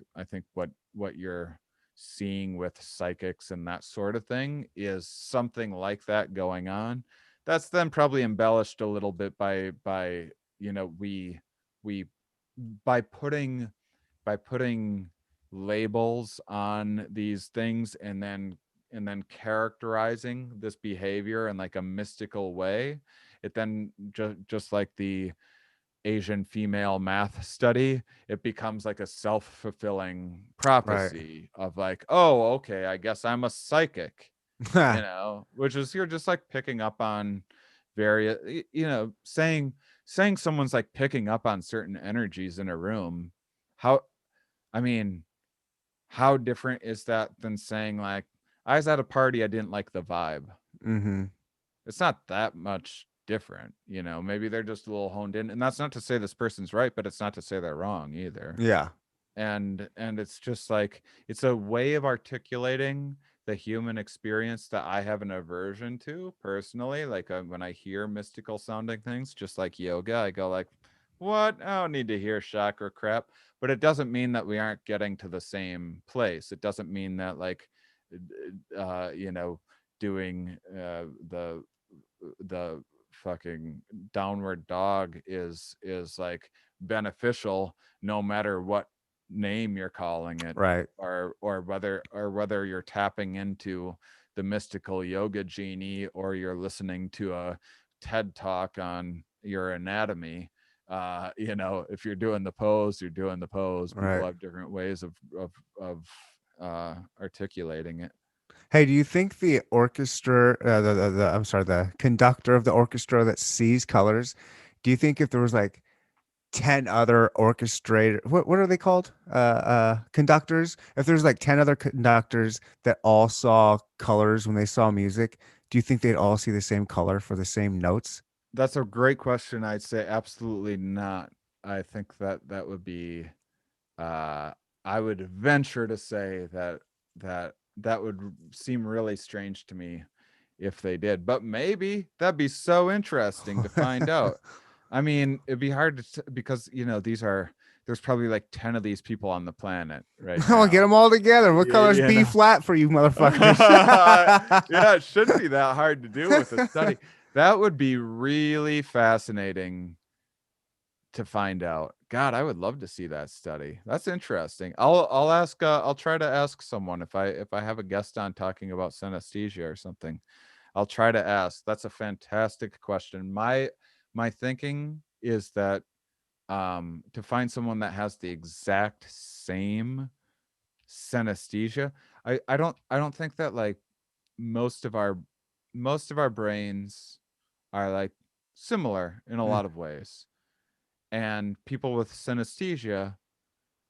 Speaker 3: what you're seeing with psychics and that sort of thing is something like that going on. That's then probably embellished a little bit by we by putting labels on these things, and then characterizing this behavior in like a mystical way. It then just like the Asian female math study, it becomes like a self-fulfilling
Speaker 1: Right.
Speaker 3: prophecy of like, oh, okay, I guess I'm a psychic, which is, you're just like picking up on various, saying someone's like picking up on certain energies in a room. How, I mean, how different is that than saying like, I was at a party, I didn't like the vibe?
Speaker 1: Mhm.
Speaker 3: It's not that much different. Maybe they're just a little honed in, and that's not to say this person's right, but it's not to say they're wrong either.
Speaker 1: Yeah.
Speaker 3: And it's just like, it's a way of articulating the human experience that I have an aversion to personally. Like, when I hear mystical sounding things, just like yoga, I go like, what? I don't need to hear chakra crap. But it doesn't mean that we aren't getting to the same place. It doesn't mean that like, doing the fucking downward dog is like beneficial no matter what name you're calling it,
Speaker 1: Right.
Speaker 3: or whether you're tapping into the mystical yoga genie, or you're listening to a TED talk on your anatomy. If you're doing the pose, you're doing the pose. People
Speaker 1: Right.
Speaker 3: have different ways of articulating it.
Speaker 1: Hey, do you think the orchestra, I'm sorry, the conductor of the orchestra that sees colors, do you think if there was like 10 other orchestrator, what are they called? Conductors. If there's like 10 other conductors that all saw colors when they saw music, do you think they'd all see the same color for the same notes?
Speaker 3: That's a great question. I'd say absolutely not. I think that would be, uh I would venture to say that would seem really strange to me if they did. But maybe that'd be so interesting to find out. I mean, it'd be hard to because there's probably like 10 of these people on the planet right
Speaker 1: I'll get
Speaker 3: now.
Speaker 1: them all together. What
Speaker 3: Yeah,
Speaker 1: color's
Speaker 3: you
Speaker 1: B
Speaker 3: know.
Speaker 1: flat for you motherfuckers?
Speaker 3: Yeah, it shouldn't be that hard to do with a study. That would be really fascinating to find out. God, I would love to see that study. That's interesting. I'll ask I'll try to ask someone if I have a guest on talking about synesthesia or something. I'll try to ask. That's a fantastic question. My thinking is that to find someone that has the exact same synesthesia, I don't think that like most of our most of our brains are like similar in a
Speaker 1: Mm,
Speaker 3: lot of ways. And people with synesthesia,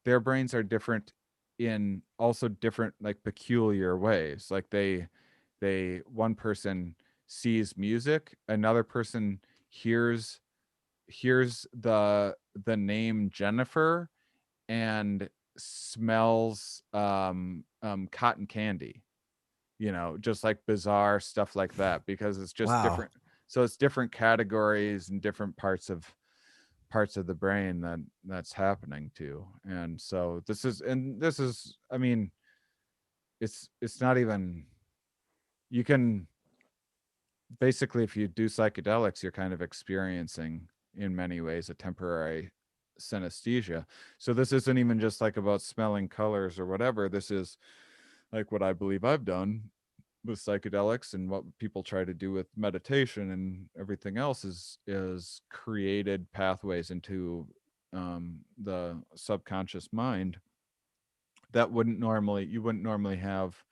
Speaker 3: their brains are different in also different like peculiar ways. Like they one person sees music, another person hears the name Jennifer and smells cotton candy, just like bizarre stuff like that because it's just
Speaker 1: wow.
Speaker 3: different. So it's different categories and different parts of the brain that's happening to. And so this is I mean, it's not even you can basically, if you do psychedelics, you're kind of experiencing in many ways a temporary synesthesia. So this isn't even just like about smelling colors or whatever. This is like what I believe I've done with psychedelics and what people try to do with meditation and everything else is created pathways into the subconscious mind that you wouldn't normally have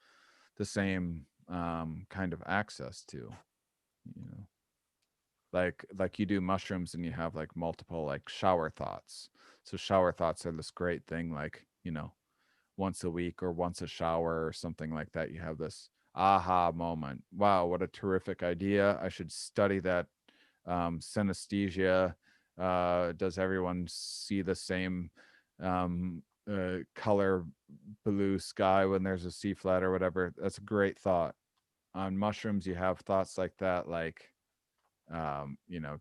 Speaker 3: the same kind of access to, you know like you do mushrooms and you have like multiple like shower thoughts. So shower thoughts are this great thing, like, once a week or once a shower or something like that. You have this aha moment. Wow, what a terrific idea. I should study that. Synesthesia. Does everyone see the same color blue sky when there's a C flat or whatever? That's a great thought. On mushrooms, you have thoughts like that, like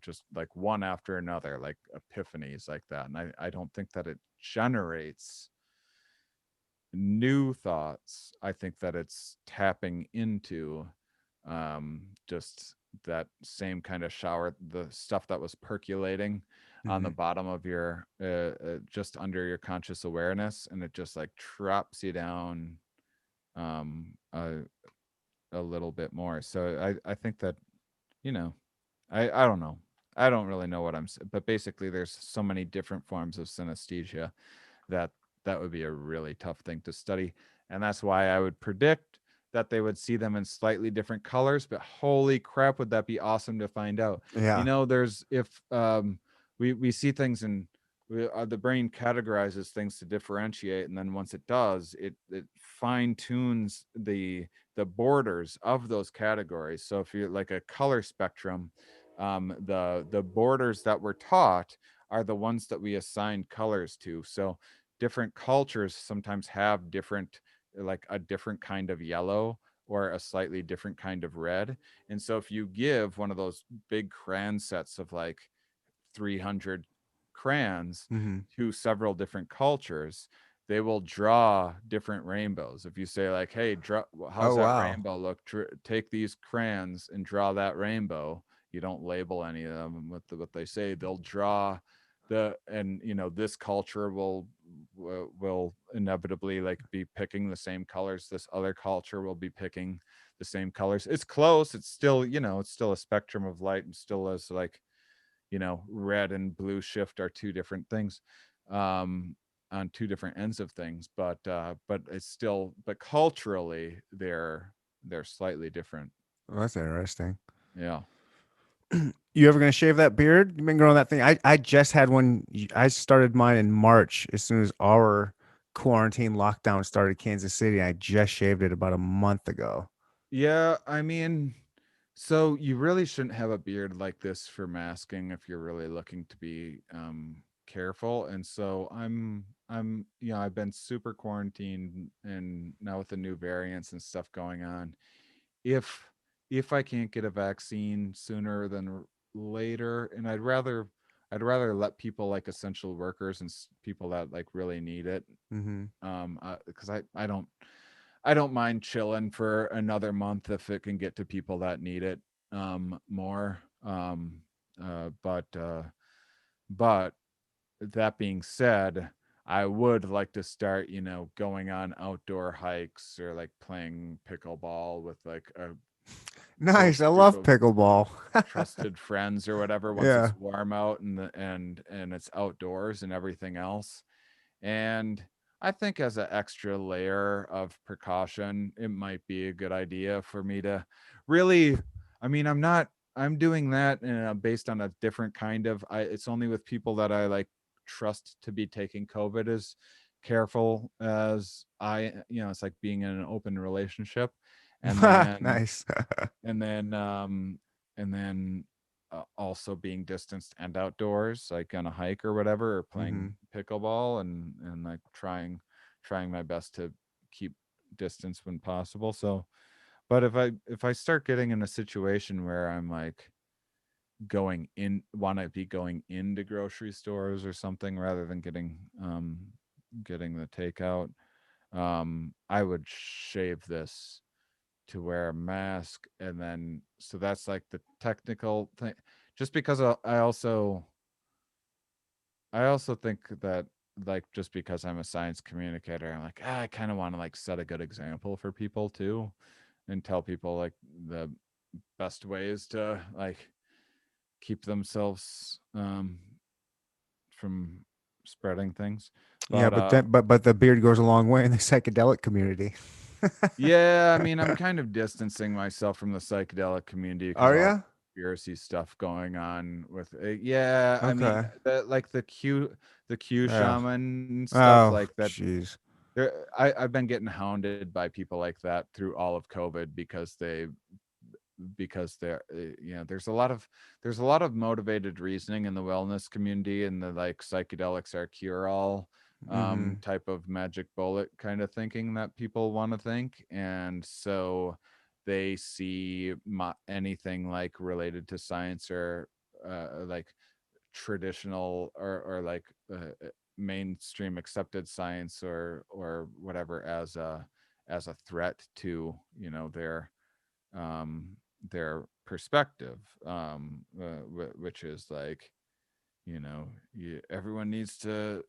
Speaker 3: just like one after another, like epiphanies like that. And I don't think that it generates new thoughts. I think that it's tapping into just that same kind of shower, the stuff that was percolating on the
Speaker 1: Mhm.
Speaker 3: bottom of your, just under your conscious awareness, and it just like traps you down um, a, a little bit more. So I think that, you know, I don't know. I don't really know what but basically, there's so many different forms of synesthesia that that would be a really tough thing to study. And that's why I would predict that they would see them in slightly different colors. But holy crap, would that be awesome to find out?
Speaker 1: Yeah.
Speaker 3: There's if we see things and the brain categorizes things to differentiate, and then once it does, it fine tunes the borders of those categories. So if you're like a color spectrum, the borders that we're taught are the ones that we assign colors to. So different cultures sometimes have different, like a different kind of yellow or a slightly different kind of red. And so if you give one of those big crayon sets of like 300 crayons
Speaker 1: Hmm.
Speaker 3: to several different cultures, they will draw different rainbows. If you say like, "Hey, how's
Speaker 1: Oh
Speaker 3: that
Speaker 1: wow.
Speaker 3: rainbow look? Take these crayons and draw that rainbow." You don't label any of them with what they say. They'll draw and this culture will inevitably like be picking the same colors. This other culture will be picking the same colors. It's close. It's still, it's still a spectrum of light, and still is like, red and blue shift are two different things, um, on two different ends of things. But it's still, but culturally, they're slightly different.
Speaker 1: Well, that's interesting.
Speaker 3: Yeah.
Speaker 1: You ever gonna shave that beard? You've been growing that thing. I just had one. I started mine in March as soon as our quarantine lockdown started, Kansas City. I just shaved it about a month ago.
Speaker 3: Yeah, I mean, so you really shouldn't have a beard like this for masking if you're really looking to be careful. And so I've been super quarantined, and now with the new variants and stuff going on, if I can't get a vaccine sooner than later, and I'd rather let people like essential workers and people that like really need it,
Speaker 1: Mm-hmm.
Speaker 3: because I don't mind chilling for another month if it can get to people that need it more. But that being said, I would like to start, going on outdoor hikes or like playing pickleball with like a
Speaker 1: Nice.
Speaker 3: close
Speaker 1: I
Speaker 3: group
Speaker 1: love
Speaker 3: of
Speaker 1: pickleball.
Speaker 3: trusted friends or whatever once
Speaker 1: Yeah.
Speaker 3: it's warm out and it's outdoors and everything else. And I think as an extra layer of precaution, it might be a good idea for me to really, I mean, I'm doing that based on a different kind of, it's only with people that I like trust to be taking COVID as careful as it's like being in an open relationship. And then,
Speaker 1: Nice.
Speaker 3: and then, and then, also being distanced and outdoors, like on a hike or whatever, or
Speaker 1: Mm-hmm.
Speaker 3: playing pickleball, and like trying my best to keep distance when possible. So, but if I start getting in a situation where I'm like want to be going into grocery stores or something rather than getting the takeout, I would shave this to wear a mask. And then so that's like the technical thing, just because I also think that, like, just because I'm a science communicator, I'm like, I kind of want to like set a good example for people too, and tell people like the best ways to like keep themselves from spreading things.
Speaker 1: Yeah,
Speaker 3: But
Speaker 1: but but the beard goes a long way in the psychedelic community.
Speaker 3: yeah, I mean, I'm kind of distancing myself from the psychedelic community because
Speaker 1: Are
Speaker 3: all
Speaker 1: ya?
Speaker 3: conspiracy stuff going on with it. Yeah, I mean,
Speaker 1: Okay.
Speaker 3: the Q
Speaker 1: Yeah.
Speaker 3: shaman stuff
Speaker 1: Oh,
Speaker 3: like that.
Speaker 1: jeez.
Speaker 3: I've been getting hounded by people like that through all of COVID because there's a lot of motivated reasoning in the wellness community, and the like psychedelics are cure all
Speaker 1: Mm-hmm.
Speaker 3: type of magic bullet kind of thinking that people want to think. And so they see anything like related to science, or like traditional, or like mainstream accepted science, or whatever, as a threat to um their perspective, which is like, everyone needs to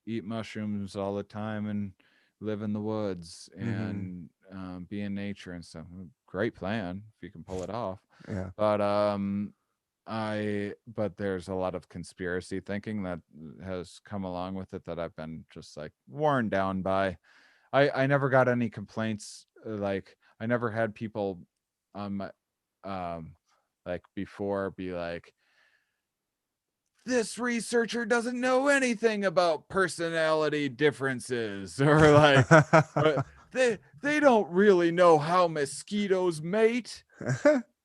Speaker 3: eat mushrooms all the time and live in the woods
Speaker 1: Mm-hmm.
Speaker 3: and be in nature and stuff. Great plan if you can pull it off.
Speaker 1: Yeah.
Speaker 3: But but there's a lot of conspiracy thinking that has come along with it that I've been just like worn down by. I never got any complaints. Like, I never had people um um like before be like, this researcher doesn't know anything about personality differences, or like, uh, they don't really know how mosquitoes mate.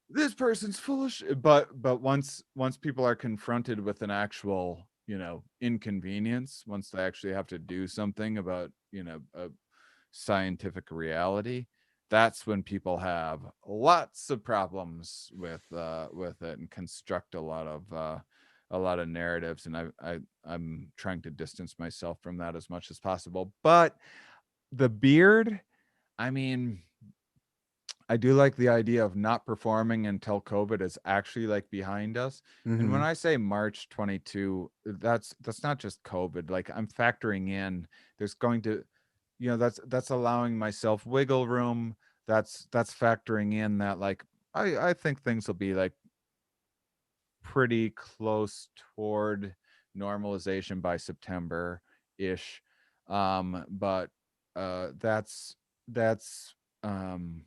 Speaker 3: This person's full of shit. But once people are confronted with an actual inconvenience, once they actually have to do something about a scientific reality, that's when people have lots of problems with it, and construct a lot of narratives. And I'm trying to distance myself from that as much as possible. But the beard, I mean, I do like the idea of not performing until COVID is actually like behind us. And when
Speaker 1: Mm-hmm.
Speaker 3: I say March 22, that's not just COVID. Like, I'm factoring in there's going to, that's allowing myself wiggle room. That's factoring in that, like, I think things will be like pretty close toward normalization by September ish. But that's um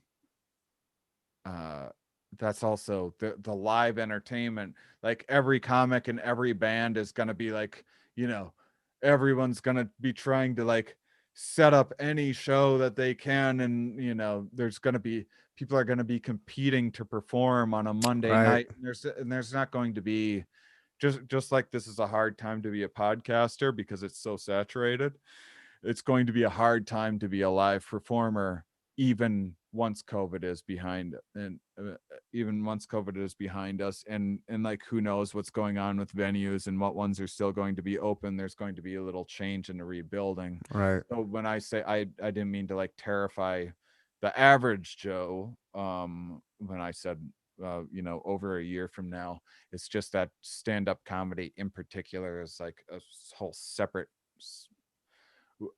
Speaker 3: uh that's also the live entertainment. Like, every comic and every band is going to be like, you know everyone's going to be trying to like set up any show that they can. And there's going to be people are going to be competing to perform on a Monday
Speaker 1: Right.
Speaker 3: night. And there's not going to be just like this is a hard time to be a podcaster because it's so saturated, it's going to be a hard time to be a live performer even once COVID is behind, and even once COVID is behind us, and like who knows what's going on with venues and what ones are still going to be open. There's going to be a little change in the rebuilding.
Speaker 1: Right.
Speaker 3: So when I say I didn't mean to like terrify the average Joe, when I said over a year from now, it's just that stand-up comedy in particular is like a whole separate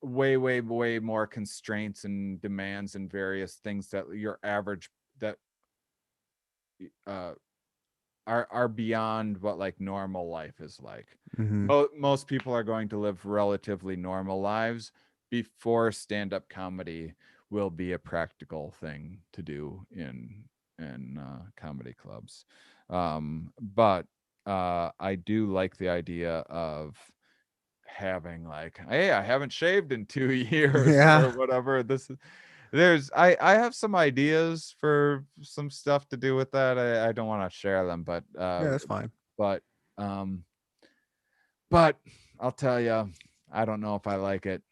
Speaker 3: way more constraints and demands and various things that your average that uh are beyond what like normal life is like.
Speaker 1: Mm-hmm.
Speaker 3: Most people are going to live relatively normal lives before stand-up comedy will be a practical thing to do in comedy clubs. But I do like the idea of having like, hey, I haven't shaved in 2 years
Speaker 1: Yeah.
Speaker 3: or whatever. There's I have some ideas for some stuff to do with that. I don't want to share them,
Speaker 1: Yeah, that's fine.
Speaker 3: but um but I'll tell you, I don't know if I like it.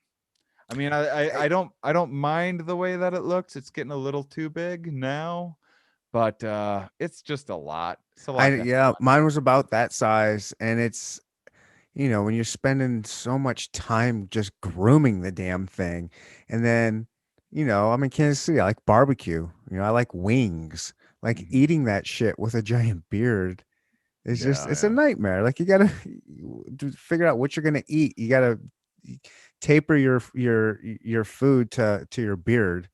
Speaker 3: I mean,
Speaker 1: I,
Speaker 3: I don't mind the way that it looks. It's getting a little too big now, but it's just a lot. It's a lot to have
Speaker 1: yeah,
Speaker 3: on
Speaker 1: mine
Speaker 3: you.
Speaker 1: was about that size, and it's when you're spending so much time just grooming the damn thing, and then I'm in Kansas City. I like barbecue. I like wings. Like
Speaker 3: Mhm.
Speaker 1: eating that shit with a giant beard is just
Speaker 3: Yeah,
Speaker 1: it's a
Speaker 3: yeah.
Speaker 1: nightmare. Like you gotta figure out what you're gonna eat. You gotta taper your food to your beard.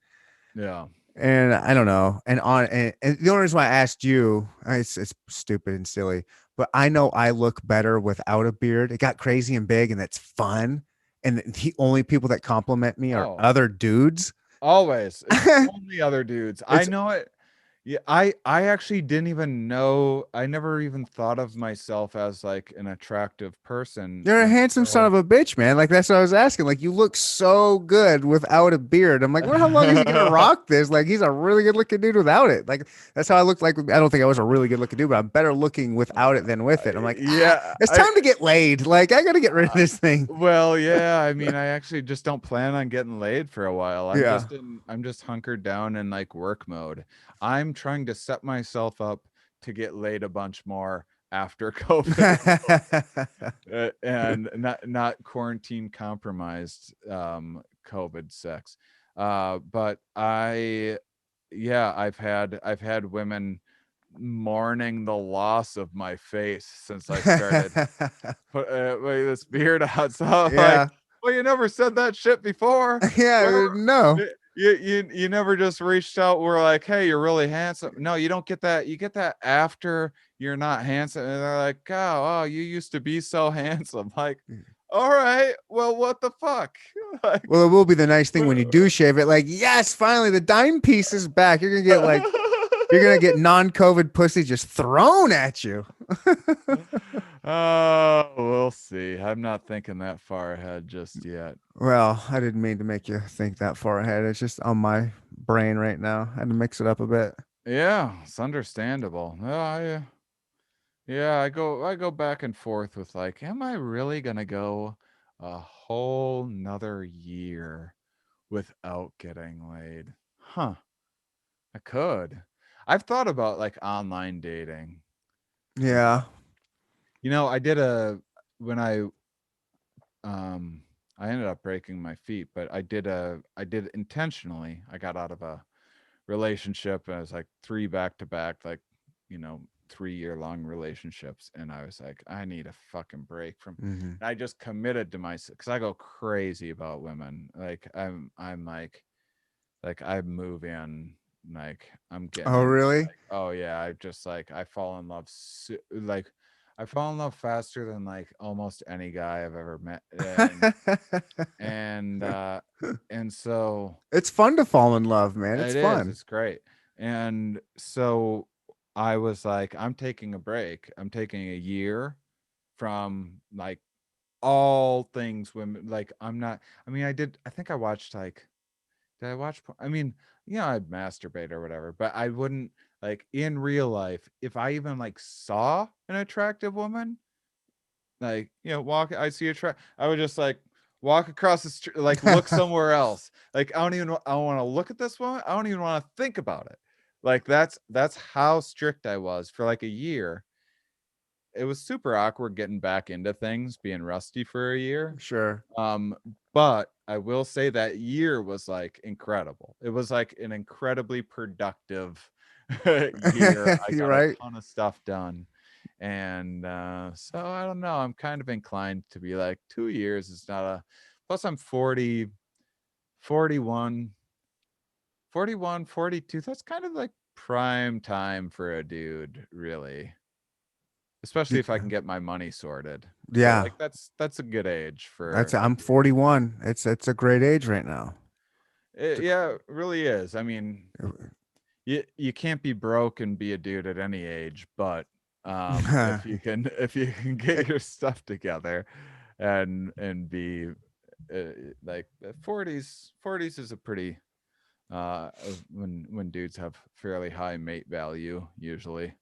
Speaker 3: Yeah.
Speaker 1: And I don't know. And the only reason why I asked you, it's stupid and silly, but I know I look better without a beard. It got crazy and big, and that's fun. And the only people that compliment me are
Speaker 3: Oh,
Speaker 1: other dudes.
Speaker 3: always. It's only other dudes. I
Speaker 1: It's
Speaker 3: know it. Yeah, I actually didn't even know. I never even thought of myself as like an attractive person
Speaker 1: You're a handsome son
Speaker 3: until
Speaker 1: of a bitch, man. Like that's what I was asking. Like you look so good without a beard. I'm like, well, how long is he gonna rock this? Like he's a really good looking dude without it. Like that's how I look. Like I don't think I was a really good looking dude, but I'm better looking without it than with it. I'm like,
Speaker 3: yeah,
Speaker 1: it's time to get laid. Like I gotta get rid of this thing.
Speaker 3: well, yeah, I mean, I actually just don't plan on getting laid for a while.
Speaker 1: Yeah.
Speaker 3: I'm just hunkered down in like work mode. I'm trying to set myself up to get laid a bunch more after COVID is and not quarantine compromised COVID sex. But I've had women mourning the loss of my face since I started put this beard out. So I'm like,
Speaker 1: Yeah.
Speaker 3: well, you never said that shit before.
Speaker 1: Yeah.
Speaker 3: Where
Speaker 1: No.
Speaker 3: you never just reached out. We're like, hey, you're really handsome. No, you don't get that. You get that after you're not handsome. And they're like, oh, you used to be so handsome. Like, all right, well, what the fuck? Like,
Speaker 1: Well, it will be the nice thing when you do shave it. Like, yes, finally the dime piece is back. You're gonna get non-COVID pussy just thrown at you.
Speaker 3: oh, we'll see. I'm not thinking that far ahead just yet.
Speaker 1: Well, I didn't mean to make you think that far ahead. It's just on my brain right now. I had to mix it up a bit.
Speaker 3: Yeah, it's understandable. Yeah, I go back and forth with like, am I really gonna go a whole nother year without getting laid? Huh. I could. I've thought about like online dating.
Speaker 1: Yeah.
Speaker 3: I did a when um I ended up breaking my feet, but I did intentionally. I got out of a relationship and it was like three back to back, like, 3-year long relationships. And I was like, I need a fucking break from,
Speaker 1: Hmm.
Speaker 3: and I just committed to myself because I go crazy about women. Like I'm like I move in, like I'm getting
Speaker 1: Oh,
Speaker 3: in,
Speaker 1: really?
Speaker 3: like, oh yeah, I just like I fall in love like I fall in love faster than like almost any guy I've ever met. And and so
Speaker 1: It's fun to fall in love, man. It's
Speaker 3: it is.
Speaker 1: fun.
Speaker 3: It's great. And so I was like, I'm taking a break. I'm taking a year from like all things women. Like, I'm not, I mean, I think I watched like, did I watch? I mean, I'd masturbate or whatever, but I wouldn't like in real life, if I even like saw an attractive woman, like, walk. I see a truck. I would just like walk across the street, like look somewhere else. Like I don't want to look at this one. I don't even want to think about it. Like that's how strict I was for like a year. It was super awkward getting back into things, being rusty for a year.
Speaker 1: Sure.
Speaker 3: Um, but I will say that year was like incredible. It was like an incredibly productive year. I
Speaker 1: You're
Speaker 3: got a
Speaker 1: right.
Speaker 3: ton of stuff done. And so I don't know. I'm kind of inclined to be like 2 years is not a plus I'm 40, 41, 41, 42. That's kind of like prime time for a dude, really. Especially if I can get my money sorted. So
Speaker 1: Yeah.
Speaker 3: like that's a good age
Speaker 1: That's
Speaker 3: for a
Speaker 1: I'm
Speaker 3: dude.
Speaker 1: 41. It's a great age right now.
Speaker 3: Yeah, it really is. I mean, you can't be broke and be a dude at any age, but if you can if you can get your stuff together and be uh, like 40s is a pretty when dudes have fairly high mate value usually.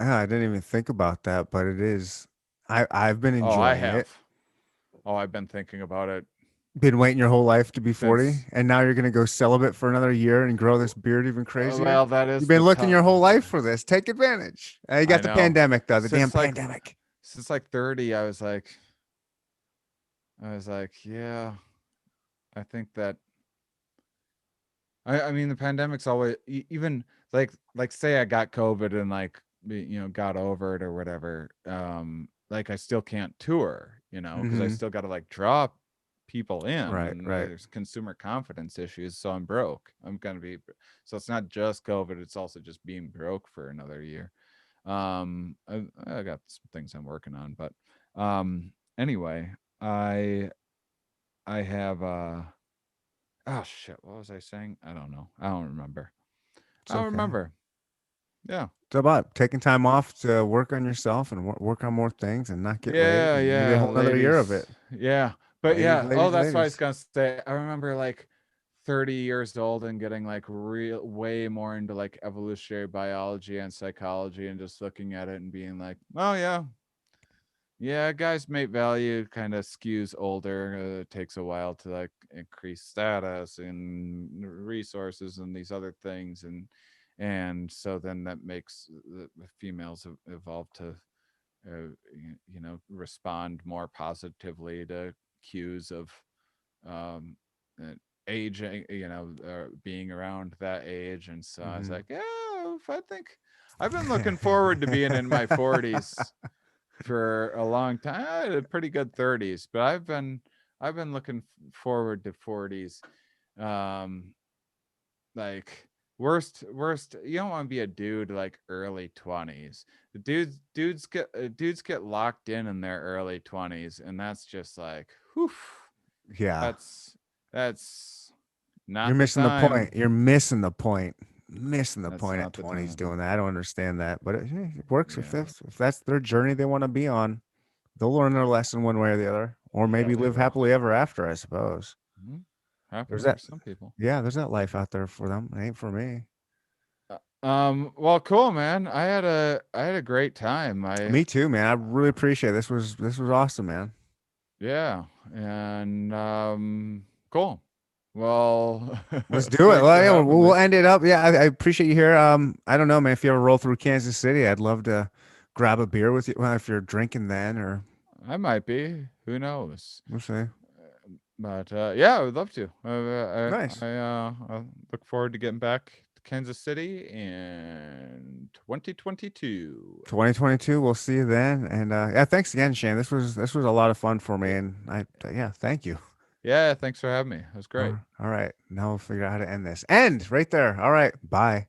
Speaker 1: Yeah, I didn't even think about that, but it is. I've been
Speaker 3: Oh, I
Speaker 1: enjoying it.
Speaker 3: have. Oh, I've been thinking about it
Speaker 1: Been waiting your whole life to be 40,
Speaker 3: since
Speaker 1: and now you're gonna go celibate for another year and grow this beard even crazier.
Speaker 3: well, that
Speaker 1: You've
Speaker 3: is
Speaker 1: been
Speaker 3: the
Speaker 1: looking your
Speaker 3: tough.
Speaker 1: whole life for this. Take advantage. You
Speaker 3: I
Speaker 1: got the
Speaker 3: know.
Speaker 1: pandemic though, the damn
Speaker 3: Since like
Speaker 1: pandemic.
Speaker 3: since like 30, I was like, yeah, I think that I mean the pandemic's always even like say I got COVID and like got over it or whatever. Like I still can't tour, because I
Speaker 1: Mm-hmm.
Speaker 3: still got to like draw people in
Speaker 1: Right,
Speaker 3: and
Speaker 1: right.
Speaker 3: there's consumer confidence issues, so I'm broke. I'm gonna be so it's not just COVID, it's also just being broke for another year. I got some things I'm working on, but anyway, I I have oh shit, what was I saying? I don't know. I don't remember.
Speaker 1: It's
Speaker 3: I don't
Speaker 1: okay.
Speaker 3: remember. Yeah.
Speaker 1: It's about taking time off to work on yourself and work on more things and not get laid
Speaker 3: Yeah,
Speaker 1: and maybe a
Speaker 3: yeah,
Speaker 1: whole nother year of
Speaker 3: ladies.
Speaker 1: it.
Speaker 3: Yeah. But
Speaker 1: Ladies,
Speaker 3: yeah, oh,
Speaker 1: ladies,
Speaker 3: that's what I was
Speaker 1: ladies.
Speaker 3: gonna say. I remember like 30 years old and getting like real way more into like evolutionary biology and psychology and just looking at it and being like, oh yeah, yeah, guys mate value kind of skews older. It takes a while to like increase status and resources and these other things, and so then that makes the females evolve to respond more positively to cues of um, uh, aging, being around that age. And so I was
Speaker 1: Mm-hmm.
Speaker 3: like, yeah, if I think I've been looking forward to being in my 40s for a long time. I had a pretty good 30s, but I've been looking forward to 40s. Um, like worst, you don't want to be a dude like early 20s. The dudes get locked in their early 20s, and that's just like whew,
Speaker 1: Yeah.
Speaker 3: that's
Speaker 1: You're
Speaker 3: not the
Speaker 1: missing the
Speaker 3: time.
Speaker 1: point. You're missing the point. Missing the
Speaker 3: That's
Speaker 1: point at
Speaker 3: not the
Speaker 1: 20s
Speaker 3: time.
Speaker 1: doing that. I don't understand that, but it works
Speaker 3: Yeah.
Speaker 1: if that's their journey they want to be on. They'll learn their lesson one way or the other, or
Speaker 3: Yeah,
Speaker 1: maybe
Speaker 3: they
Speaker 1: live
Speaker 3: will.
Speaker 1: happily ever after, I suppose.
Speaker 3: Mhm.
Speaker 1: There's
Speaker 3: Happily for
Speaker 1: that.
Speaker 3: some people.
Speaker 1: Yeah, there's that life out there for them. It ain't for me.
Speaker 3: Well, cool, man. I had a great time.
Speaker 1: Me too, man. I really appreciate it. This was awesome, man.
Speaker 3: Yeah, and cool. Well,
Speaker 1: Let's do it.
Speaker 3: thanks
Speaker 1: Well,
Speaker 3: for
Speaker 1: yeah, we'll,
Speaker 3: having
Speaker 1: we'll
Speaker 3: me.
Speaker 1: end it up. Yeah, I appreciate you here. I don't know, man. If you ever roll through Kansas City, I'd love to grab a beer with you. Well, if you're drinking then, or
Speaker 3: I might be. Who knows?
Speaker 1: we'll see.
Speaker 3: But yeah, I would love to.
Speaker 1: Nice.
Speaker 3: I look forward to getting back to Kansas City in 2022.
Speaker 1: 2022. We'll see you then. And yeah, thanks again, Shane. This was a lot of fun for me,
Speaker 3: Yeah,
Speaker 1: and yeah, thank you.
Speaker 3: yeah. Thanks for having me. It was great.
Speaker 1: All right, now we'll figure out how to end this. End right there. All right, bye.